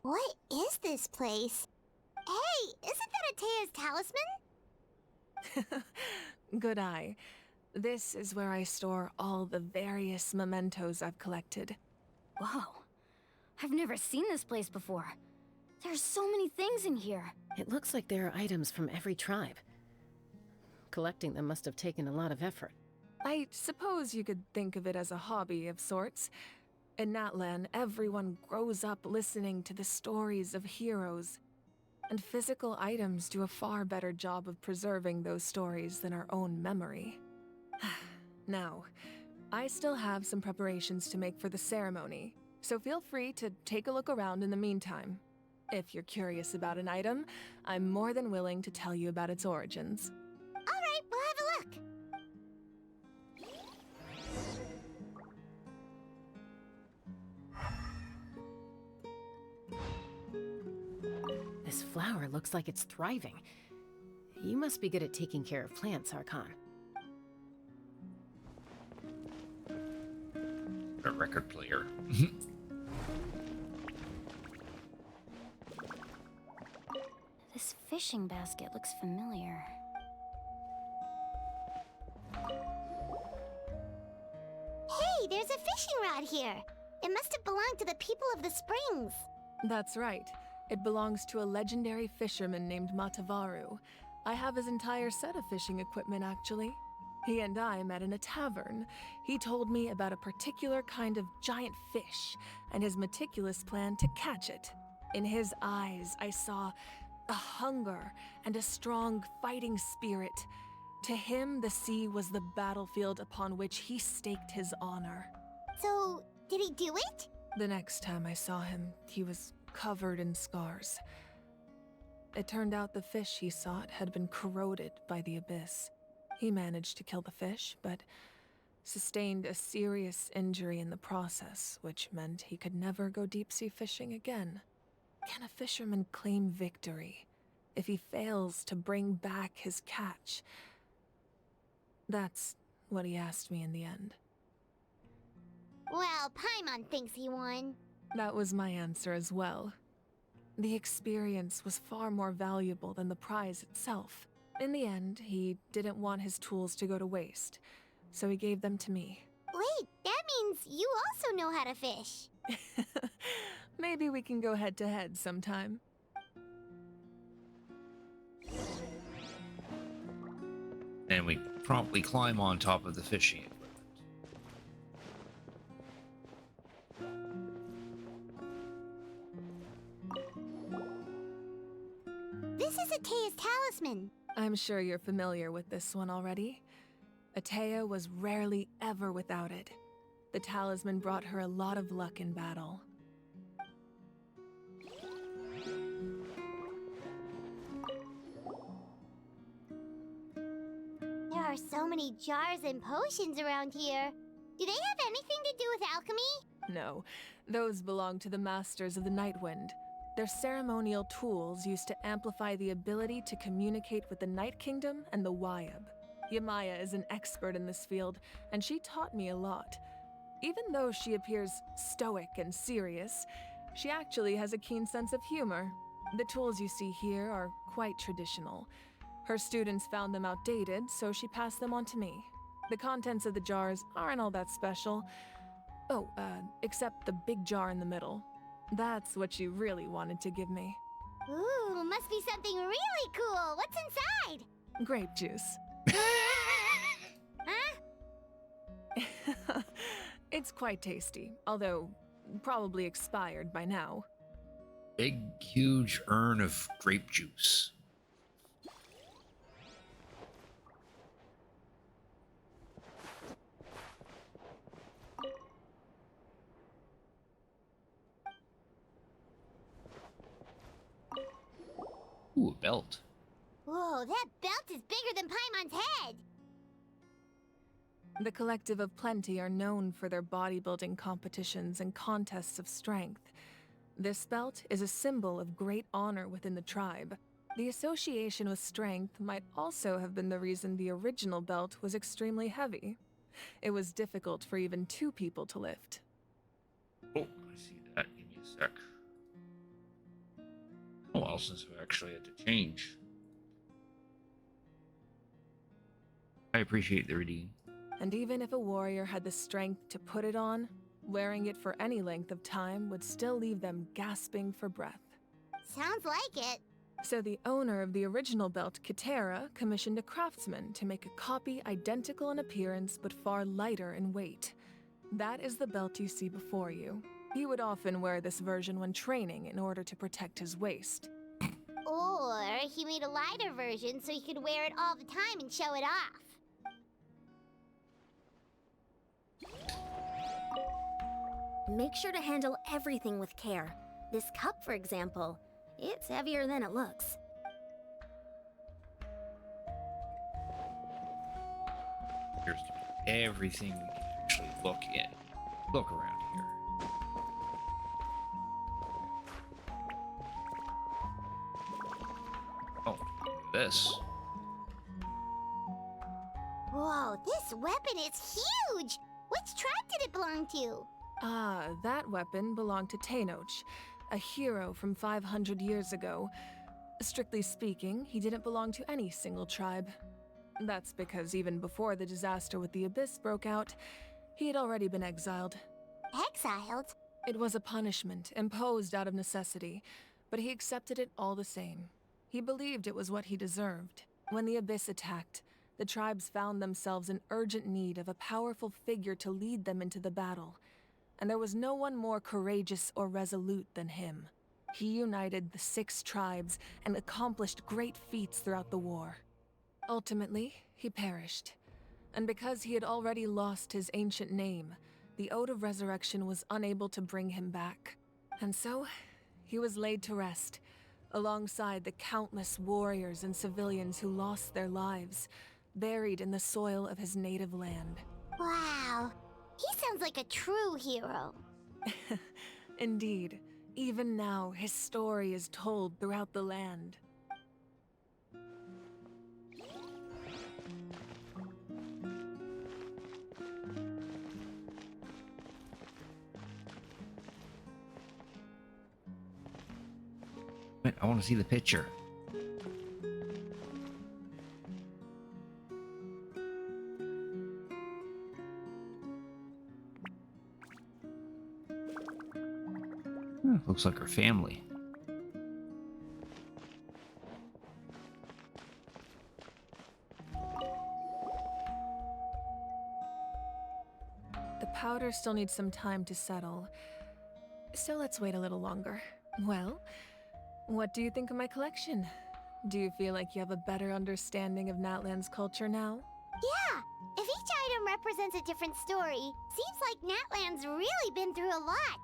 What is this place? Hey, isn't that Atea's talisman? Good eye. This is where I store all the various mementos I've collected. Whoa. I've never seen this place before. There's so many things in here. It looks like there are items from every tribe. Collecting them must have taken a lot of effort. I suppose you could think of it as a hobby of sorts. In Natlan, everyone grows up listening to the stories of heroes, and physical items do a far better job of preserving those stories than our own memory. Now, I still have some preparations to make for the ceremony, so feel free to take a look around in the meantime. If you're curious about an item, I'm more than willing to tell you about its origins. All right, we'll have a look. This flower looks like it's thriving. You must be good at taking care of plants, Archon. A record player. This fishing basket looks familiar. Hey, there's a fishing rod here. It must have belonged to the people of the springs. That's right. It belongs to a legendary fisherman named Matavaru. I have his entire set of fishing equipment, actually. He and I met in a tavern. He told me about a particular kind of giant fish and his meticulous plan to catch it. In his eyes, I saw a hunger and a strong fighting spirit. To him, the sea was the battlefield upon which he staked his honor. So, did he do it? The next time I saw him, he was covered in scars. It turned out the fish he sought had been corroded by the abyss. He managed to kill the fish, but sustained a serious injury in the process, which meant he could never go deep-sea fishing again. Can a fisherman claim victory if he fails to bring back his catch? That's what he asked me in the end. Well, Paimon thinks he won. That was my answer as well. The experience was far more valuable than the prize itself. In the end, he didn't want his tools to go to waste, so he gave them to me. Wait, that means you also know how to fish. Maybe we can go head-to-head sometime. And we promptly climb on top of the fishing equipment. This is Atea's talisman. I'm sure you're familiar with this one already. Atea was rarely ever without it. The talisman brought her a lot of luck in battle. There are so many jars and potions around here. Do they have anything to do with alchemy? No, those belong to the Masters of the Nightwind. They're ceremonial tools used to amplify the ability to communicate with the Night Kingdom and the Wayab. Yamaya is an expert in this field, and she taught me a lot. Even though she appears stoic and serious, she actually has a keen sense of humor. The tools you see here are quite traditional. Her students found them outdated, so she passed them on to me. The contents of the jars aren't all that special. Oh, except the big jar in the middle. That's what she really wanted to give me. Ooh, must be something really cool. What's inside? Grape juice. Huh? It's quite tasty, although probably expired by now. Big, huge urn of grape juice. Ooh, a belt. Whoa, that belt is bigger than Paimon's head! The Collective of Plenty are known for their bodybuilding competitions and contests of strength. This belt is a symbol of great honor within the tribe. The association with strength might also have been the reason the original belt was extremely heavy. It was difficult for even 2 people to lift. Oh, I see that. Give me a sec. Oh, well, since I actually had to change. I appreciate the redeem. And even if a warrior had the strength to put it on, wearing it for any length of time would still leave them gasping for breath. Sounds like it. So the owner of the original belt, Kitera, commissioned a craftsman to make a copy identical in appearance but far lighter in weight. That is the belt you see before you. He would often wear this version when training in order to protect his waist. Or he made a lighter version so he could wear it all the time and show it off. Make sure to handle everything with care. This cup, for example, it's heavier than it looks. Here's everything we can actually look around here. Oh, this. Whoa, this weapon is huge! Which tribe did it belong to? Ah, that weapon belonged to Tenoch, a hero from 500 years ago. Strictly speaking, he didn't belong to any single tribe. That's because even before the disaster with the Abyss broke out, he had already been exiled. Exiled? It was a punishment imposed out of necessity, but he accepted it all the same. He believed it was what he deserved. When the Abyss attacked, the tribes found themselves in urgent need of a powerful figure to lead them into the battle. And there was no one more courageous or resolute than him. He united the 6 tribes and accomplished great feats throughout the war. Ultimately, he perished. And because he had already lost his ancient name, the Ode of Resurrection was unable to bring him back. And so, he was laid to rest, alongside the countless warriors and civilians who lost their lives, buried in the soil of his native land. Wow, he sounds like a true hero. Indeed, even now his story is told throughout the land. Wait, I want to see the picture. Looks like her family. The powder still needs some time to settle, so let's wait a little longer. Well, what do you think of my collection? Do you feel like you have a better understanding of Natlan's culture now? Yeah, if each item represents a different story, seems like Natlan's really been through a lot.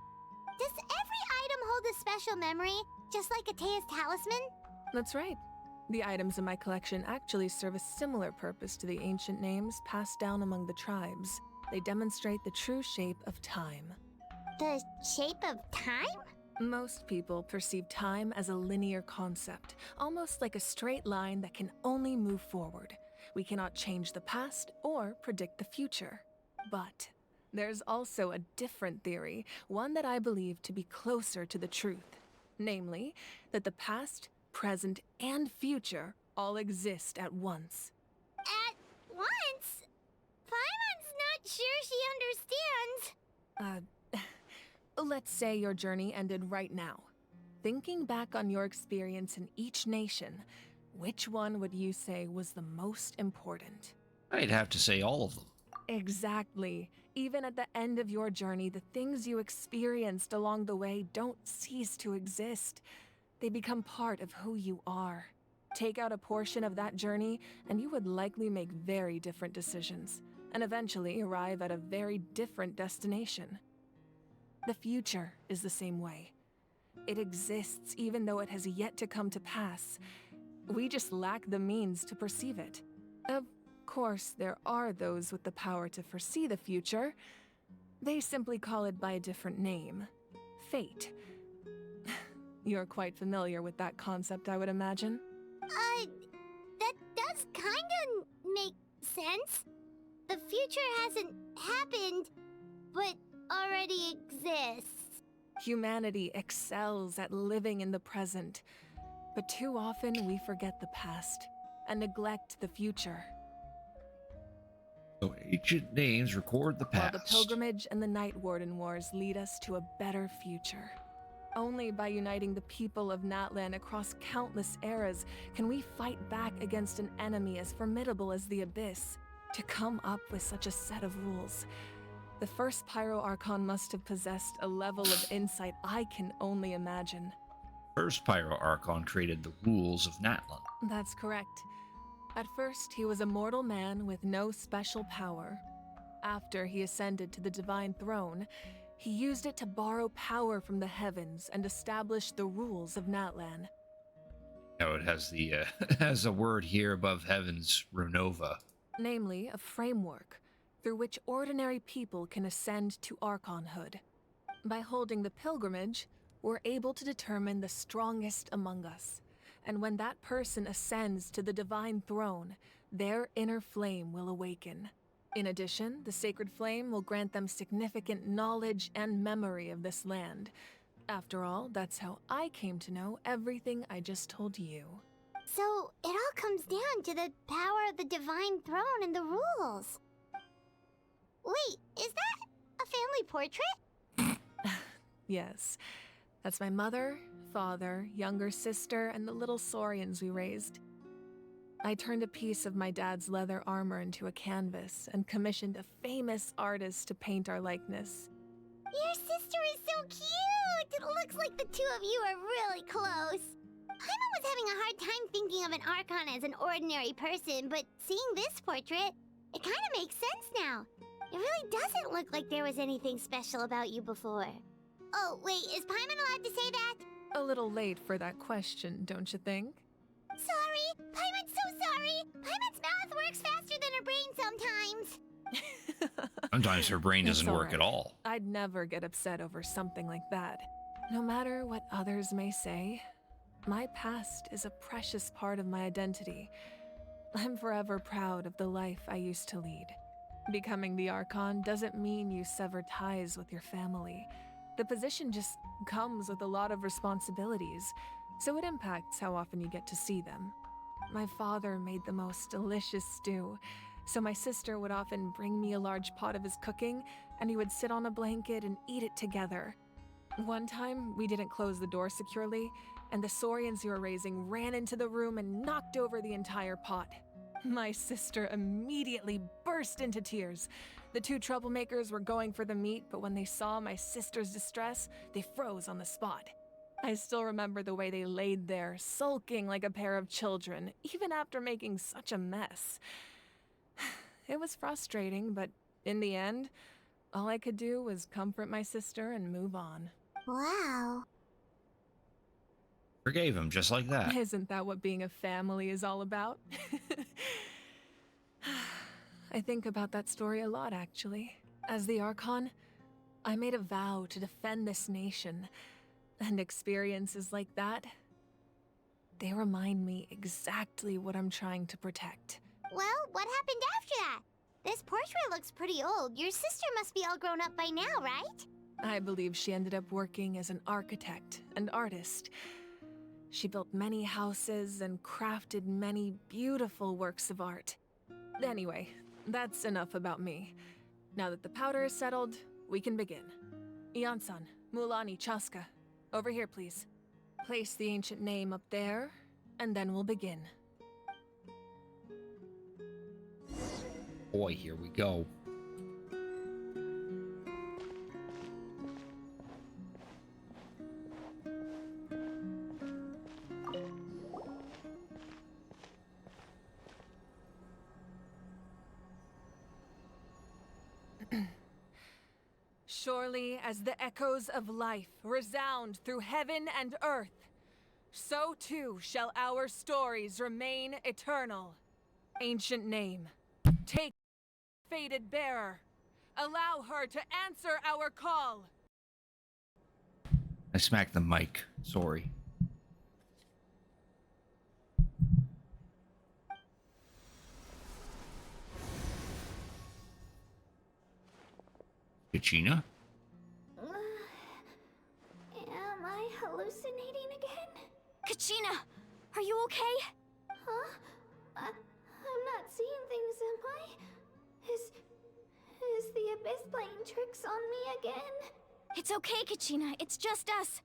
Does every item hold a special memory, just like Atea's talisman? That's right. The items in my collection actually serve a similar purpose to the ancient names passed down among the tribes. They demonstrate the true shape of time. The shape of time? Most people perceive time as a linear concept, almost like a straight line that can only move forward. We cannot change the past or predict the future. But there's also a different theory, one that I believe to be closer to the truth. Namely, that the past, present, and future all exist at once. At once? Paimon's not sure she understands. Let's say your journey ended right now. Thinking back on your experience in each nation, which one would you say was the most important? I'd have to say all of them. Exactly. Even at the end of your journey, the things you experienced along the way don't cease to exist. They become part of who you are. Take out a portion of that journey, and you would likely make very different decisions, and eventually arrive at a very different destination. The future is the same way. It exists even though it has yet to come to pass. We just lack the means to perceive it. Of course, there are those with the power to foresee the future. They simply call it by a different name. Fate. You're quite familiar with that concept, I would imagine. That does kinda make sense. The future hasn't happened, but already exists. Humanity excels at living in the present, but too often we forget the past and neglect the future. So ancient names record the While past. the pilgrimage and the Night Warden Wars lead us to a better future. Only by uniting the people of Natlan across countless eras can we fight back against an enemy as formidable as the Abyss. To come up with such a set of rules, the first Pyro Archon must have possessed a level of insight I can only imagine. First Pyro Archon created the rules of Natlan. That's correct. At first, he was a mortal man with no special power. After he ascended to the Divine Throne, he used it to borrow power from the heavens and establish the rules of Natlan. Now it has the has a word here above heavens, Renova. Namely, a framework through which ordinary people can ascend to Archonhood. By holding the pilgrimage, we're able to determine the strongest among us. And when that person ascends to the Divine Throne, their inner flame will awaken. In addition, the sacred flame will grant them significant knowledge and memory of this land. After all, that's how I came to know everything I just told you. So, it all comes down to the power of the Divine Throne and the rules. Wait, is that a family portrait? Yes, that's my mother, father, younger sister, and the little saurians we raised. I turned a piece of my dad's leather armor into a canvas and commissioned a famous artist to paint our likeness. Your sister is so cute! It looks like the two of you are really close. Paimon was having a hard time thinking of an Archon as an ordinary person, but seeing this portrait, it kind of makes sense now. It really doesn't look like there was anything special about you before. Oh, wait, is Paimon allowed to say that? A little late for that question, don't you think? Sorry! Paimon's so sorry! Paimon's mouth works faster than her brain sometimes! Sometimes her brain It's doesn't all work right. at all. I'd never get upset over something like that. No matter what others may say, my past is a precious part of my identity. I'm forever proud of the life I used to lead. Becoming the Archon doesn't mean you sever ties with your family. The position just comes with a lot of responsibilities, so it impacts how often you get to see them. My father made the most delicious stew, so my sister would often bring me a large pot of his cooking, and we would sit on a blanket and eat it together. One time, we didn't close the door securely, and the saurians we were raising ran into the room and knocked over the entire pot. My sister immediately burst into tears. The two troublemakers were going for the meat, but when they saw my sister's distress, they froze on the spot. I still remember the way they laid there, sulking like a pair of children, even after making such a mess. It was frustrating, but in the end, all I could do was comfort my sister and move on. Wow. Forgave him just like that. Isn't that what being a family is all about? I think about that story a lot, actually. As the Archon, I made a vow to defend this nation, and experiences like that, they remind me exactly what I'm trying to protect. Well, what happened after that? This portrait looks pretty old. Your sister must be all grown up by now, right? I believe she ended up working as an architect and artist. She built many houses and crafted many beautiful works of art. Anyway, that's enough about me. Now that the powder is settled, we can begin. Ian-san, Mulani, Chaska, over here, please. Place the ancient name up there, and then we'll begin. Boy, here we go. Surely as the echoes of life resound through heaven and earth, so too shall our stories remain eternal. Ancient name, take fated bearer. Allow her to answer our call. I smacked the mic. Sorry. Kachina? Am I hallucinating again? Kachina, are you okay? Huh? I'm not seeing things, am I? Is the Abyss playing tricks on me again? It's okay, Kachina. It's just us.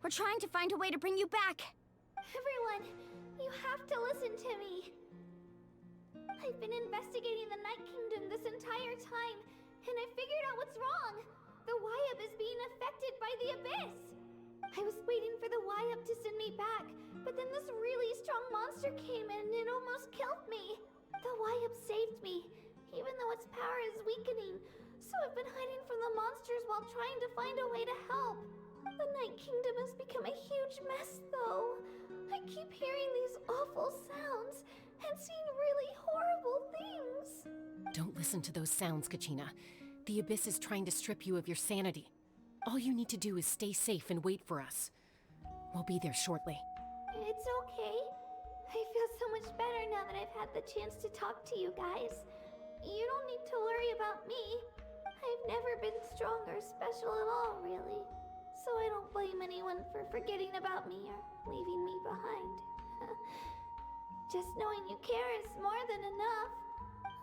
We're trying to find a way to bring you back. Everyone, you have to listen to me. I've been investigating the Night Kingdom this entire time, and I figured out what's wrong. The Wyab is being affected by the Abyss. I was waiting for the Wyab to send me back, but then this really strong monster came in and it almost killed me. The Wyab saved me, even though its power is weakening. So I've been hiding from the monsters while trying to find a way to help. The Night Kingdom has become a huge mess, though. I keep hearing these awful sounds and seeing really horrible things. Don't listen to those sounds, Kachina. The Abyss is trying to strip you of your sanity. All you need to do is stay safe and wait for us. We'll be there shortly. It's okay. I feel so much better now that I've had the chance to talk to you guys. You don't need to worry about me. I've never been strong or special at all, really. So I don't blame anyone for forgetting about me or leaving me behind. Just knowing you care is more than enough.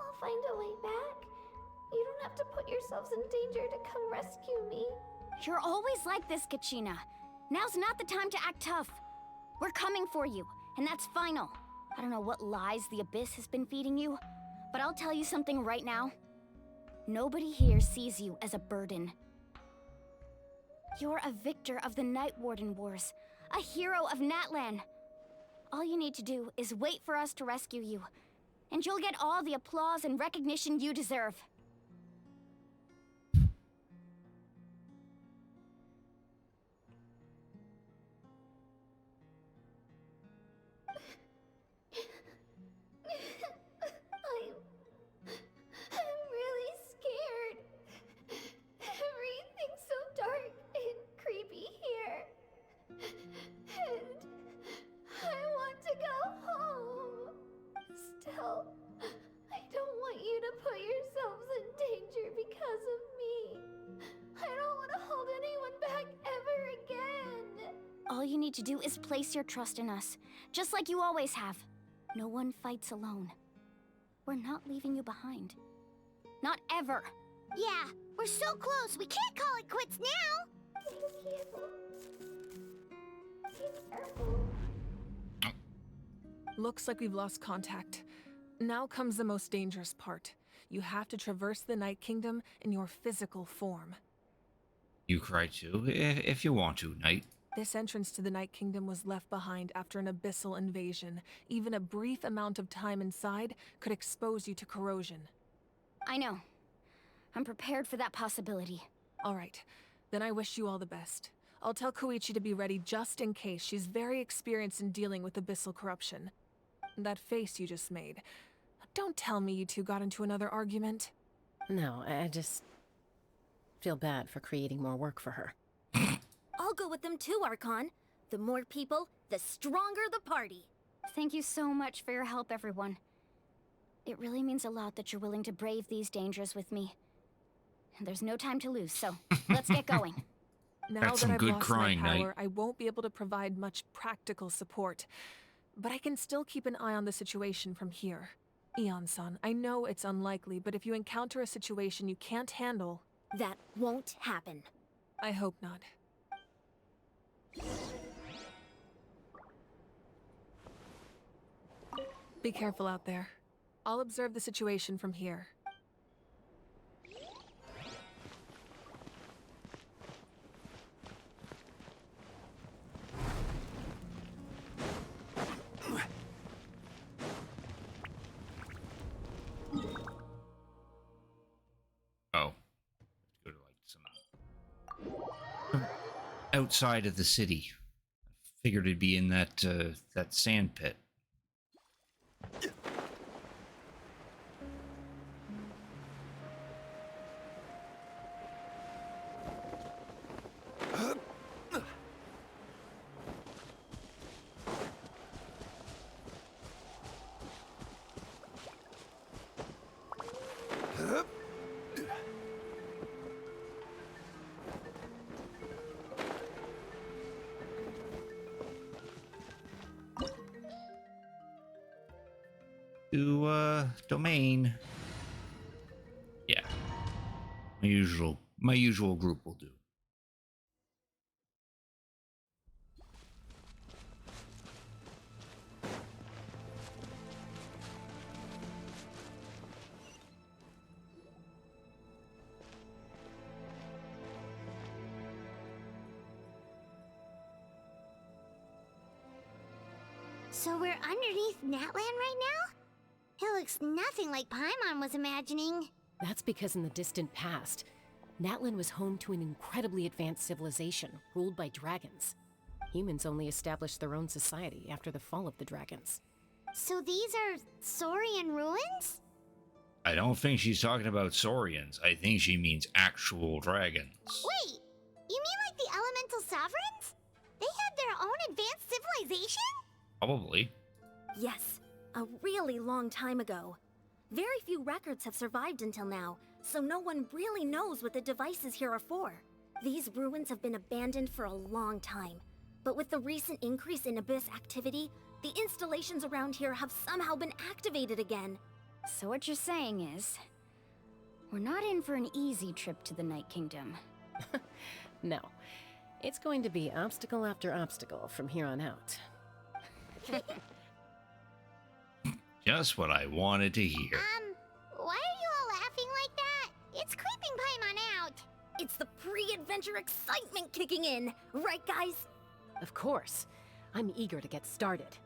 I'll find a way back. You don't have to put yourselves in danger to come rescue me. You're always like this, Kachina. Now's not the time to act tough. We're coming for you, and that's final. I don't know what lies the Abyss has been feeding you, but I'll tell you something right now. Nobody here sees you as a burden. You're a victor of the Night Warden Wars, a hero of Natlan. All you need to do is wait for us to rescue you, and you'll get all the applause and recognition you deserve. I'm really scared. Everything's so dark and creepy here. And I want to go home. Still, I don't want you to put yourselves in danger because of me. I don't want to hold anyone back ever again. All you need to do is place your trust in us, just like you always have. No one fights alone. We're not leaving you behind. Not ever. Yeah, we're so close, we can't call it quits now! Looks like we've lost contact. Now comes the most dangerous part. You have to traverse the Night Kingdom in your physical form. You cry too, if you want to, Knight. This entrance to the Night Kingdom was left behind after an abyssal invasion. Even a brief amount of time inside could expose you to corrosion. I know. I'm prepared for that possibility. All right, then I wish you all the best. I'll tell Koichi to be ready just in case. She's very experienced in dealing with abyssal corruption. That face you just made. Don't tell me you two got into another argument. No, I just feel bad for creating more work for her. I'll go with them too, Archon. The more people, the stronger the party. Thank you so much for your help, everyone. It really means a lot that you're willing to brave these dangers with me. There's no time to lose, so let's get going. Now That's that some I've good lost crying, my Knight. power, I won't be able to provide much practical support. But I can still keep an eye on the situation from here. Eon-san, I know it's unlikely, but if you encounter a situation you can't handle... That won't happen. I hope not. Be careful out there. I'll observe the situation from here. Oh. Go to like some outside of the city. Figured it'd be in that that sand pit. To domain. Yeah. My usual group will do. So we're underneath Natlan right now? It looks nothing like Paimon was imagining. That's because in the distant past, Natlan was home to an incredibly advanced civilization ruled by dragons. Humans only established their own society after the fall of the dragons. So these are Saurian ruins? I don't think she's talking about Saurians. I think she means actual dragons. Wait, you mean like the elemental sovereigns? They had their own advanced civilization? Probably. Yes, a really long time ago. Very few records have survived until now, so no one really knows what the devices here are for. These ruins have been abandoned for a long time, but with the recent increase in Abyss activity, the installations around here have somehow been activated again. So what you're saying is, we're not in for an easy trip to the Night Kingdom. No. It's going to be obstacle after obstacle from here on out. Just what I wanted to hear. Why are you all laughing like that? It's creeping Paimon out. It's the pre-adventure excitement kicking in, right guys? Of course. I'm eager to get started.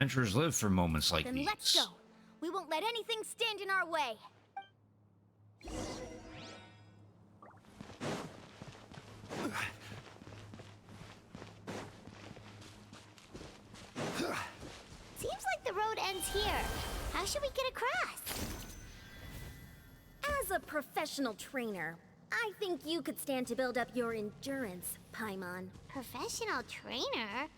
Adventurers live for moments like Then these. let's go. We won't let anything stand in our way. Seems like the road ends here. How should we get across? As a professional trainer, I think you could stand to build up your endurance, Paimon. Professional trainer?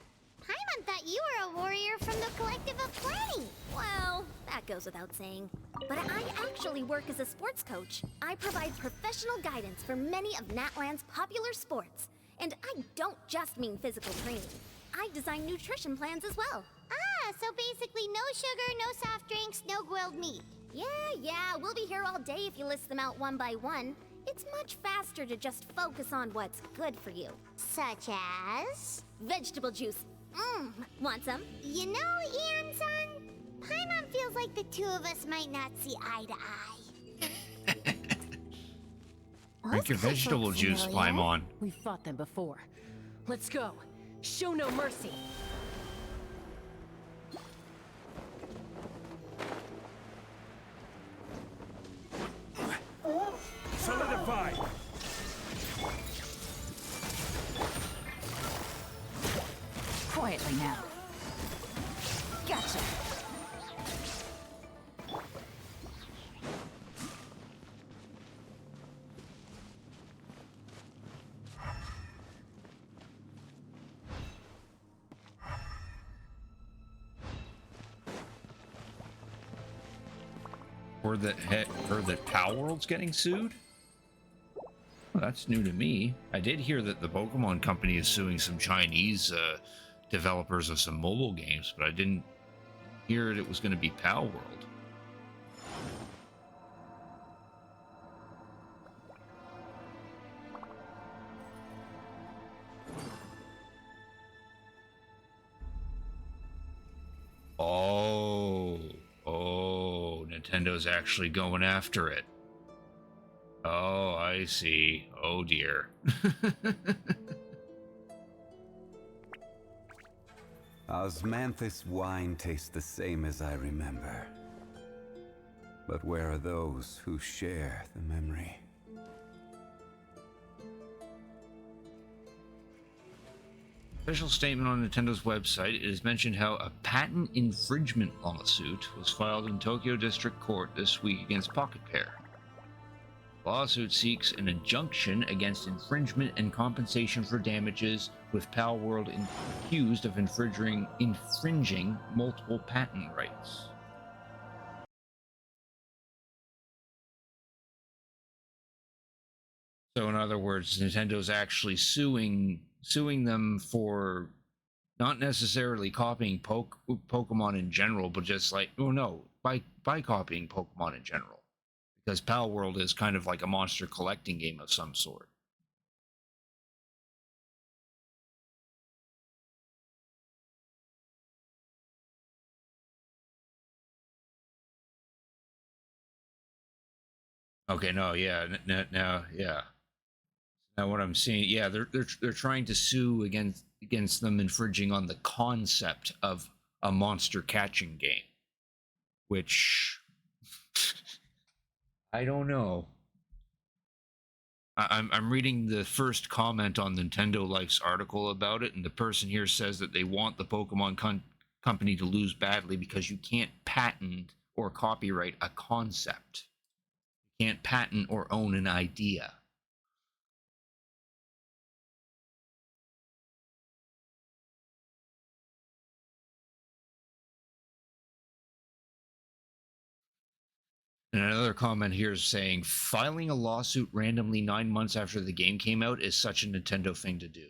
Paimon thought you were a warrior from the Collective of Planning. Well, that goes without saying. But I actually work as a sports coach. I provide professional guidance for many of Natlan's popular sports. And I don't just mean physical training. I design nutrition plans as well. Ah, so basically no sugar, no soft drinks, no grilled meat. Yeah, we'll be here all day if you list them out one by one. It's much faster to just focus on what's good for you. Such as? Vegetable juice. Want some? You know, Ian-san, Paimon feels like the two of us might not see eye to eye. Drink your vegetable juice, Paimon. We've fought them before. Let's go. Show no mercy. Solidify! Quietly now. Gotcha. Or that Power World's getting sued? That's new to me. I did hear that the Pokemon Company is suing some Chinese developers of some mobile games, but I didn't hear it was going to be Pal World. Oh, Nintendo's actually going after it. Oh, I see. Oh dear. Osmanthus wine tastes the same as I remember. But where are those who share the memory? Official statement on Nintendo's website, it is mentioned how a patent infringement lawsuit was filed in Tokyo District Court this week against Pocket Pair. The lawsuit seeks an injunction against infringement and compensation for damages, with Pal World accused of infringing multiple patent rights. So in other words, Nintendo's actually suing them for not necessarily copying Pokemon in general, but just like, oh no, by copying Pokemon in general. Because Pal World is kind of like a monster collecting game of some sort. Okay, no, yeah, now, yeah. Now what I'm seeing, yeah, they're trying to sue against them infringing on the concept of a monster catching game, which I don't know. I'm reading the first comment on Nintendo Life's article about it, and the person here says that they want the Pokemon company to lose badly because you can't patent or copyright a concept. You can't patent or own an idea. And another comment here is saying, filing a lawsuit randomly 9 months after the game came out is such a Nintendo thing to do.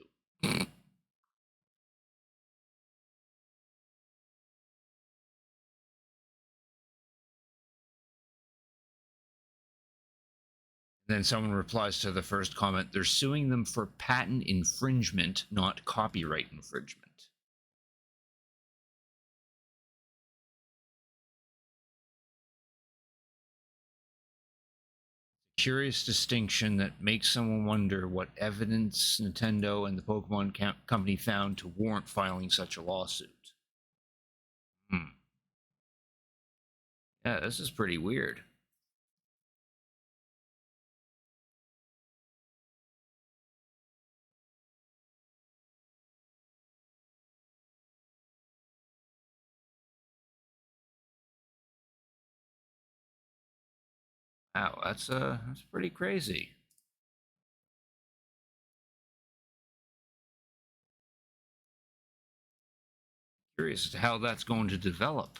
Then someone replies to the first comment, they're suing them for patent infringement, not copyright infringement. Curious distinction that makes someone wonder what evidence Nintendo and the Pokemon Company found to warrant filing such a lawsuit. Yeah, this is pretty weird. Wow, that's pretty crazy. Curious as to how that's going to develop.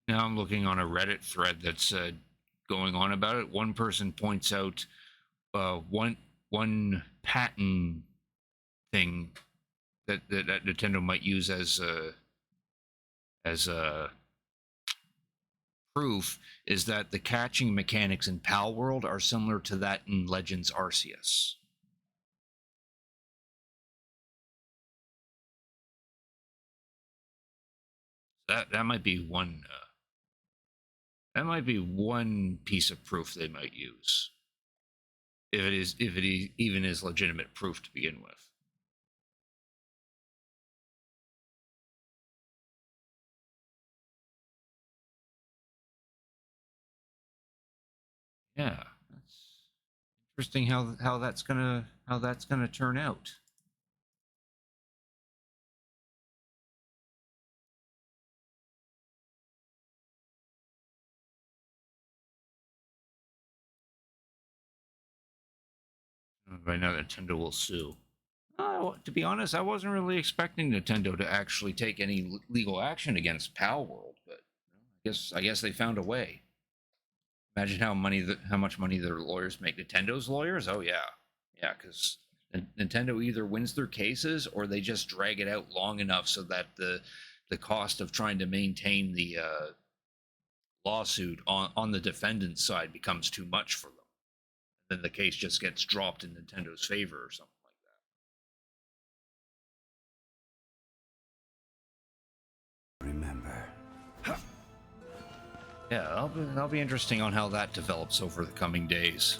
Now I'm looking on a Reddit thread that's going on about it. One person points out one patent thing that Nintendo might use as a proof is that the catching mechanics in Pal World are similar to that in Legends Arceus. That might be one. That might be one piece of proof they might use, if it even is legitimate proof to begin with. Yeah, that's interesting how that's gonna turn out. Right now, Nintendo will sue. To be honest, I wasn't really expecting Nintendo to actually take any legal action against Pal World, but I guess they found a way. Imagine how much money their lawyers make. Nintendo's lawyers? Oh yeah, yeah, because Nintendo either wins their cases or they just drag it out long enough so that the cost of trying to maintain the lawsuit on the defendant's side becomes too much for them. Then the case just gets dropped in Nintendo's favor or something like that. Remember. Yeah, that'll be interesting on how that develops over the coming days.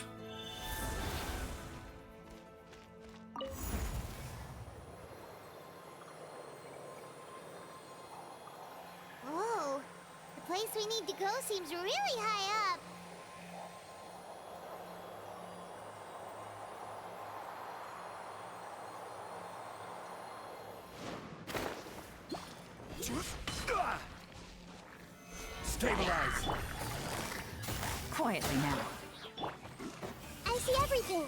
Whoa, the place we need to go seems really high up. Stabilize. Quietly now. I see everything.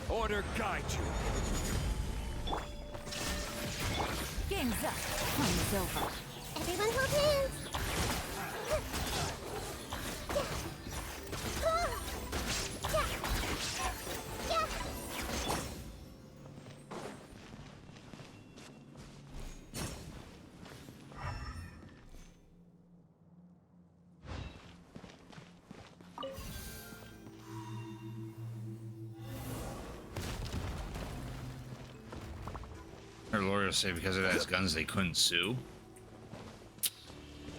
Order guide you. Game's up. Time's over. Everyone hold hands. Her lawyers say because it has guns they couldn't sue.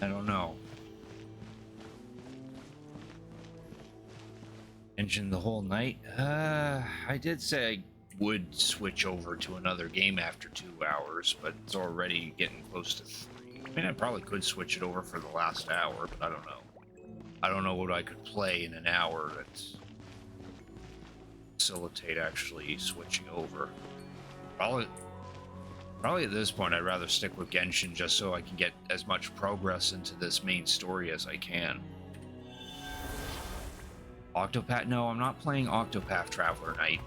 I don't know. Engine the whole night? I did say I would switch over to another game after 2 hours, but it's already getting close to 3. I mean, I probably could switch it over for the last hour, but I don't know. I don't know what I could play in an hour that facilitate actually switching over. Probably at this point, I'd rather stick with Genshin just so I can get as much progress into this main story as I can. Octopath? No, I'm not playing Octopath Traveler Knight.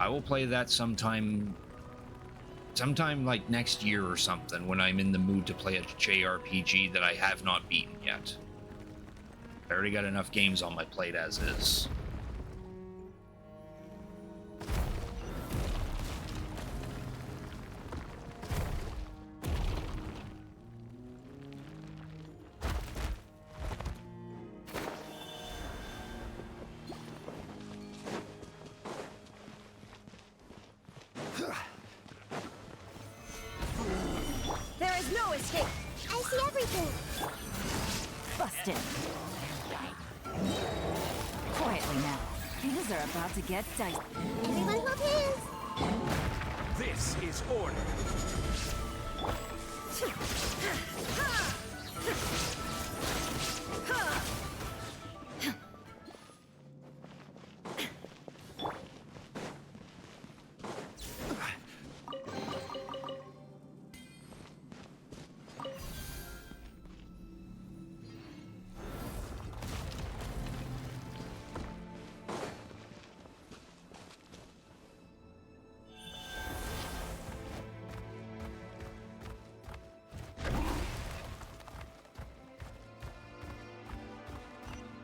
I will play that sometime like next year or something when I'm in the mood to play a JRPG that I have not beaten yet. I already got enough games on my plate as is. To get dicey. Everyone hold hands. This is order.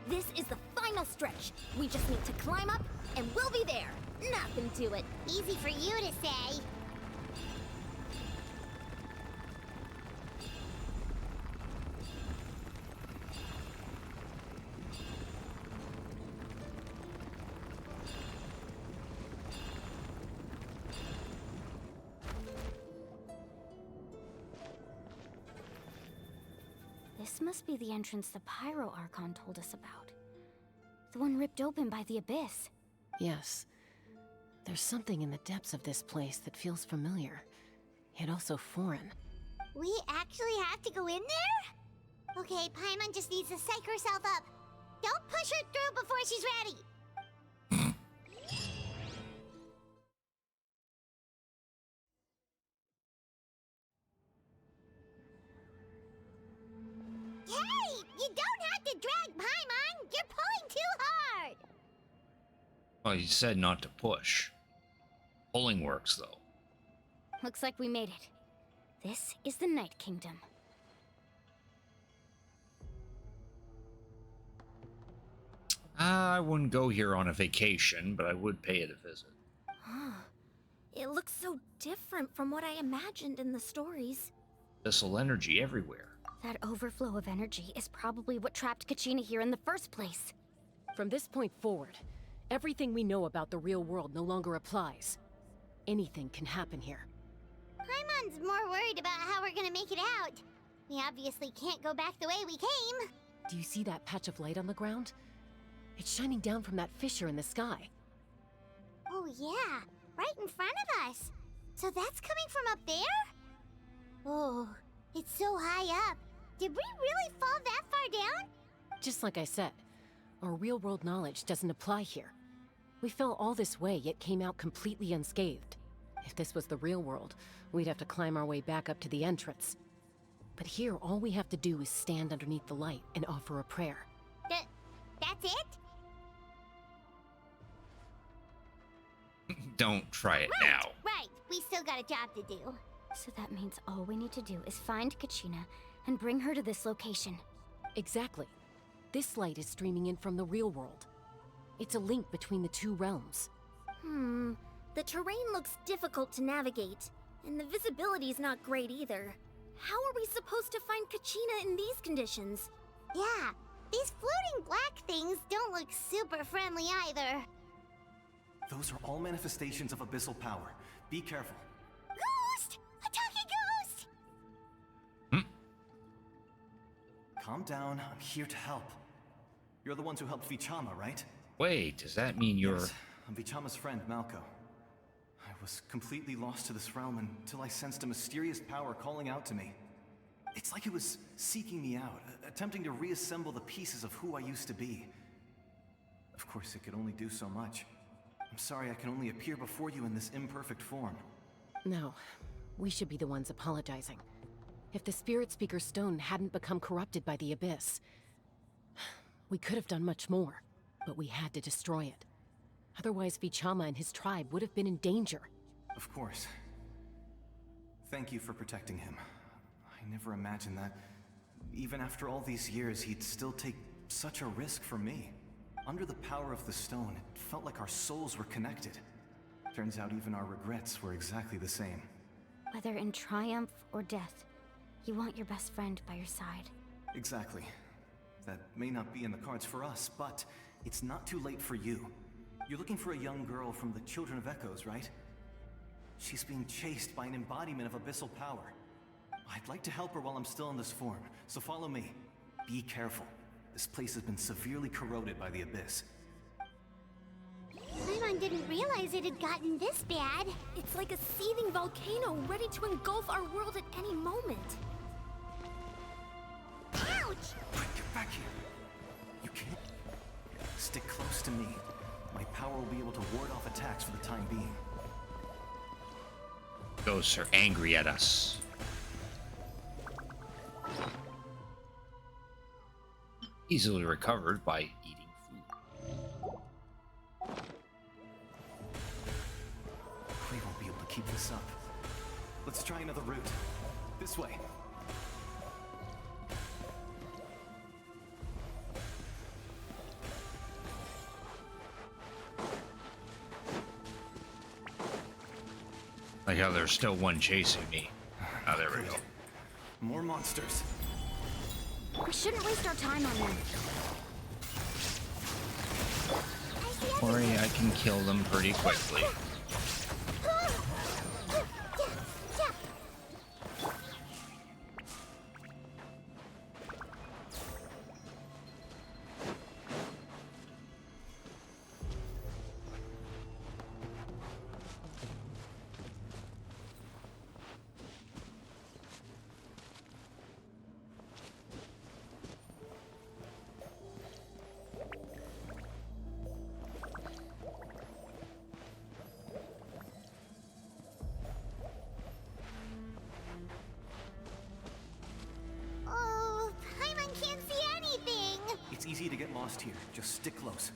This is the final stretch. We just need to climb up, and we'll be there. Nothing to it. Easy for you to say. This must be the entrance the Pyro Archon told us about. The one ripped open by the Abyss. Yes. There's something in the depths of this place that feels familiar, yet also foreign. We actually have to go in there? Okay, Paimon just needs to psych herself up. Don't push her through before she's ready. Hey! You don't have to drag Paimon! You're Well, you said not to push. Pulling works, though. Looks like we made it. This is the Night Kingdom. I wouldn't go here on a vacation, but I would pay it a visit. It looks so different from what I imagined in the stories. Abyssal energy everywhere. That overflow of energy is probably what trapped Kachina here in the first place. From this point forward, everything we know about the real world no longer applies. Anything can happen here. Paimon's more worried about how we're gonna make it out. We obviously can't go back the way we came. Do you see that patch of light on the ground? It's shining down from that fissure in the sky. Oh yeah, right in front of us. So that's coming from up there? Oh, it's so high up. Did we really fall that far down? Just like I said, our real-world knowledge doesn't apply here. We fell all this way, yet came out completely unscathed. If this was the real world, we'd have to climb our way back up to the entrance. But here, all we have to do is stand underneath the light and offer a prayer. That's it? Don't try it now. Right, we still got a job to do. So that means all we need to do is find Kachina and bring her to this location. Exactly. This light is streaming in from the real world. It's a link between the two realms. The terrain looks difficult to navigate, and the visibility's not great either. How are we supposed to find Kachina in these conditions? Yeah, these floating black things don't look super friendly either. Those are all manifestations of abyssal power. Be careful. Ghost! A talking ghost! Calm down, I'm here to help. You're the ones who helped Vichama, right? Wait, does that mean you're... Yes, I'm Vichama's friend, Malco. I was completely lost to this realm until I sensed a mysterious power calling out to me. It's like it was seeking me out, attempting to reassemble the pieces of who I used to be. Of course, it could only do so much. I'm sorry I can only appear before you in this imperfect form. No, we should be the ones apologizing. If the Spirit Speaker's stone hadn't become corrupted by the Abyss, we could have done much more, but we had to destroy it. Otherwise, Vichama and his tribe would have been in danger. Of course. Thank you for protecting him. I never imagined that, even after all these years, he'd still take such a risk for me. Under the power of the stone, it felt like our souls were connected. Turns out even our regrets were exactly the same. Whether in triumph or death, you want your best friend by your side. Exactly. That may not be in the cards for us, but it's not too late for you. You're looking for a young girl from the Children of Echoes, right? She's being chased by an embodiment of abyssal power. I'd like to help her while I'm still in this form, so follow me. Be careful. This place has been severely corroded by the Abyss. Paimon didn't realize it had gotten this bad. It's like a seething volcano ready to engulf our world at any moment. Ouch! Get back here. You can't. Stick close to me. My power will be able to ward off attacks for the time being. Ghosts are angry at us. Easily recovered by eating food. We won't be able to keep this up. Let's try another route. This way. Like how there's still one chasing me. Oh, there we go. More monsters. We shouldn't waste our time on them. Don't worry, I can kill them pretty quickly. Oh, Paimon can't see anything. It's easy to get lost here. Just stick close.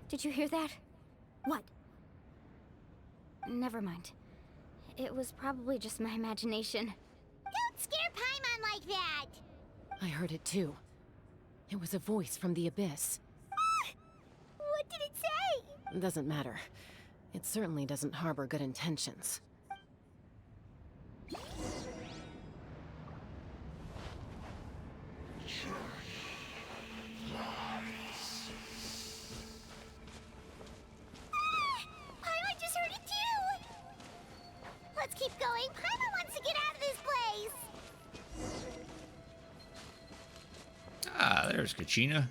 Did you hear that? What? Never mind. It was probably just my imagination. Don't scare Paimon like that! I heard it too. It was a voice from the abyss. What did it say? Doesn't matter. It certainly doesn't harbor good intentions. Paimon just heard it too! Let's keep going. Paimon wants to get out of this place! Ah, there's Kachina.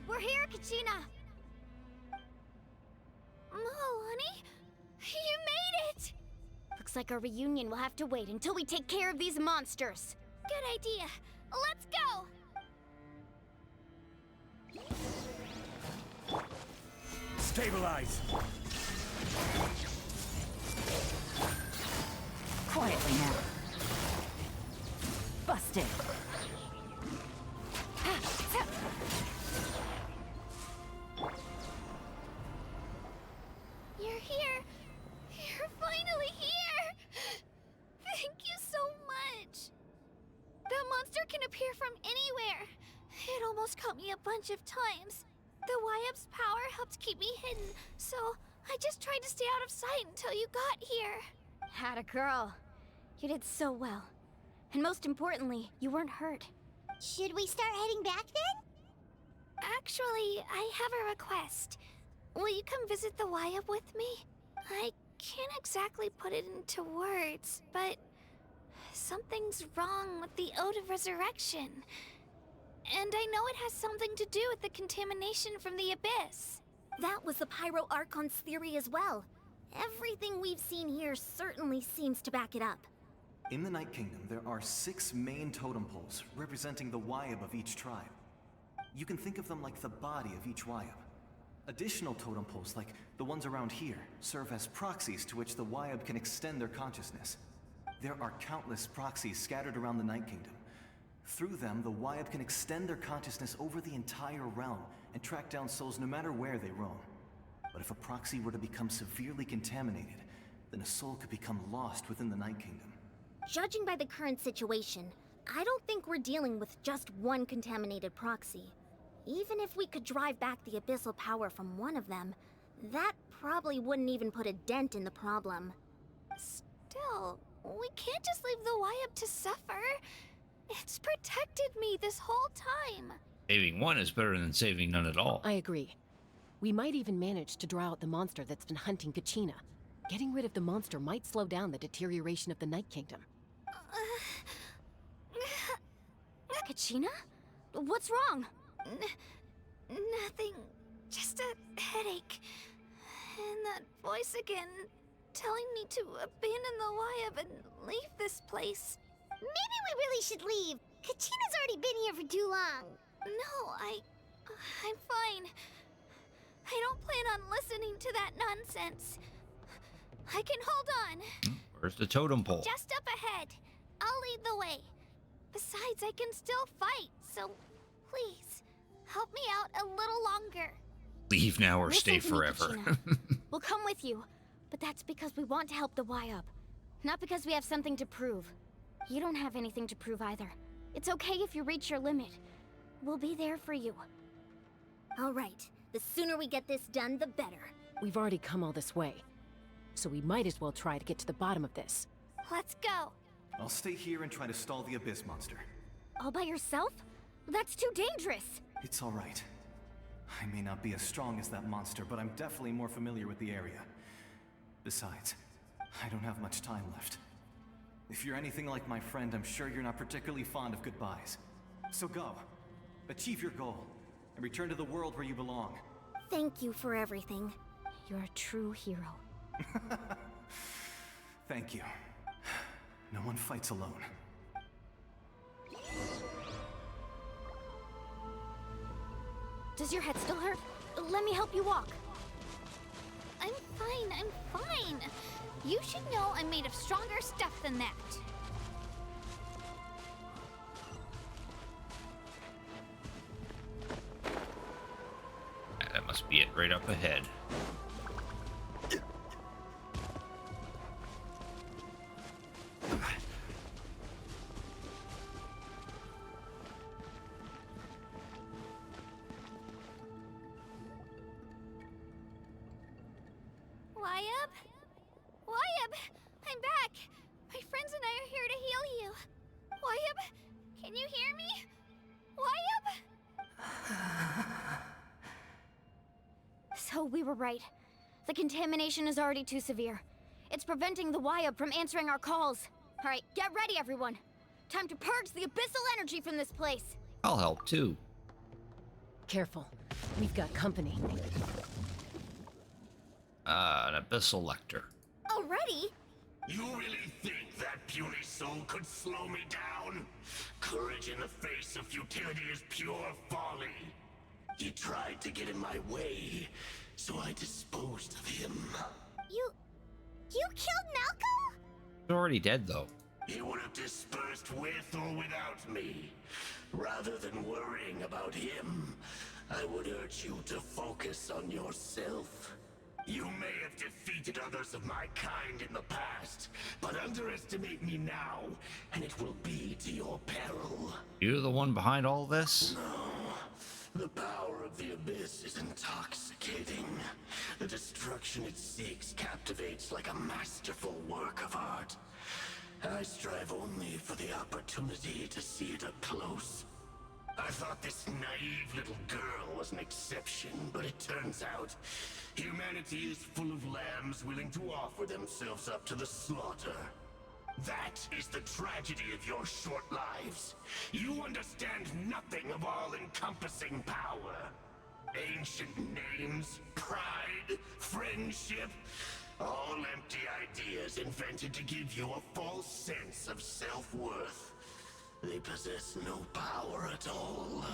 We're here, Kachina! Oh, honey? You made it! Looks like our reunion will have to wait until we take care of these monsters. Good idea. Let's go! Stabilize! Quietly now. Busted. You're here. You're finally here. Thank you so much. That monster can appear from anywhere. It almost caught me a bunch of times. The Wyap's power helped keep me hidden, so I just tried to stay out of sight until you got here. Had a girl. You did so well. And most importantly, you weren't hurt. Should we start heading back then? Actually, I have a request. Will you come visit the Wyap with me? I can't exactly put it into words, but something's wrong with the Ode of Resurrection. And I know it has something to do with the contamination from the Abyss. That was the Pyro Archon's theory as well. Everything we've seen here certainly seems to back it up. In the Night Kingdom, there are 6 main totem poles representing the Wyap of each tribe. You can think of them like the body of each Wyap. Additional totem poles, like the ones around here, serve as proxies to which the Wyap can extend their consciousness. There are countless proxies scattered around the Night Kingdom. Through them, the Wyap can extend their consciousness over the entire realm and track down souls no matter where they roam. But if a proxy were to become severely contaminated, then a soul could become lost within the Night Kingdom. Judging by the current situation, I don't think we're dealing with just one contaminated proxy. Even if we could drive back the abyssal power from one of them, that probably wouldn't even put a dent in the problem. Still, we can't just leave the Wyap to suffer. It's protected me this whole time. Saving one is better than saving none at all. I agree. We might even manage to draw out the monster that's been hunting Kachina. Getting rid of the monster might slow down the deterioration of the Night Kingdom. Kachina? What's wrong? Nothing. Just a headache. And that voice again, telling me to abandon the Wyap and leave this place. Maybe we really should leave. Kachina's already been here for too long. No, I'm fine. I don't plan on listening to that nonsense. I can hold on. Where's the totem pole? Just up ahead. I'll lead the way. Besides, I can still fight, so please, help me out a little longer. Leave now or Listen stay to me, forever. Kachina. We'll come with you, but that's because we want to help the Wyap, not because we have something to prove. You don't have anything to prove either. It's okay if you reach your limit. We'll be there for you. All right, the sooner we get this done, the better. We've already come all this way, so we might as well try to get to the bottom of this. Let's go. I'll stay here and try to stall the Abyss monster. All by yourself? That's too dangerous. It's all right. I may not be as strong as that monster, but I'm definitely more familiar with the area. Besides, I don't have much time left. If you're anything like my friend, I'm sure you're not particularly fond of goodbyes. So go. Achieve your goal. and return to the world where you belong. Thank you for everything. You're a true hero. Thank you. No one fights alone. Does your head still hurt? Let me help you walk. I'm fine. You should know I'm made of stronger stuff than that. That must be it right up ahead. Wyab! I'm back! My friends and I are here to heal you. Wyab, can you hear me? Wyab? So we were right. The contamination is already too severe. It's preventing the Wyab from answering our calls. All right, get ready, everyone. Time to purge the abyssal energy from this place. I'll help too. Careful. We've got company. An abyssal lector. Already? You really think that puny soul could slow me down? Courage in the face of futility is pure folly. He tried to get in my way, so I disposed of him. You killed Malcolm? He's already dead, though. He would have dispersed with or without me. Rather than worrying about him, I would urge you to focus on yourself. You may have defeated others of my kind in the past, but underestimate me now, and it will be to your peril. You're the one behind all this? No. The power of the Abyss is intoxicating. The destruction it seeks captivates like a masterful work of art. I strive only for the opportunity to see it up close. I thought this naive little girl was an exception, but it turns out humanity is full of lambs willing to offer themselves up to the slaughter. That is the tragedy of your short lives. You understand nothing of all-encompassing power. Ancient names, pride, friendship, all empty ideas invented to give you a false sense of self-worth. They possess no power at all.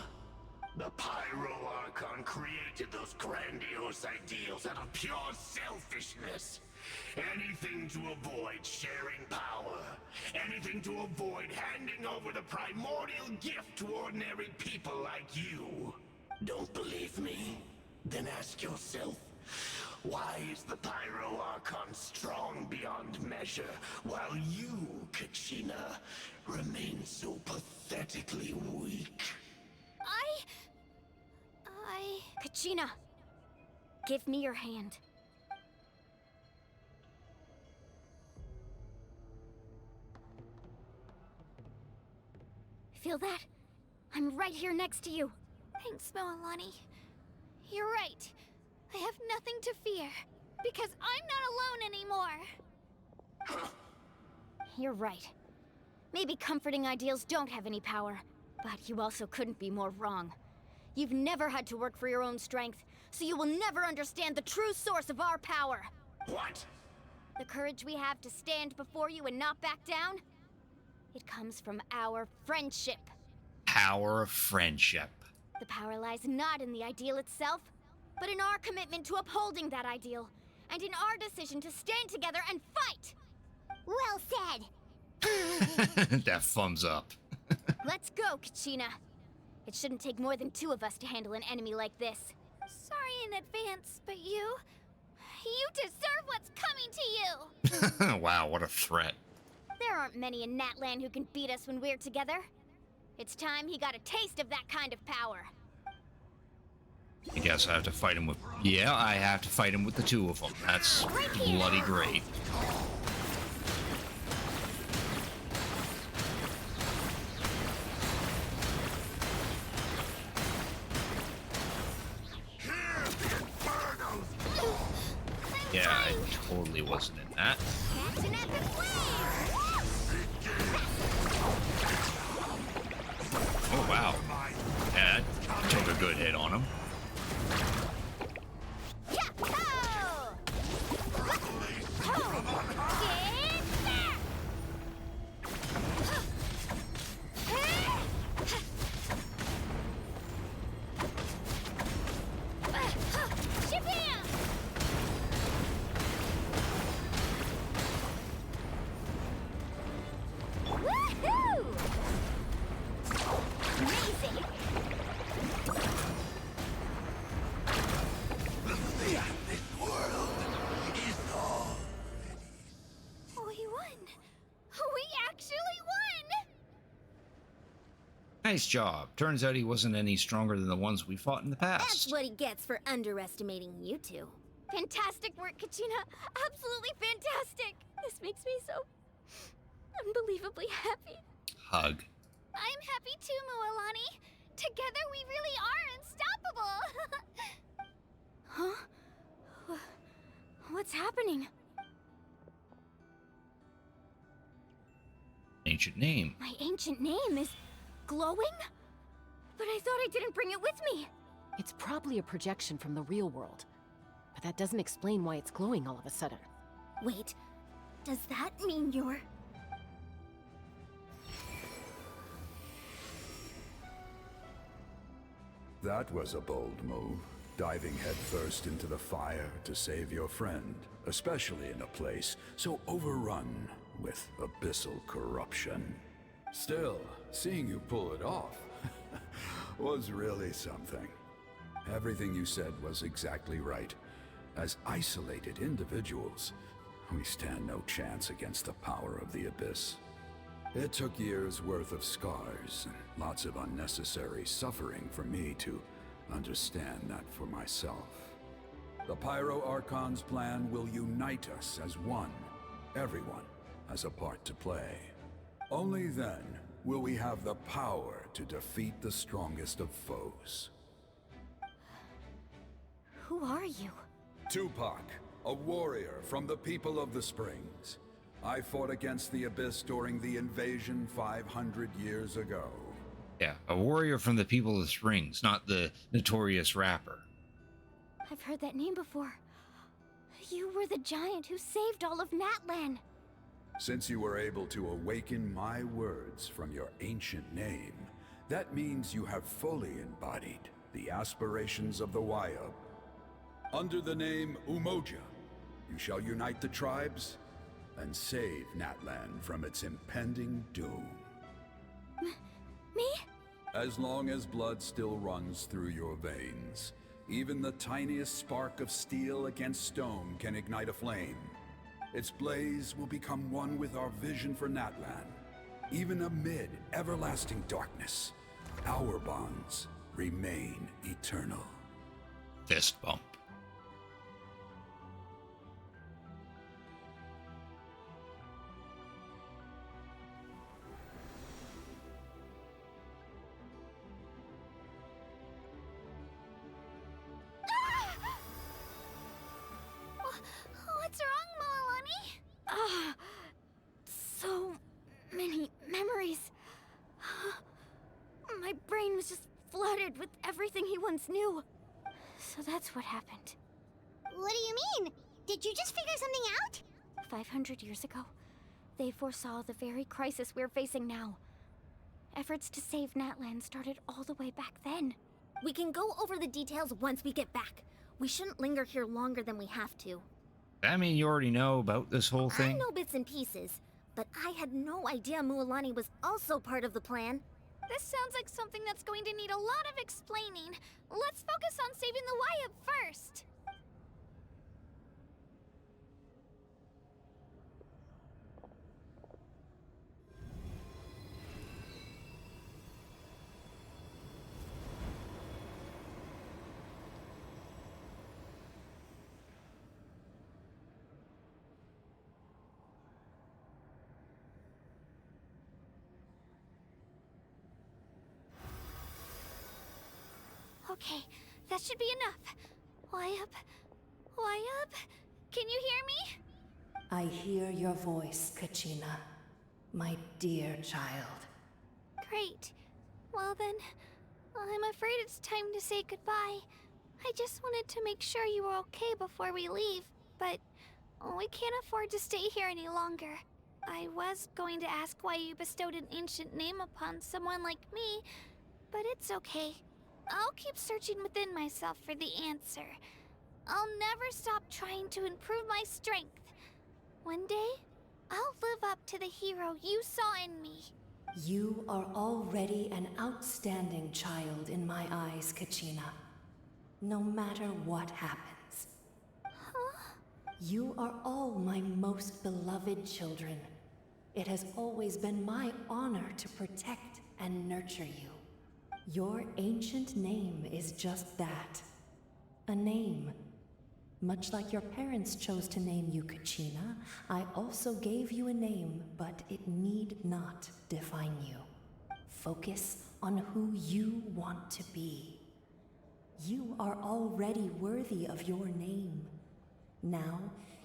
The Archon created those grandiose ideals out of pure selfishness. Anything to avoid sharing power. Anything to avoid handing over the primordial gift to ordinary people like you. Don't believe me? Then ask yourself, why is the Archon strong beyond measure, while you, Kachina, remain so pathetically weak? Kachina, give me your hand. Feel that? I'm right here next to you. Thanks, Moalani. You're right. I have nothing to fear, because I'm not alone anymore. You're right. Maybe comforting ideals don't have any power, but you also couldn't be more wrong. You've never had to work for your own strength, so you will never understand the true source of our power. What? The courage we have to stand before you and not back down? It comes from our friendship. Power of friendship. The power lies not in the ideal itself, but in our commitment to upholding that ideal, and in our decision to stand together and fight! Well said! That thumbs up. Let's go, Kachina. It shouldn't take more than two of us to handle an enemy like this. Sorry in advance, but you deserve what's coming to you! Wow, what a threat. There aren't many in Natlan who can beat us when we're together. It's time he got a taste of that kind of power. I guess I have to fight him with... Yeah, I have to fight him with the two of them. That's bloody great. Yeah, I totally wasn't in that. Oh, wow. Yeah, that took a good hit on him. Nice job. Turns out he wasn't any stronger than the ones we fought in the past. That's what he gets for underestimating you two. Fantastic work, Kachina. Absolutely fantastic. This makes me so unbelievably happy. Hug. I'm happy too, Mualani. Together we really are unstoppable. Huh? What's happening? Ancient name. My ancient name is glowing? But I thought I didn't bring it with me. It's probably a projection from the real world. But that doesn't explain why it's glowing all of a sudden. Wait, does that mean you're... That was a bold move, diving headfirst into the fire to save your friend, especially in a place so overrun with abyssal corruption. Still, seeing you pull it off was really something. Everything you said was exactly right. As isolated individuals, we stand no chance against the power of the Abyss. It took years' worth of scars and lots of unnecessary suffering for me to understand that for myself. The Pyro Archon's plan will unite us as one. Everyone has a part to play. Only then will we have the power to defeat the strongest of foes. Who are you? Tupac, a warrior from the people of the Springs. I fought against the Abyss during the invasion 500 years ago. Yeah, a warrior from the people of the Springs, not the notorious rapper. I've heard that name before. You were the giant who saved all of Natlan. Since you were able to awaken my words from your ancient name, that means you have fully embodied the aspirations of the Wayab. Under the name Umoja, you shall unite the tribes and save Natlan from its impending doom. Me? As long as blood still runs through your veins, even the tiniest spark of steel against stone can ignite a flame. Its blaze will become one with our vision for Natlan. Even amid everlasting darkness, our bonds remain eternal. Fist bump. What's wrong, Mualani? So many memories. My brain was just flooded with everything he once knew. So that's what happened. What do you mean? Did you just figure something out? 500 years ago, they foresaw the very crisis we're facing now. Efforts to save Natlan started all the way back then. We can go over the details once we get back. We shouldn't linger here longer than we have to. I mean, you already know about this whole I thing? know bits and pieces, but I had no idea Mualani was also part of the plan. This sounds like something that's going to need a lot of explaining. Let's focus on saving the Wayab first. Okay, that should be enough. Wayab? Wayab? Can you hear me? I hear your voice, Kachina, my dear child. Great. Well then, I'm afraid it's time to say goodbye. I just wanted to make sure you were okay before we leave, but we can't afford to stay here any longer. I was going to ask why you bestowed an ancient name upon someone like me, but it's okay. I'll keep searching within myself for the answer. I'll never stop trying to improve my strength. One day, I'll live up to the hero you saw in me. You are already an outstanding child in my eyes, Kachina. No matter what happens. Huh? You are all my most beloved children. It has always been my honor to protect and nurture you. Your ancient name is just that. A name. Much like your parents chose to name you Kachina, I also gave you a name, but it need not define you. Focus on who you want to be. You are already worthy of your name. Now,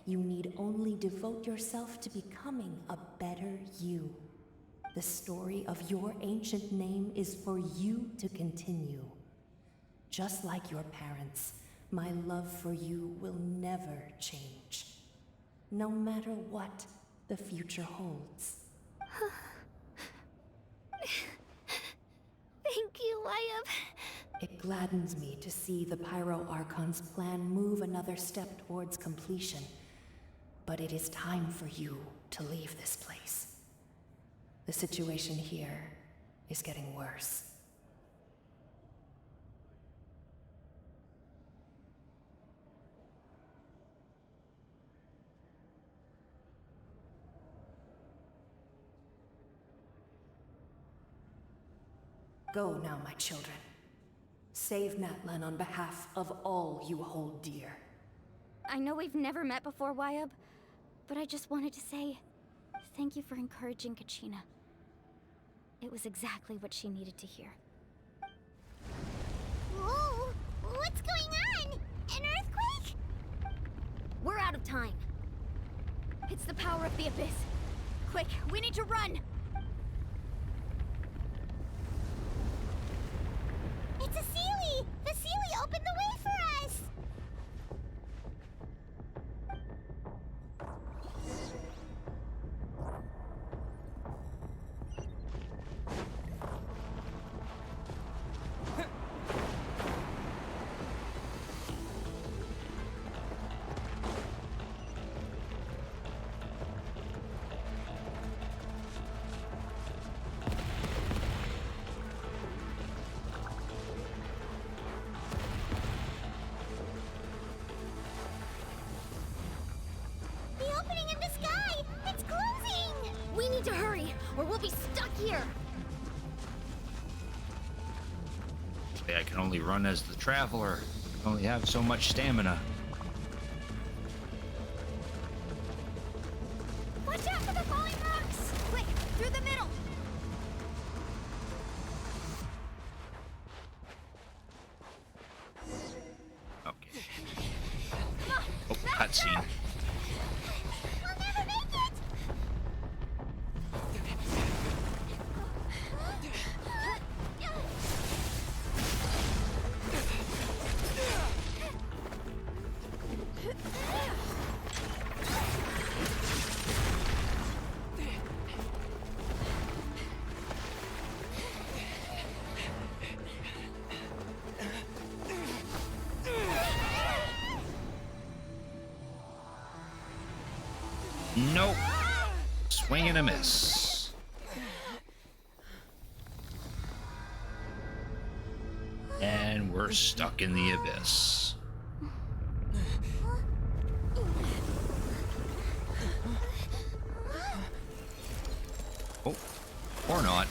you need only devote yourself to becoming a better you. The story of your ancient name is for you to continue. Just like your parents, my love for you will never change. No matter what the future holds. Thank you, Wyatt. It gladdens me to see the Pyro Archon's plan move another step towards completion. But it is time for you to leave this place. The situation here is getting worse. Go now, my children. Save Natlan on behalf of all you hold dear. I know we've never met before, Wyatt, but I just wanted to say thank you for encouraging Kachina. It was exactly what she needed to hear. Whoa! What's going on? An earthquake? We're out of time. It's the power of the Abyss. Quick, we need to run! It's a Seelie! The Seelie opened the way for us! To hurry, or we'll be stuck here. I can only run as the traveler. I only have so much stamina. Watch out for the falling rocks! Quick, through the middle! Okay. Oh, cutscene. We'll never make it! Nope. Swing and a miss. And we're stuck in the abyss. Oh, or not.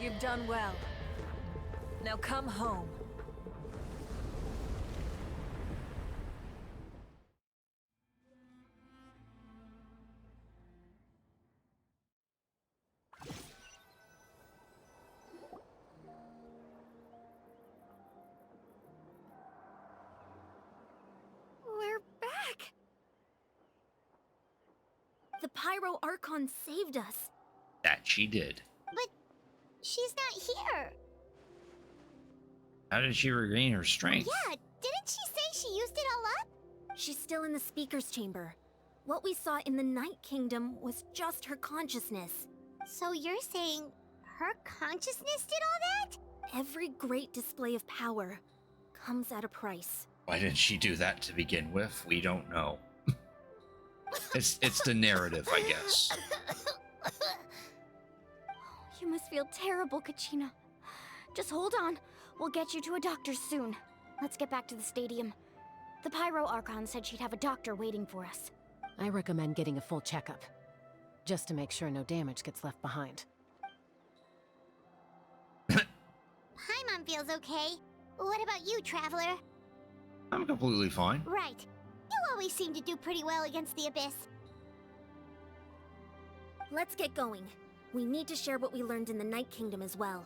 You've done well. Now come home. Pyro Archon saved us. That she did. But she's not here. How did she regain her strength? Yeah, didn't she say she used it all up? She's still in the speaker's chamber. What we saw in the Night Kingdom was just her consciousness. So you're saying her consciousness did all that? Every great display of power comes at a price. Why didn't she do that to begin with? We don't know. It's the narrative, I guess. You must feel terrible, Kachina. Just hold on. We'll get you to a doctor soon. Let's get back to the stadium. The Pyro Archon said she'd have a doctor waiting for us. I recommend getting a full checkup, just to make sure no damage gets left behind. Paimon feels okay. What about you, Traveler? I'm completely fine. Right. You always seem to do pretty well against the Abyss. Let's get going. We need to share what we learned in the Night Kingdom as well.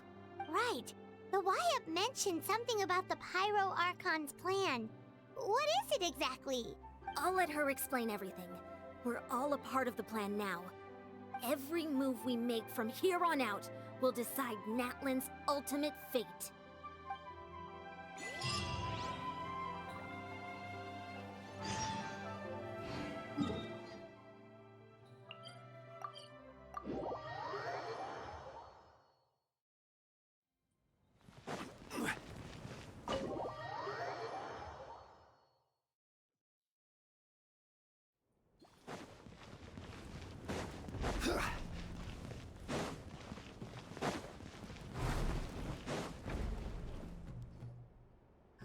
Right. The Wyatt mentioned something about the Pyro Archon's plan. What is it exactly? I'll let her explain everything. We're all a part of the plan now. Every move we make from here on out will decide Natlan's ultimate fate.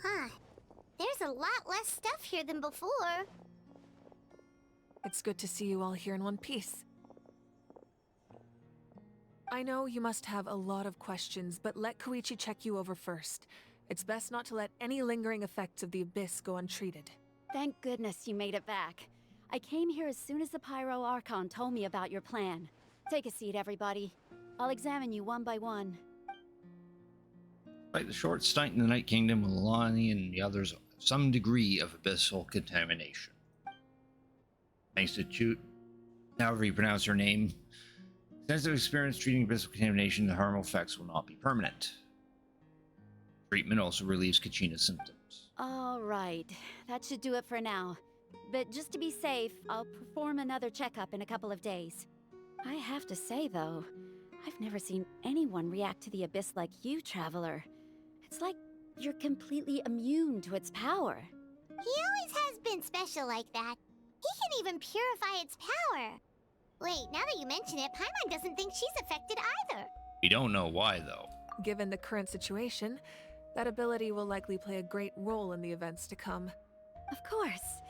Huh. There's a lot less stuff here than before. It's good to see you all here in one piece. I know you must have a lot of questions, but let Koichi check you over first. It's best not to let any lingering effects of the Abyss go untreated. Thank goodness you made it back. I came here as soon as the Pyro Archon told me about your plan. Take a seat, everybody. I'll examine you one by one. Like the short stint in the Night Kingdom with Alani and the others, some degree of abyssal contamination. Thanks to Chute, however you pronounce her name, extensive experience treating abyssal contamination, the harmful effects will not be permanent. Treatment also relieves Kachina's symptoms. All right, that should do it for now. But just to be safe, I'll perform another checkup in a couple of days. I have to say, though, I've never seen anyone react to the Abyss like you, Traveler. It's like you're completely immune to its power. He always has been special like that. He can even purify its power. Wait, now that you mention it, Paimon doesn't think she's affected either. We don't know why, though. Given the current situation, that ability will likely play a great role in the events to come. Of course.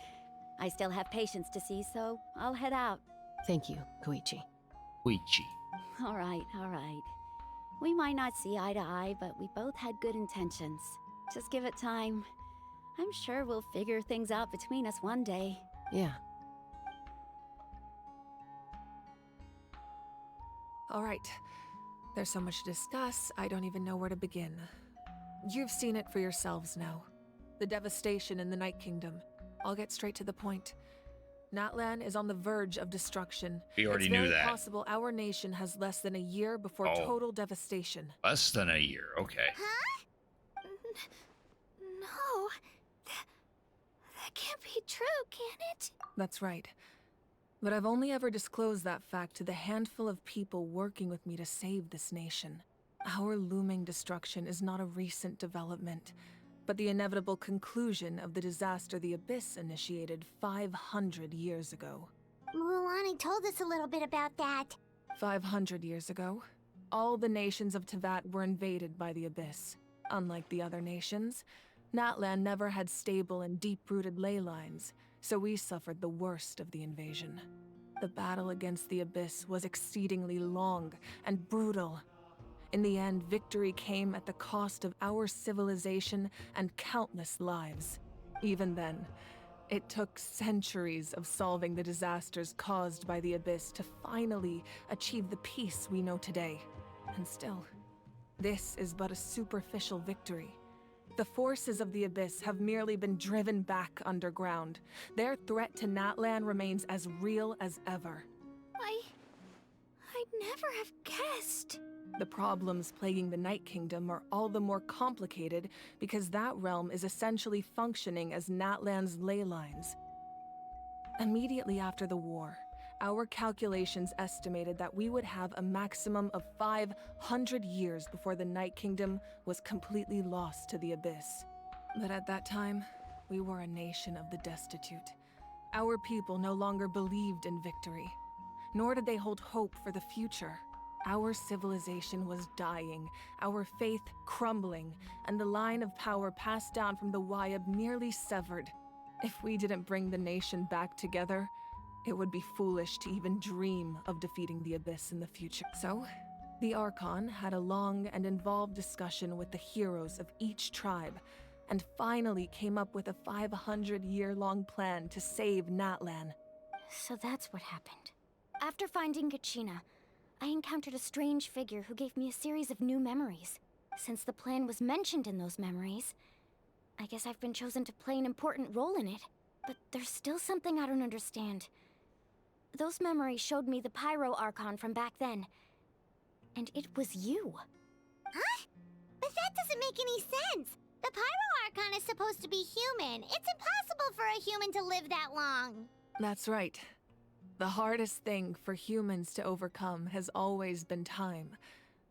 I still have patients to see, so I'll head out. Thank you, Koichi. Koichi. All right, all right. We might not see eye to eye, but we both had good intentions. Just give it time. I'm sure we'll figure things out between us one day. Yeah. All right. There's so much to discuss, I don't even know where to begin. You've seen it for yourselves now. The devastation in the Night Kingdom. I'll get straight to the point. Natlan is on the verge of destruction. We already knew that. It's very possible our nation has less than a year before total devastation. Less than a year, okay. Huh? No. That can't be true, can it? That's right. But I've only ever disclosed that fact to the handful of people working with me to save this nation. Our looming destruction is not a recent development, but the inevitable conclusion of the disaster the Abyss initiated 500 years ago. Mualani told us a little bit about that. 500 years ago, all the nations of Teyvat were invaded by the Abyss. Unlike the other nations, Natlan never had stable and deep-rooted ley lines, so we suffered the worst of the invasion. The battle against the Abyss was exceedingly long and brutal. In the end, victory came at the cost of our civilization and countless lives. Even then, it took centuries of solving the disasters caused by the Abyss to finally achieve the peace we know today. And still, this is but a superficial victory. The forces of the Abyss have merely been driven back underground. Their threat to Natlan remains as real as ever. never have guessed. The problems plaguing the Night Kingdom are all the more complicated because that realm is essentially functioning as Natlan's ley lines. Immediately after the war, our calculations estimated that we would have a maximum of 500 years before the Night Kingdom was completely lost to the Abyss. But at that time, we were a nation of the destitute. Our people no longer believed in victory, nor did they hold hope for the future. Our civilization was dying, our faith crumbling, and the line of power passed down from the Wyab nearly severed. If we didn't bring the nation back together, it would be foolish to even dream of defeating the Abyss in the future. So, the Archon had a long and involved discussion with the heroes of each tribe, and finally came up with a 500-year-long plan to save Natlan. So that's what happened. After finding Kachina, I encountered a strange figure who gave me a series of new memories. Since the plan was mentioned in those memories, I guess I've been chosen to play an important role in it. But there's still something I don't understand. Those memories showed me the Pyro Archon from back then. And it was you. Huh? But that doesn't make any sense. The Pyro Archon is supposed to be human. It's impossible for a human to live that long. That's right. The hardest thing for humans to overcome has always been time,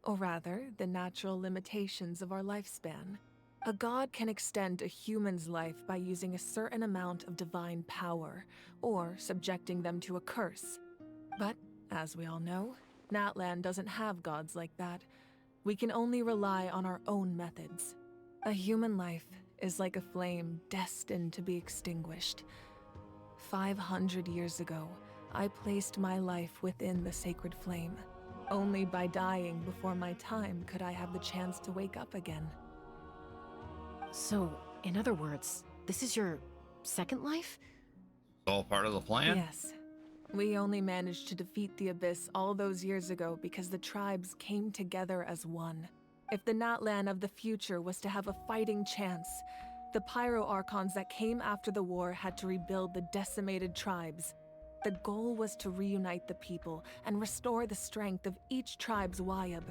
or rather, the natural limitations of our lifespan. A god can extend a human's life by using a certain amount of divine power, or subjecting them to a curse. But, as we all know, Natlan doesn't have gods like that. We can only rely on our own methods. A human life is like a flame destined to be extinguished. 500 years ago, I placed my life within the sacred flame. Only by dying before my time could I have the chance to wake up again. So, in other words, this is your second life? All part of the plan? Yes. We only managed to defeat the Abyss all those years ago because the tribes came together as one. If the Natlan of the future was to have a fighting chance, the Pyro Archons that came after the war had to rebuild the decimated tribes. The goal was to reunite the people and restore the strength of each tribe's Wyab.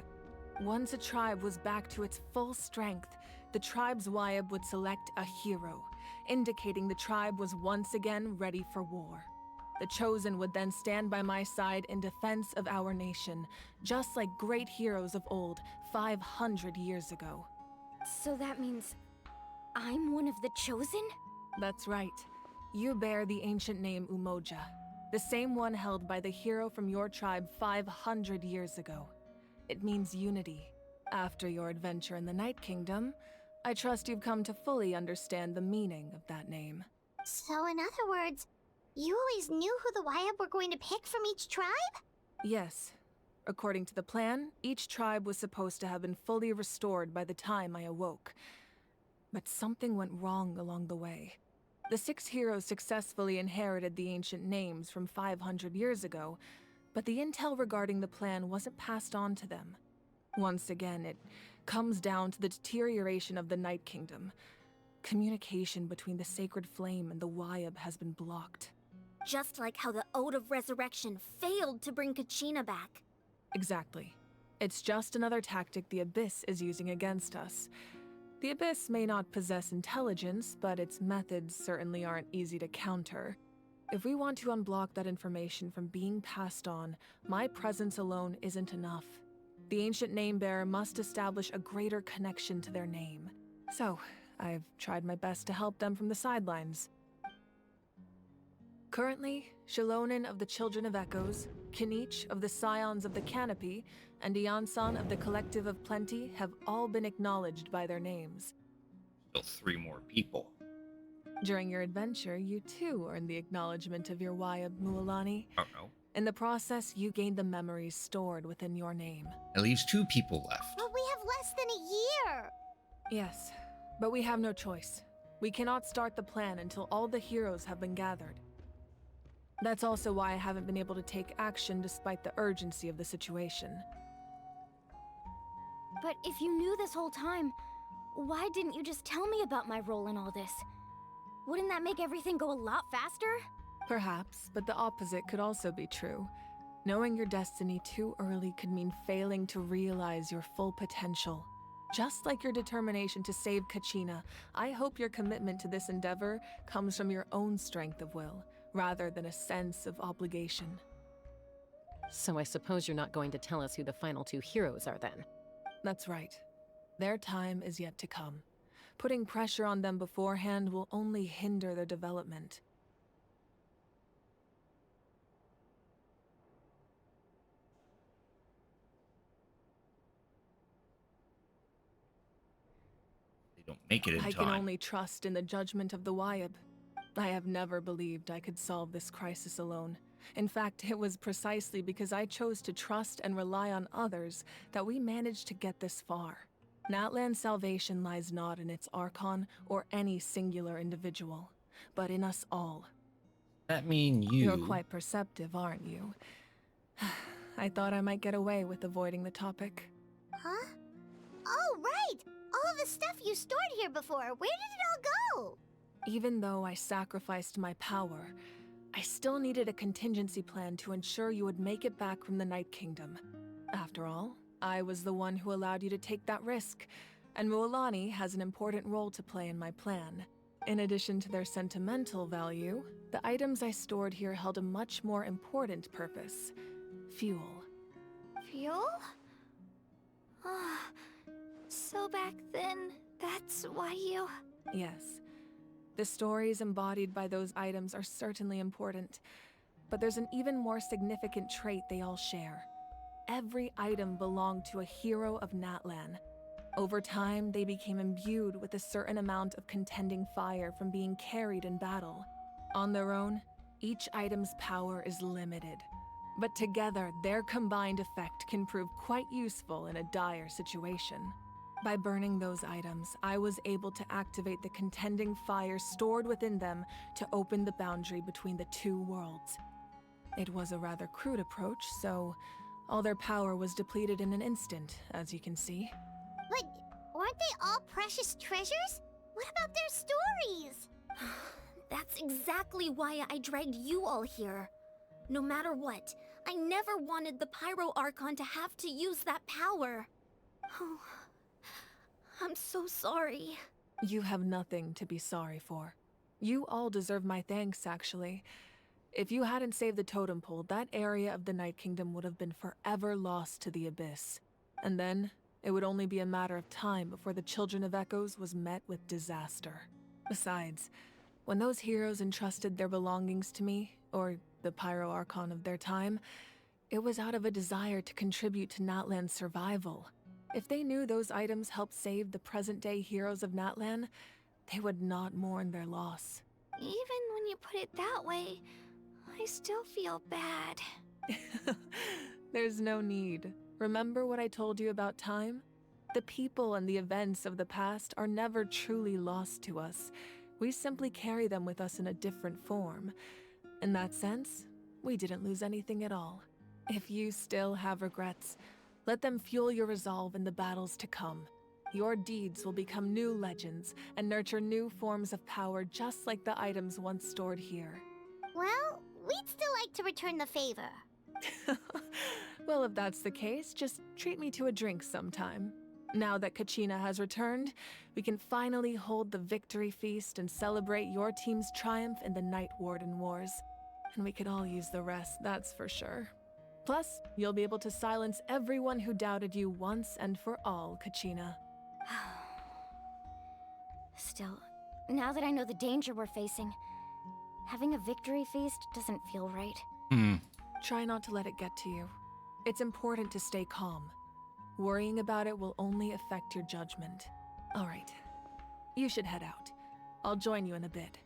Once a tribe was back to its full strength, the tribe's Wyab would select a hero, indicating the tribe was once again ready for war. The Chosen would then stand by my side in defense of our nation, just like great heroes of old 500 years ago. So that means I'm one of the Chosen? That's right. You bear the ancient name Umoja, the same one held by the hero from your tribe 500 years ago. It means unity. After your adventure in the Night Kingdom, I trust you've come to fully understand the meaning of that name. So in other words, you always knew who the Wyab were going to pick from each tribe? Yes. According to the plan, each tribe was supposed to have been fully restored by the time I awoke. But something went wrong along the way. The 6 heroes successfully inherited the ancient names from 500 years ago, but the intel regarding the plan wasn't passed on to them. Once again, it comes down to the deterioration of the Night Kingdom. Communication between the Sacred Flame and the Wyab has been blocked. Just like how the Ode of Resurrection failed to bring Kachina back. Exactly. It's just another tactic the Abyss is using against us. The Abyss may not possess intelligence, but its methods certainly aren't easy to counter. If we want to unblock that information from being passed on, my presence alone isn't enough. The ancient name-bearer must establish a greater connection to their name. So, I've tried my best to help them from the sidelines. Currently, Shilonin of the Children of Echoes, Kinich of the Scions of the Canopy, and Iansan of the Collective of Plenty have all been acknowledged by their names. Still 3 more people. During your adventure, you too earned the acknowledgement of your Wyab, Mualani. Oh no. In the process, you gained the memories stored within your name. It leaves 2 people left. But we have less than a year! Yes, but we have no choice. We cannot start the plan until all the heroes have been gathered. That's also why I haven't been able to take action despite the urgency of the situation. But if you knew this whole time, why didn't you just tell me about my role in all this? Wouldn't that make everything go a lot faster? Perhaps, but the opposite could also be true. Knowing your destiny too early could mean failing to realize your full potential. Just like your determination to save Kachina, I hope your commitment to this endeavor comes from your own strength of will, rather than a sense of obligation. So I suppose you're not going to tell us who the final two heroes are then? That's right. Their time is yet to come. Putting pressure on them beforehand will only hinder their development. They don't make it in I time. can only trust in the judgment of the Wyab. I have never believed I could solve this crisis alone. In fact, it was precisely because I chose to trust and rely on others that we managed to get this far. Natlan's salvation lies not in its Archon or any singular individual, but in us all. That mean you? You're quite perceptive, aren't you? I thought I might get away with avoiding the topic. Huh? Oh, right! All the stuff you stored here before, where did it all go? Even though I sacrificed my power, I still needed a contingency plan to ensure you would make it back from the Night Kingdom. After all, I was the one who allowed you to take that risk, and Mualani has an important role to play in my plan. In addition to their sentimental value, the items I stored here held a much more important purpose: fuel. Fuel? Ah, so back then, that's why you... Yes. The stories embodied by those items are certainly important, but there's an even more significant trait they all share. Every item belonged to a hero of Natlan. Over time, they became imbued with a certain amount of contending fire from being carried in battle. On their own, each item's power is limited, but together, their combined effect can prove quite useful in a dire situation. By burning those items, I was able to activate the contending fire stored within them to open the boundary between the two worlds. It was a rather crude approach, so all their power was depleted in an instant, as you can see. But aren't they all precious treasures? What about their stories? That's exactly why I dragged you all here. No matter what, I never wanted the Pyro Archon to have to use that power. Oh, I'm so sorry. You have nothing to be sorry for. You all deserve my thanks, actually. If you hadn't saved the totem pole, that area of the Night Kingdom would have been forever lost to the Abyss. And then, it would only be a matter of time before the Children of Echoes was met with disaster. Besides, when those heroes entrusted their belongings to me, or the Pyro Archon of their time, it was out of a desire to contribute to Natlan's survival. If they knew those items helped save the present-day heroes of Natlan, they would not mourn their loss. Even when you put it that way, I still feel bad. There's no need. Remember what I told you about time? The people and the events of the past are never truly lost to us. We simply carry them with us in a different form. In that sense, we didn't lose anything at all. If you still have regrets, let them fuel your resolve in the battles to come. Your deeds will become new legends and nurture new forms of power just like the items once stored here. Well, we'd still like to return the favor. Well, if that's the case, just treat me to a drink sometime. Now that Kachina has returned, we can finally hold the victory feast and celebrate your team's triumph in the Night Warden Wars. And we could all use the rest, that's for sure. Plus, you'll be able to silence everyone who doubted you once and for all, Kachina. Still, now that I know the danger we're facing, having a victory feast doesn't feel right. Try not to let it get to you. It's important to stay calm. Worrying about it will only affect your judgment. All right, you should head out. I'll join you in a bit.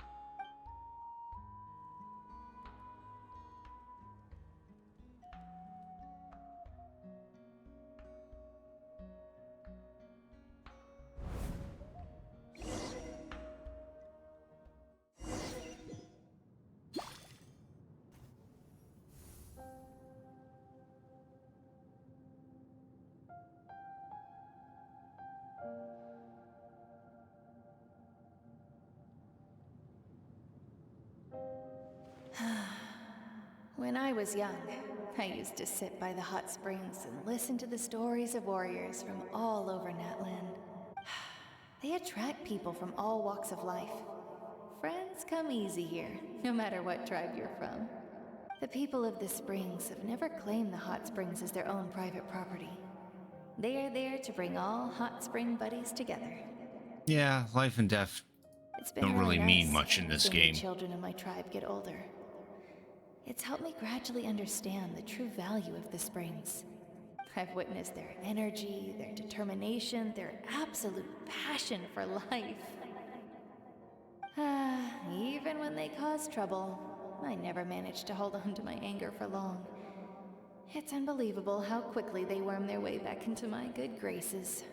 When I was young, I used to sit by the hot springs and listen to the stories of warriors from all over Natlan. They attract people from all walks of life. Friends come easy here, no matter what tribe you're from. The people of the springs have never claimed the hot springs as their own private property. They are there to bring all hot spring buddies together. Yeah, life and death It's been don't really nice mean much in this seeing game. the children in my tribe get older. It's helped me gradually understand the true value of the springs. I've witnessed their energy, their determination, their absolute passion for life. Even when they cause trouble, I never managed to hold on to my anger for long. It's unbelievable how quickly they worm their way back into my good graces.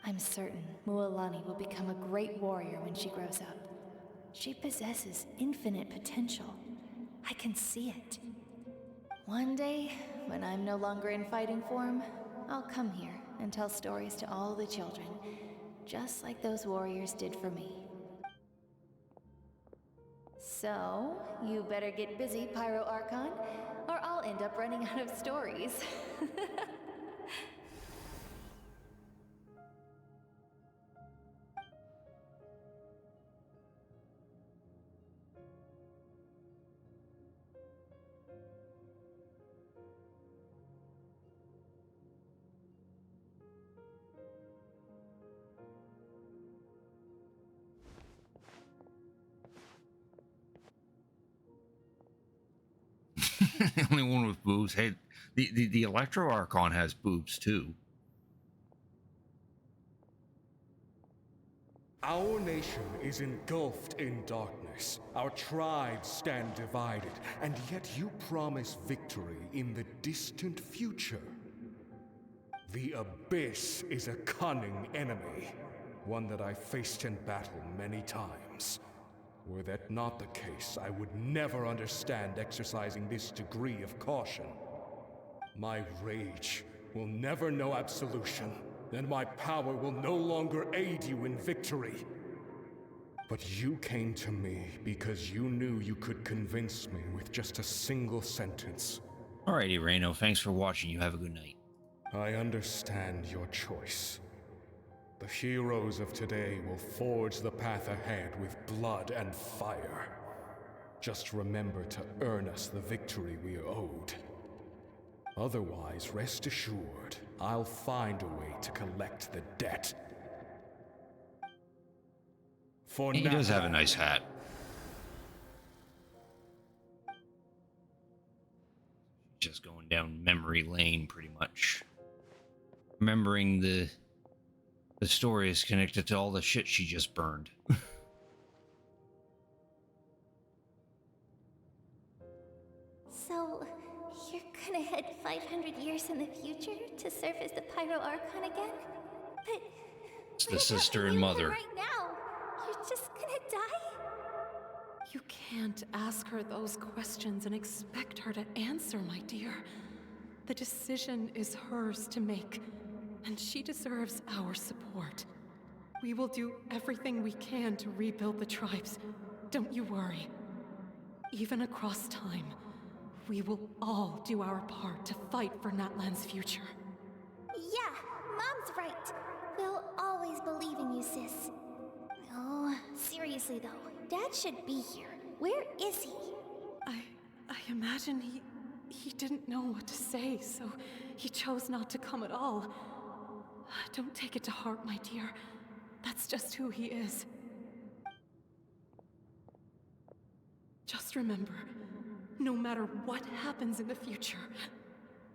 I'm certain Mualani will become a great warrior when she grows up. She possesses infinite potential. I can see it. One day, when I'm no longer in fighting form, I'll come here and tell stories to all the children, just like those warriors did for me. So, you better get busy, Pyro Archon, or I'll end up running out of stories. The only one with boobs. Hey, the Electro Archon has boobs too. Our nation is engulfed in darkness. Our tribes stand divided, and yet you promise victory in the distant future. The Abyss is a cunning enemy, one that I faced in battle many times. Were that not the case, I would never understand exercising this degree of caution. My rage will never know absolution, and my power will no longer aid you in victory. But you came to me because you knew you could convince me with just a single sentence. Alrighty, Reno, thanks for watching. You have a good night. I understand your choice. The heroes of today will forge the path ahead with blood and fire. Just remember to earn us the victory we are owed. Otherwise, rest assured, I'll find a way to collect the debt. For He does have a nice hat. Just going down memory lane, pretty much. Remembering the story is connected to all the shit she just burned. So, you're gonna head 500 years in the future to serve as the Pyro Archon again? But It's the sister and mother. right now, you're just gonna die? You can't ask her those questions and expect her to answer, my dear. The decision is hers to make, and she deserves our support. We will do everything we can to rebuild the tribes. Don't you worry. Even across time, we will all do our part to fight for Natlan's future. Yeah, Mom's right. We'll always believe in you, sis. Oh, seriously though, Dad should be here. Where is he? I imagine he didn't know what to say, so he chose not to come at all. Don't take it to heart, my dear. That's just who he is. Just remember, no matter what happens in the future,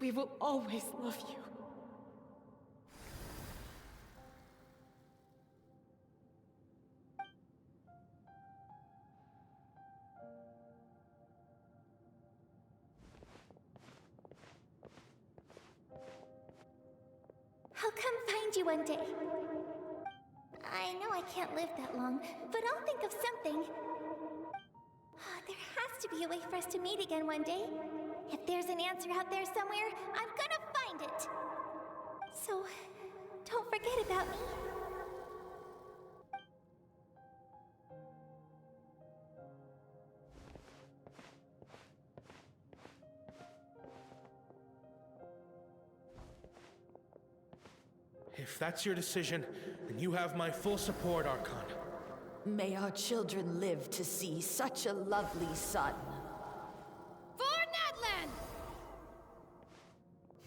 we will always love you. I'll come find you one day. I know I can't live that long, but I'll think of something. There has to be a way for us to meet again one day. If there's an answer out there somewhere, I'm gonna find it. So, don't forget about me. If that's your decision, then you have my full support, Archon. May our children live to see such a lovely son. For Natlan!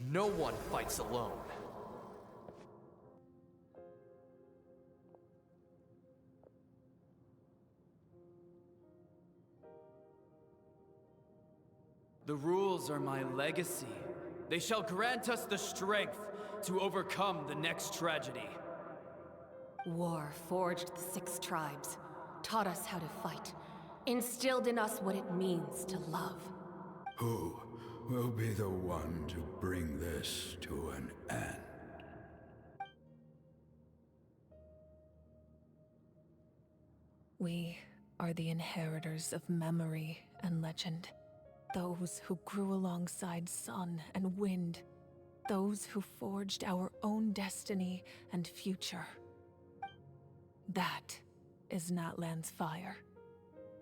No one fights alone. The rules are my legacy. They shall grant us the strength to overcome the next tragedy. War forged the 6 tribes, taught us how to fight, instilled in us what it means to love. Who will be the one to bring this to an end? We are the inheritors of memory and legend. Those who grew alongside sun and wind. Those who forged our own destiny and future. That is Natlan's fire.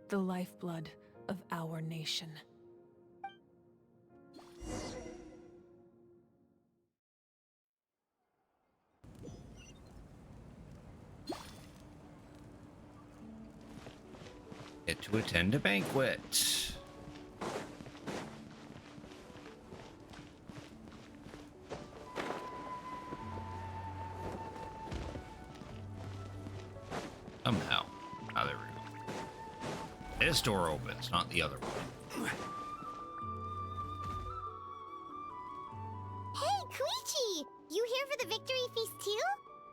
The lifeblood of our nation. Get to attend a banquet. Somehow. Ah, there we go. This door opens, not the other one. Hey, Koichi! You here for the victory feast too?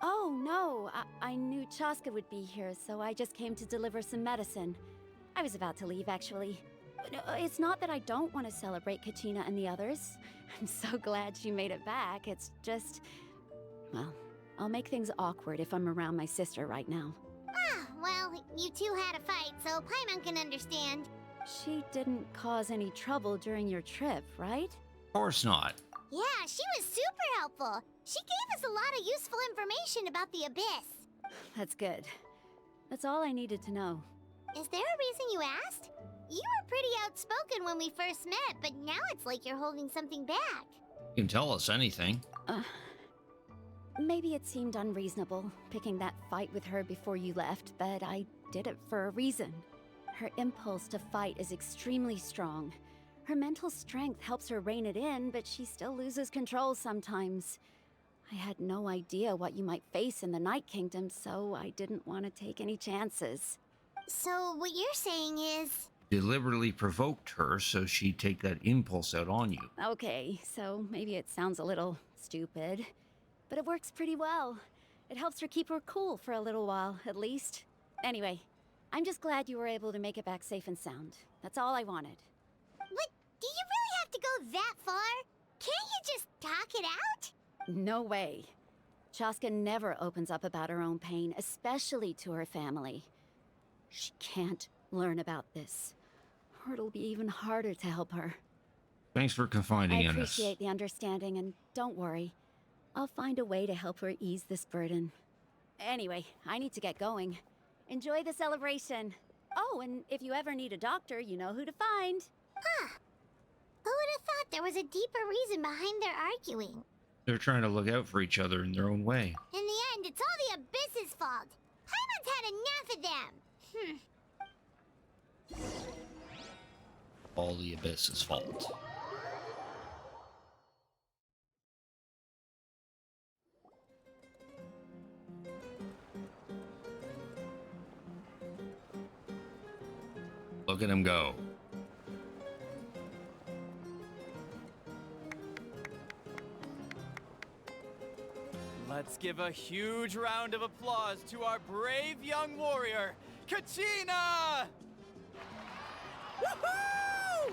Oh, no. I knew Chaska would be here, so I just came to deliver some medicine. I was about to leave, actually. No, it's not that I don't want to celebrate Kachina and the others. I'm so glad she made it back. It's just... well, I'll make things awkward if I'm around my sister right now. Ah, well, you two had a fight, so Paimon can understand. She didn't cause any trouble during your trip, right? Of course not. Yeah, she was super helpful. She gave us a lot of useful information about the Abyss. That's good. That's all I needed to know. Is there a reason you asked? You were pretty outspoken when we first met, but now it's like you're holding something back. You can tell us anything. Maybe it seemed unreasonable, picking that fight with her before you left, but I did it for a reason. Her impulse to fight is extremely strong. Her mental strength helps her rein it in, but she still loses control sometimes. I had no idea what you might face in the Night Kingdom, so I didn't want to take any chances. So what you're saying is... Deliberately provoked her so she'd take that impulse out on you. Okay, so maybe it sounds a little stupid, but it works pretty well. It helps her keep her cool for a little while, at least. Anyway, I'm just glad you were able to make it back safe and sound. That's all I wanted. But do you really have to go that far? Can't you just talk it out? No way. Chaska never opens up about her own pain, especially to her family. She can't learn about this, or it'll be even harder to help her. Thanks for confiding in us. I appreciate the understanding, and don't worry. I'll find a way to help her ease this burden. Anyway, I need to get going. Enjoy the celebration. Oh, and if you ever need a doctor, you know who to find. Huh. Who would have thought there was a deeper reason behind their arguing? They're trying to look out for each other in their own way. In the end, it's all the Abyss's fault. Paimon's had enough of them. All the Abyss's fault. Look at him go. Let's give a huge round of applause to our brave young warrior, Kachina! Woohoo!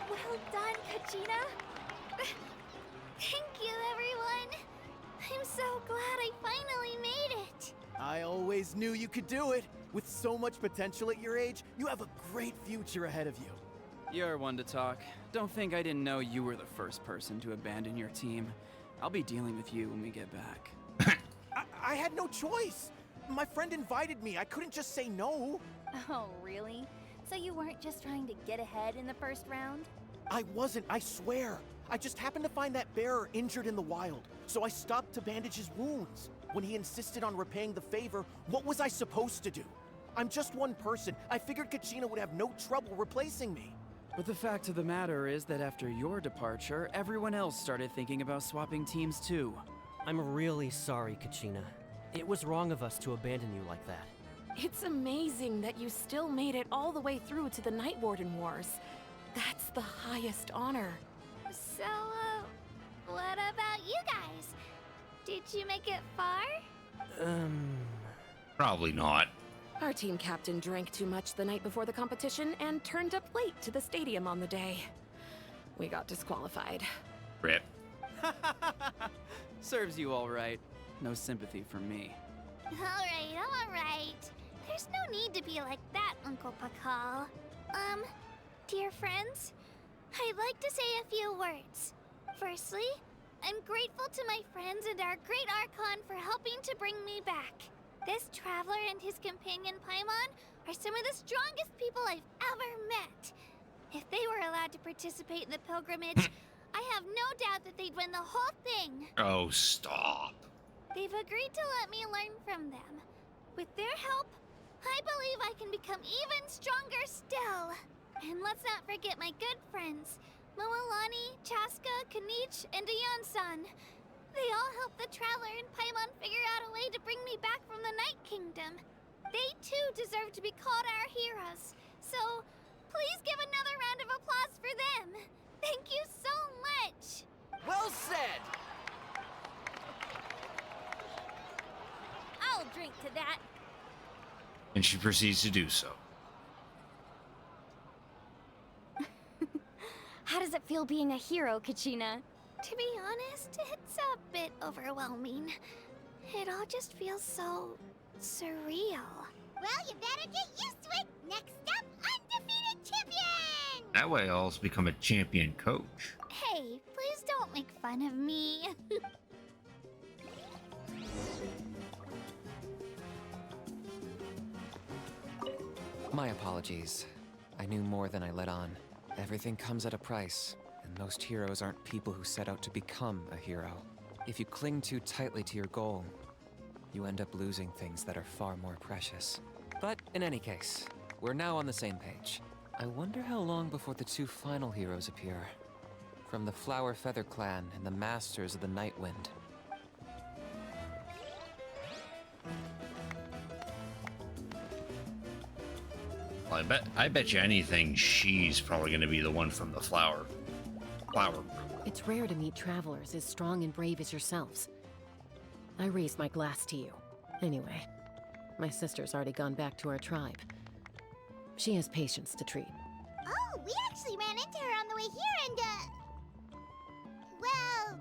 Well done, Kachina. Thank you, everyone. I'm so glad I finally made it. I always knew you could do it. With so much potential at your age, you have a great future ahead of you. You're one to talk. Don't think I didn't know you were the first person to abandon your team. I'll be dealing with you when we get back. I had no choice. My friend invited me. I couldn't just say no. Oh, really? So you weren't just trying to get ahead in the first round? I wasn't, I swear. I just happened to find that bearer injured in the wild, so I stopped to bandage his wounds. When he insisted on repaying the favor, what was I supposed to do? I'm just one person. I figured Kachina would have no trouble replacing me. But the fact of the matter is that after your departure, everyone else started thinking about swapping teams too. I'm really sorry, Kachina. It was wrong of us to abandon you like that. It's amazing that you still made it all the way through to the Night Warden Wars. That's the highest honor. So, what about you guys? Did you make it far? Probably not. Our team captain drank too much the night before the competition and turned up late to the stadium on the day. We got disqualified. Rip. Serves you all right. No sympathy from me. Alright. There's no need to be like that, Uncle Pakal. Dear friends, I'd like to say a few words. Firstly, I'm grateful to my friends and our great Archon for helping to bring me back. This traveler and his companion Paimon are some of the strongest people I've ever met. If they were allowed to participate in the pilgrimage, I have no doubt that they'd win the whole thing. Oh, stop. They've agreed to let me learn from them. With their help, I believe I can become even stronger still. And let's not forget my good friends, Moalani, Chaska, Kanich, and Aeon-san. They all helped the Traveler and Paimon figure out a way to bring me back from the Night Kingdom. They too deserve to be called our heroes. So, please give another round of applause for them. Thank you so much. Well said! I'll drink to that. And she proceeds to do so. How does it feel being a hero, Kachina? To be honest, it's a bit overwhelming. It all just feels so surreal. Well, you better get used to it. Next up, undefeated champion! That way I'll also become a champion coach. Hey, please don't make fun of me. My apologies. I knew more than I let on. Everything comes at a price, and most heroes aren't people who set out to become a hero. If you cling too tightly to your goal, you end up losing things that are far more precious. But in any case, we're now on the same page. I wonder how long before the two final heroes appear. From the Flower Feather Clan and the Masters of the Night Wind. Well, I bet you anything she's probably going to be the one from the flower group. It's rare to meet travelers as strong and brave as yourselves. I raise my glass to you. Anyway, my sister's already gone back to our tribe. She has patients to treat. Oh, we actually ran into her on the way here and, well,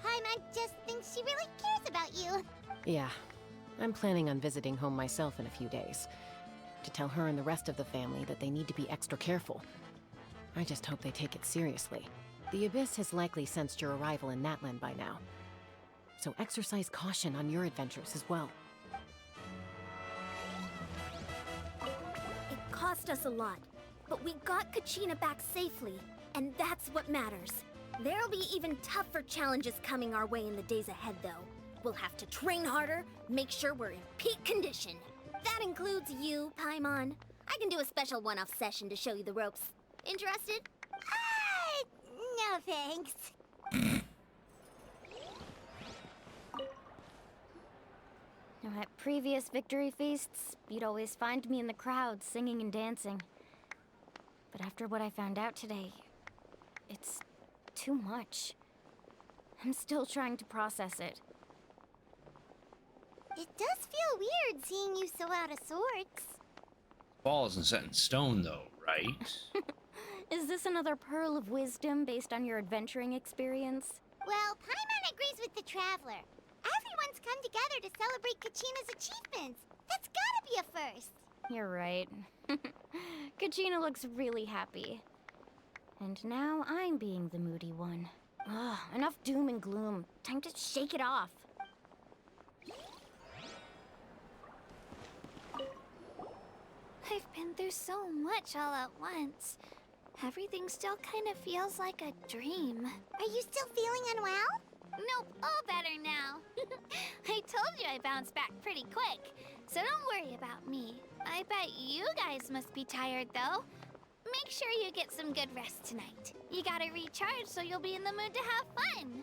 Paimon just thinks she really cares about you. Yeah, I'm planning on visiting home myself in a few days. To tell her and the rest of the family that they need to be extra careful. I just hope they take it seriously. The Abyss has likely sensed your arrival in Natlan by now. So exercise caution on your adventures as well. It cost us a lot, but we got Kachina back safely, and that's what matters. There'll be even tougher challenges coming our way in the days ahead, though. We'll have to train harder, make sure we're in peak condition. That includes you, Paimon. I can do a special one-off session to show you the ropes. Interested? No thanks. At previous victory feasts, you'd always find me in the crowd singing and dancing. But after what I found out today, it's too much. I'm still trying to process it. It does feel weird seeing you so out of sorts. Ball isn't set in stone, though, right? Is this another pearl of wisdom based on your adventuring experience? Well, Paimon agrees with the Traveler. Everyone's come together to celebrate Kachina's achievements. That's gotta be a first. You're right. Kachina looks really happy. And now I'm being the moody one. Ugh, enough doom and gloom. Time to shake it off. I've been through so much all at once. Everything still kind of feels like a dream. Are you still feeling unwell? Nope, all better now. I told you I bounced back pretty quick, so don't worry about me. I bet you guys must be tired, though. Make sure you get some good rest tonight. You gotta recharge so you'll be in the mood to have fun.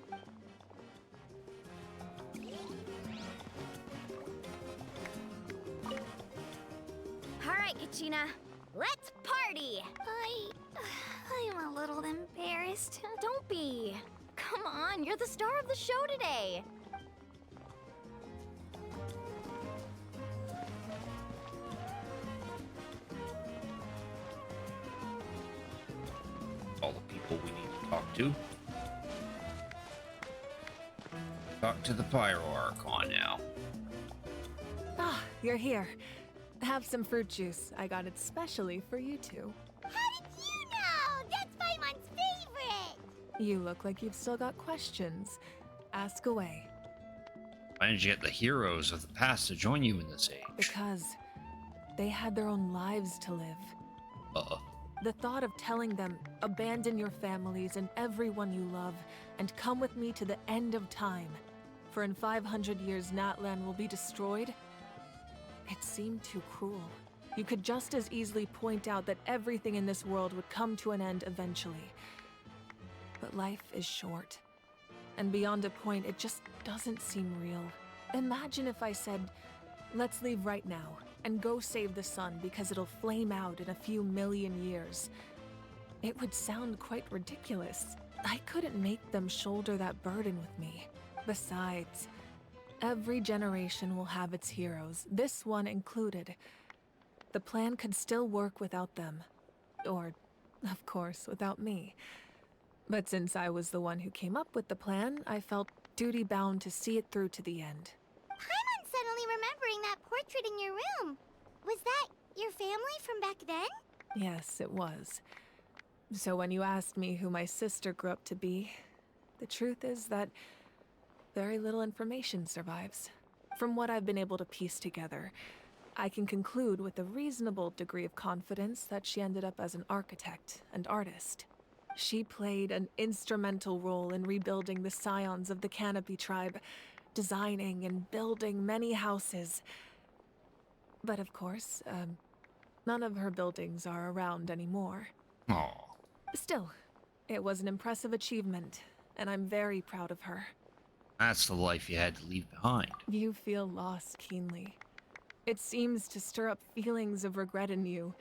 All right, Kachina, let's party! I'm a little embarrassed. Don't be. Come on, you're the star of the show today. All the people we need to talk to. Talk to the Pyro Archon now. Ah, you're here. Have some fruit juice. I got it specially for you two. How did you know? That's Paimon's favorite! You look like you've still got questions. Ask away. Why did you get the heroes of the past to join you in this age? Because they had their own lives to live. The thought of telling them, abandon your families and everyone you love, and come with me to the end of time, for in 500 years Natlan will be destroyed, it seemed too cruel. You could just as easily point out that everything in this world would come to an end eventually. But life is short. And beyond a point, it just doesn't seem real. Imagine if I said, let's leave right now, and go save the sun because it'll flame out in a few million years. It would sound quite ridiculous. I couldn't make them shoulder that burden with me. Besides, every generation will have its heroes, this one included. The plan could still work without them. Or, of course, without me. But since I was the one who came up with the plan, I felt duty-bound to see it through to the end. Paimon's suddenly remembering that portrait in your room. Was that your family from back then? Yes, it was. So when you asked me who my sister grew up to be, the truth is that very little information survives. From what I've been able to piece together, I can conclude with a reasonable degree of confidence that she ended up as an architect and artist. She played an instrumental role in rebuilding the scions of the Canopy tribe, designing and building many houses. But of course, none of her buildings are around anymore. Aww. Still, it was an impressive achievement, and I'm very proud of her. That's the life you had to leave behind. You feel loss keenly. It seems to stir up feelings of regret in you.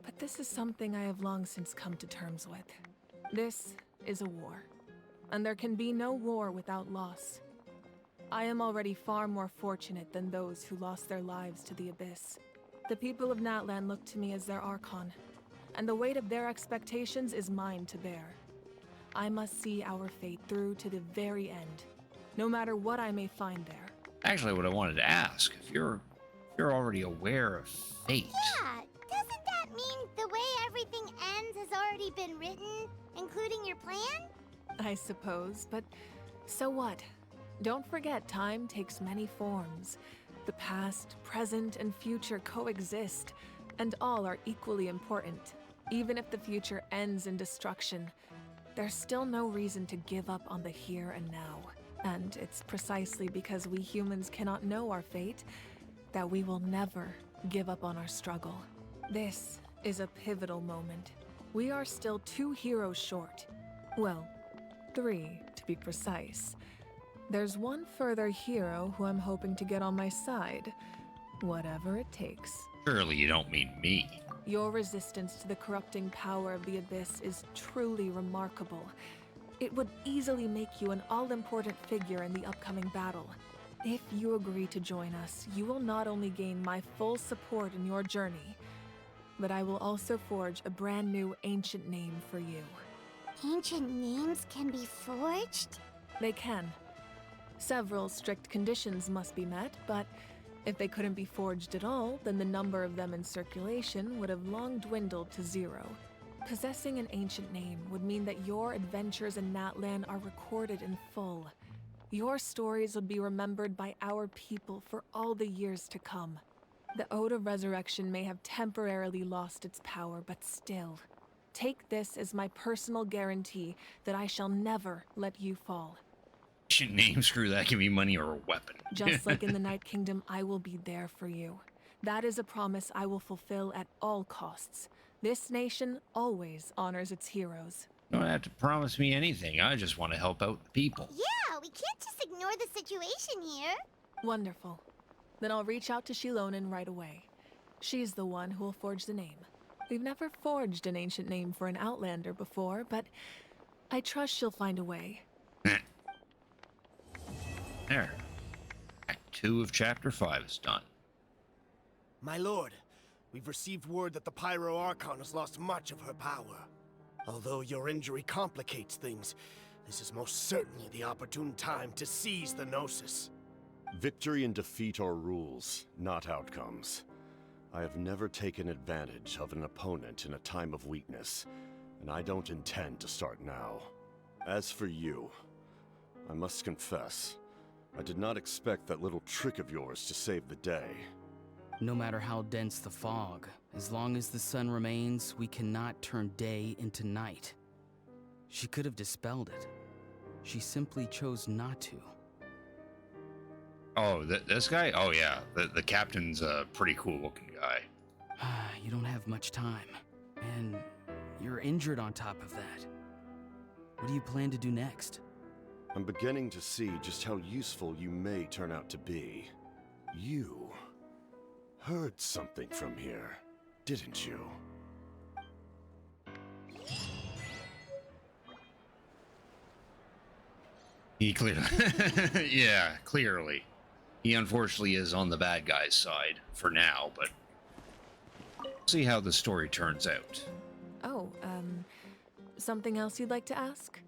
But this is something I have long since come to terms with. This is a war, and there can be no war without loss. I am already far more fortunate than those who lost their lives to the Abyss. The people of Natlan look to me as their Archon, and the weight of their expectations is mine to bear. I must see our fate through to the very end, no matter what I may find there. Actually, what I wanted to ask, if you're already aware of fate. Yeah, doesn't that mean the way everything ends has already been written, including your plan? I suppose, but so what? Don't forget, time takes many forms. The past, present, and future coexist, and all are equally important. Even if the future ends in destruction, there's still no reason to give up on the here and now. And it's precisely because we humans cannot know our fate that we will never give up on our struggle. This is a pivotal moment. We are still 2 heroes short. Well, 3 to be precise. There's one further hero who I'm hoping to get on my side, whatever it takes. Surely you don't mean me. Your resistance to the corrupting power of the Abyss is truly remarkable. It would easily make you an all-important figure in the upcoming battle. If you agree to join us, you will not only gain my full support in your journey, but I will also forge a brand new ancient name for you. Ancient names can be forged? They can. Several strict conditions must be met, but if they couldn't be forged at all, then the number of them in circulation would have long dwindled to 0. Possessing an ancient name would mean that your adventures in Natlan are recorded in full. Your stories would be remembered by our people for all the years to come. The Ode of Resurrection may have temporarily lost its power, but still, Take this as my personal guarantee that I shall never let you fall. Name, screw that, give me money or a weapon. Just like in the Night Kingdom, I will be there for you. That is a promise I will fulfill at all costs. This nation always honors its heroes. You don't have to promise me anything. I just want to help out the people. Yeah, we can't just ignore the situation here. Wonderful. Then I'll reach out to Shilonen right away. She's the one who will forge the name. We've never forged an ancient name for an Outlander before, but I trust she'll find a way. There. Act 2 of Chapter 5 is done. My lord, we've received word that the Pyro Archon has lost much of her power. Although your injury complicates things, this is most certainly the opportune time to seize the Gnosis. Victory and defeat are rules, not outcomes. I have never taken advantage of an opponent in a time of weakness, and I don't intend to start now. As for you, I must confess, I did not expect that little trick of yours to save the day. No matter how dense the fog, as long as the sun remains, we cannot turn day into night. She could have dispelled it. She simply chose not to. Oh, this guy? Oh yeah, the captain's a pretty cool looking guy. You don't have much time, and you're injured on top of that. What do you plan to do next? I'm beginning to see just how useful you may turn out to be. You heard something from here, didn't you? He clearly... yeah, clearly. He unfortunately is on the bad guy's side for now, but see how the story turns out. Oh, something else you'd like to ask?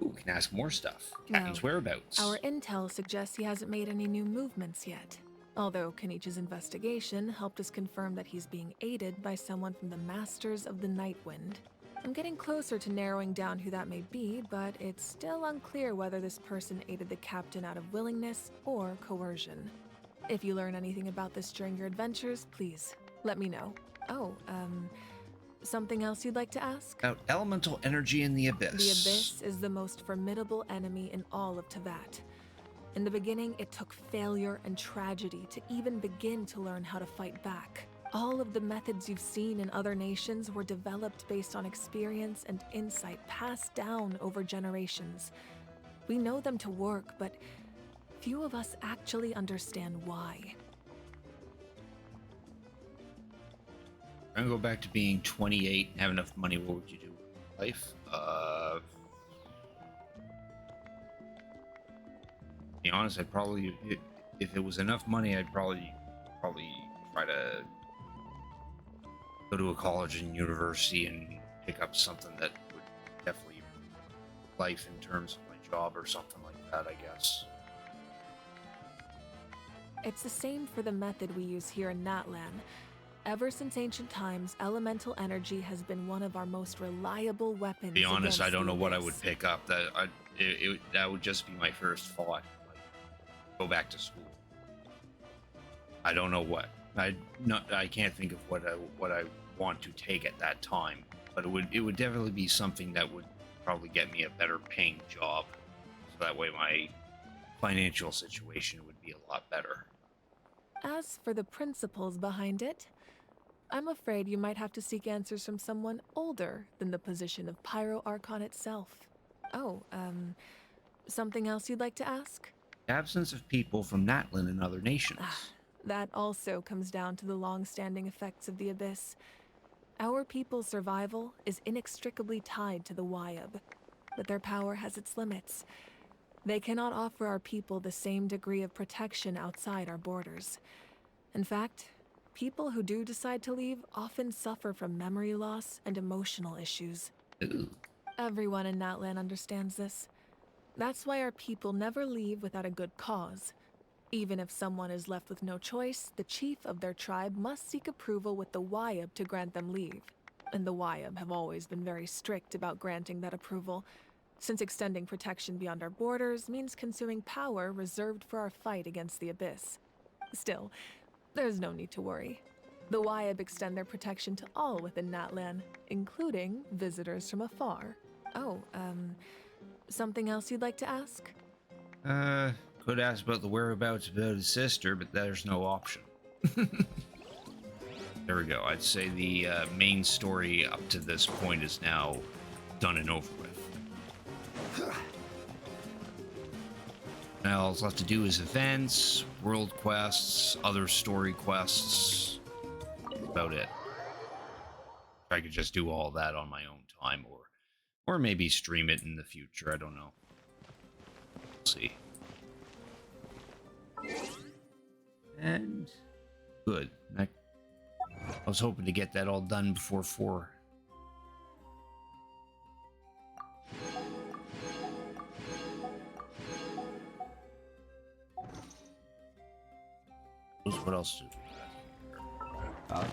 Ooh, we can ask more stuff. Captain's whereabouts. Our intel suggests he hasn't made any new movements yet. Although Kenich's investigation helped us confirm that he's being aided by someone from the Masters of the Nightwind. I'm getting closer to narrowing down who that may be, but it's still unclear whether this person aided the captain out of willingness or coercion. If you learn anything about this during your adventures, please let me know. Oh, something else you'd like to ask? About elemental energy in the Abyss. The Abyss is the most formidable enemy in all of Teyvat. In the beginning, it took failure and tragedy to even begin to learn how to fight back. All of the methods you've seen in other nations were developed based on experience and insight passed down over generations. We know them to work, but few of us actually understand why. I'm gonna go back to being 28 and have enough money. What would you do with life? To be honest, I'd probably, if it was enough money, I'd probably try to go to a college and university and pick up something that would definitely improve life in terms of my job or something like that, I guess. It's the same for the method we use here in Natlan. Ever since ancient times, elemental energy has been one of our most reliable weapons. To be honest, I don't know what I Abyss. would pick up. That would just be my first thought. Go back to school. I don't know what. I can't think of what I want to take at that time. But it would definitely be something that would probably get me a better paying job. So that way my financial situation would be a lot better. As for the principles behind it, I'm afraid you might have to seek answers from someone older than the position of Pyro Archon itself. Oh, something else you'd like to ask? Absence of people from Natlan and other nations. That also comes down to the long-standing effects of the Abyss. Our people's survival is inextricably tied to the Wyab, but their power has its limits. They cannot offer our people the same degree of protection outside our borders. In fact, people who do decide to leave often suffer from memory loss and emotional issues. Ooh. Everyone in Natlan understands this. That's why our people never leave without a good cause. Even if someone is left with no choice, the chief of their tribe must seek approval with the Wyab to grant them leave. And the Wyab have always been very strict about granting that approval, since extending protection beyond our borders means consuming power reserved for our fight against the Abyss. Still, there's no need to worry. The Wyeb extend their protection to all within Natlan, including visitors from afar. Oh, something else you'd like to ask? Could ask about the whereabouts about his sister, but there's no option. There we go. I'd say the main story up to this point is now done and over with. Now, all left to do is events, world quests, other story quests. That's about it. I could just do all that on my own time, or maybe stream it in the future. I don't know. We'll see. And good. I was hoping to get that all done before 4. What else do we got?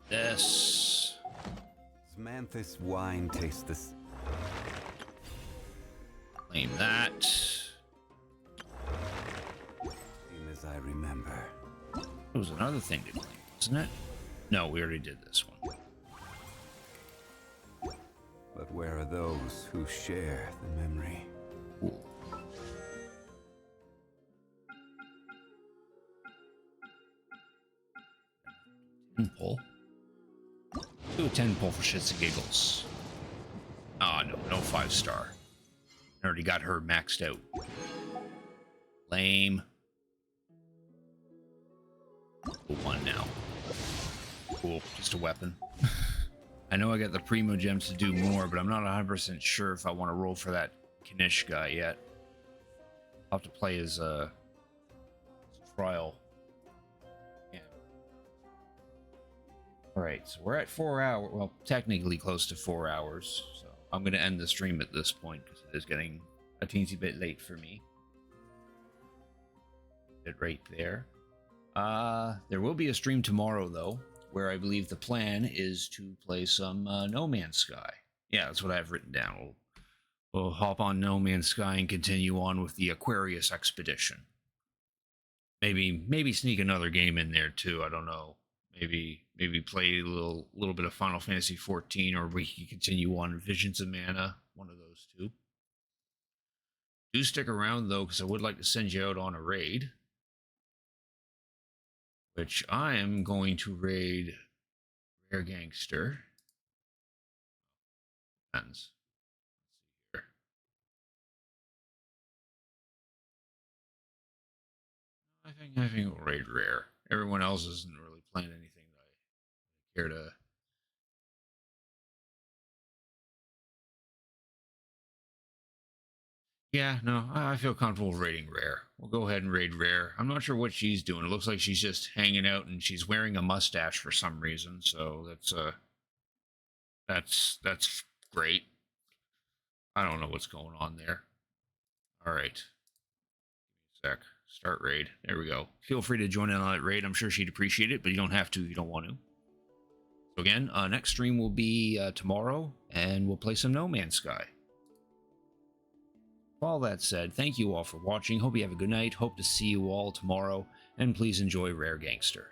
This. Samantha's wine tastes this. Claim that. Same as I remember. There was another thing to claim, wasn't it? No, we already did this one. But where are those who share the memory? Cool. Pull. Do a 10 pull for shits and giggles. Ah, no, no 5-star. I already got her maxed out. Lame. 1 now. Cool, just a weapon. I know I got the Primo Gems to do more, but I'm not 100% sure if I want to roll for that Knish guy yet. I'll have to play his trial. Alright, so we're at 4 hours. Well, technically close to 4 hours. So I'm going to end the stream at this point because it is getting a teensy bit late for me. It right there. There will be a stream tomorrow, though, where I believe the plan is to play some No Man's Sky. Yeah, that's what I have written down. We'll hop on No Man's Sky and continue on with the Aquarius expedition. Maybe sneak another game in there, too. I don't know. Maybe play a little bit of Final Fantasy 14, or we can continue on Visions of Mana, one of those two. Do stick around though, because I would like to send you out on a raid, which I am going to raid Rare Gangster. Depends. Let's see here. I think we'll raid Rare. Everyone else isn't really playing anything that I care to. Yeah, no, I feel comfortable raiding Rare. We'll go ahead and raid Rare. I'm not sure what she's doing. It looks like she's just hanging out, and she's wearing a mustache for some reason. So that's great. I don't know what's going on there. All right, sec. Start raid. There we go. Feel free to join in on that raid. I'm sure she'd appreciate it, but you don't have to if you don't want to. So again, next stream will be tomorrow, and we'll play some No Man's Sky. With all that said, thank you all for watching. Hope you have a good night. Hope to see you all tomorrow, and please enjoy Rare Gangster.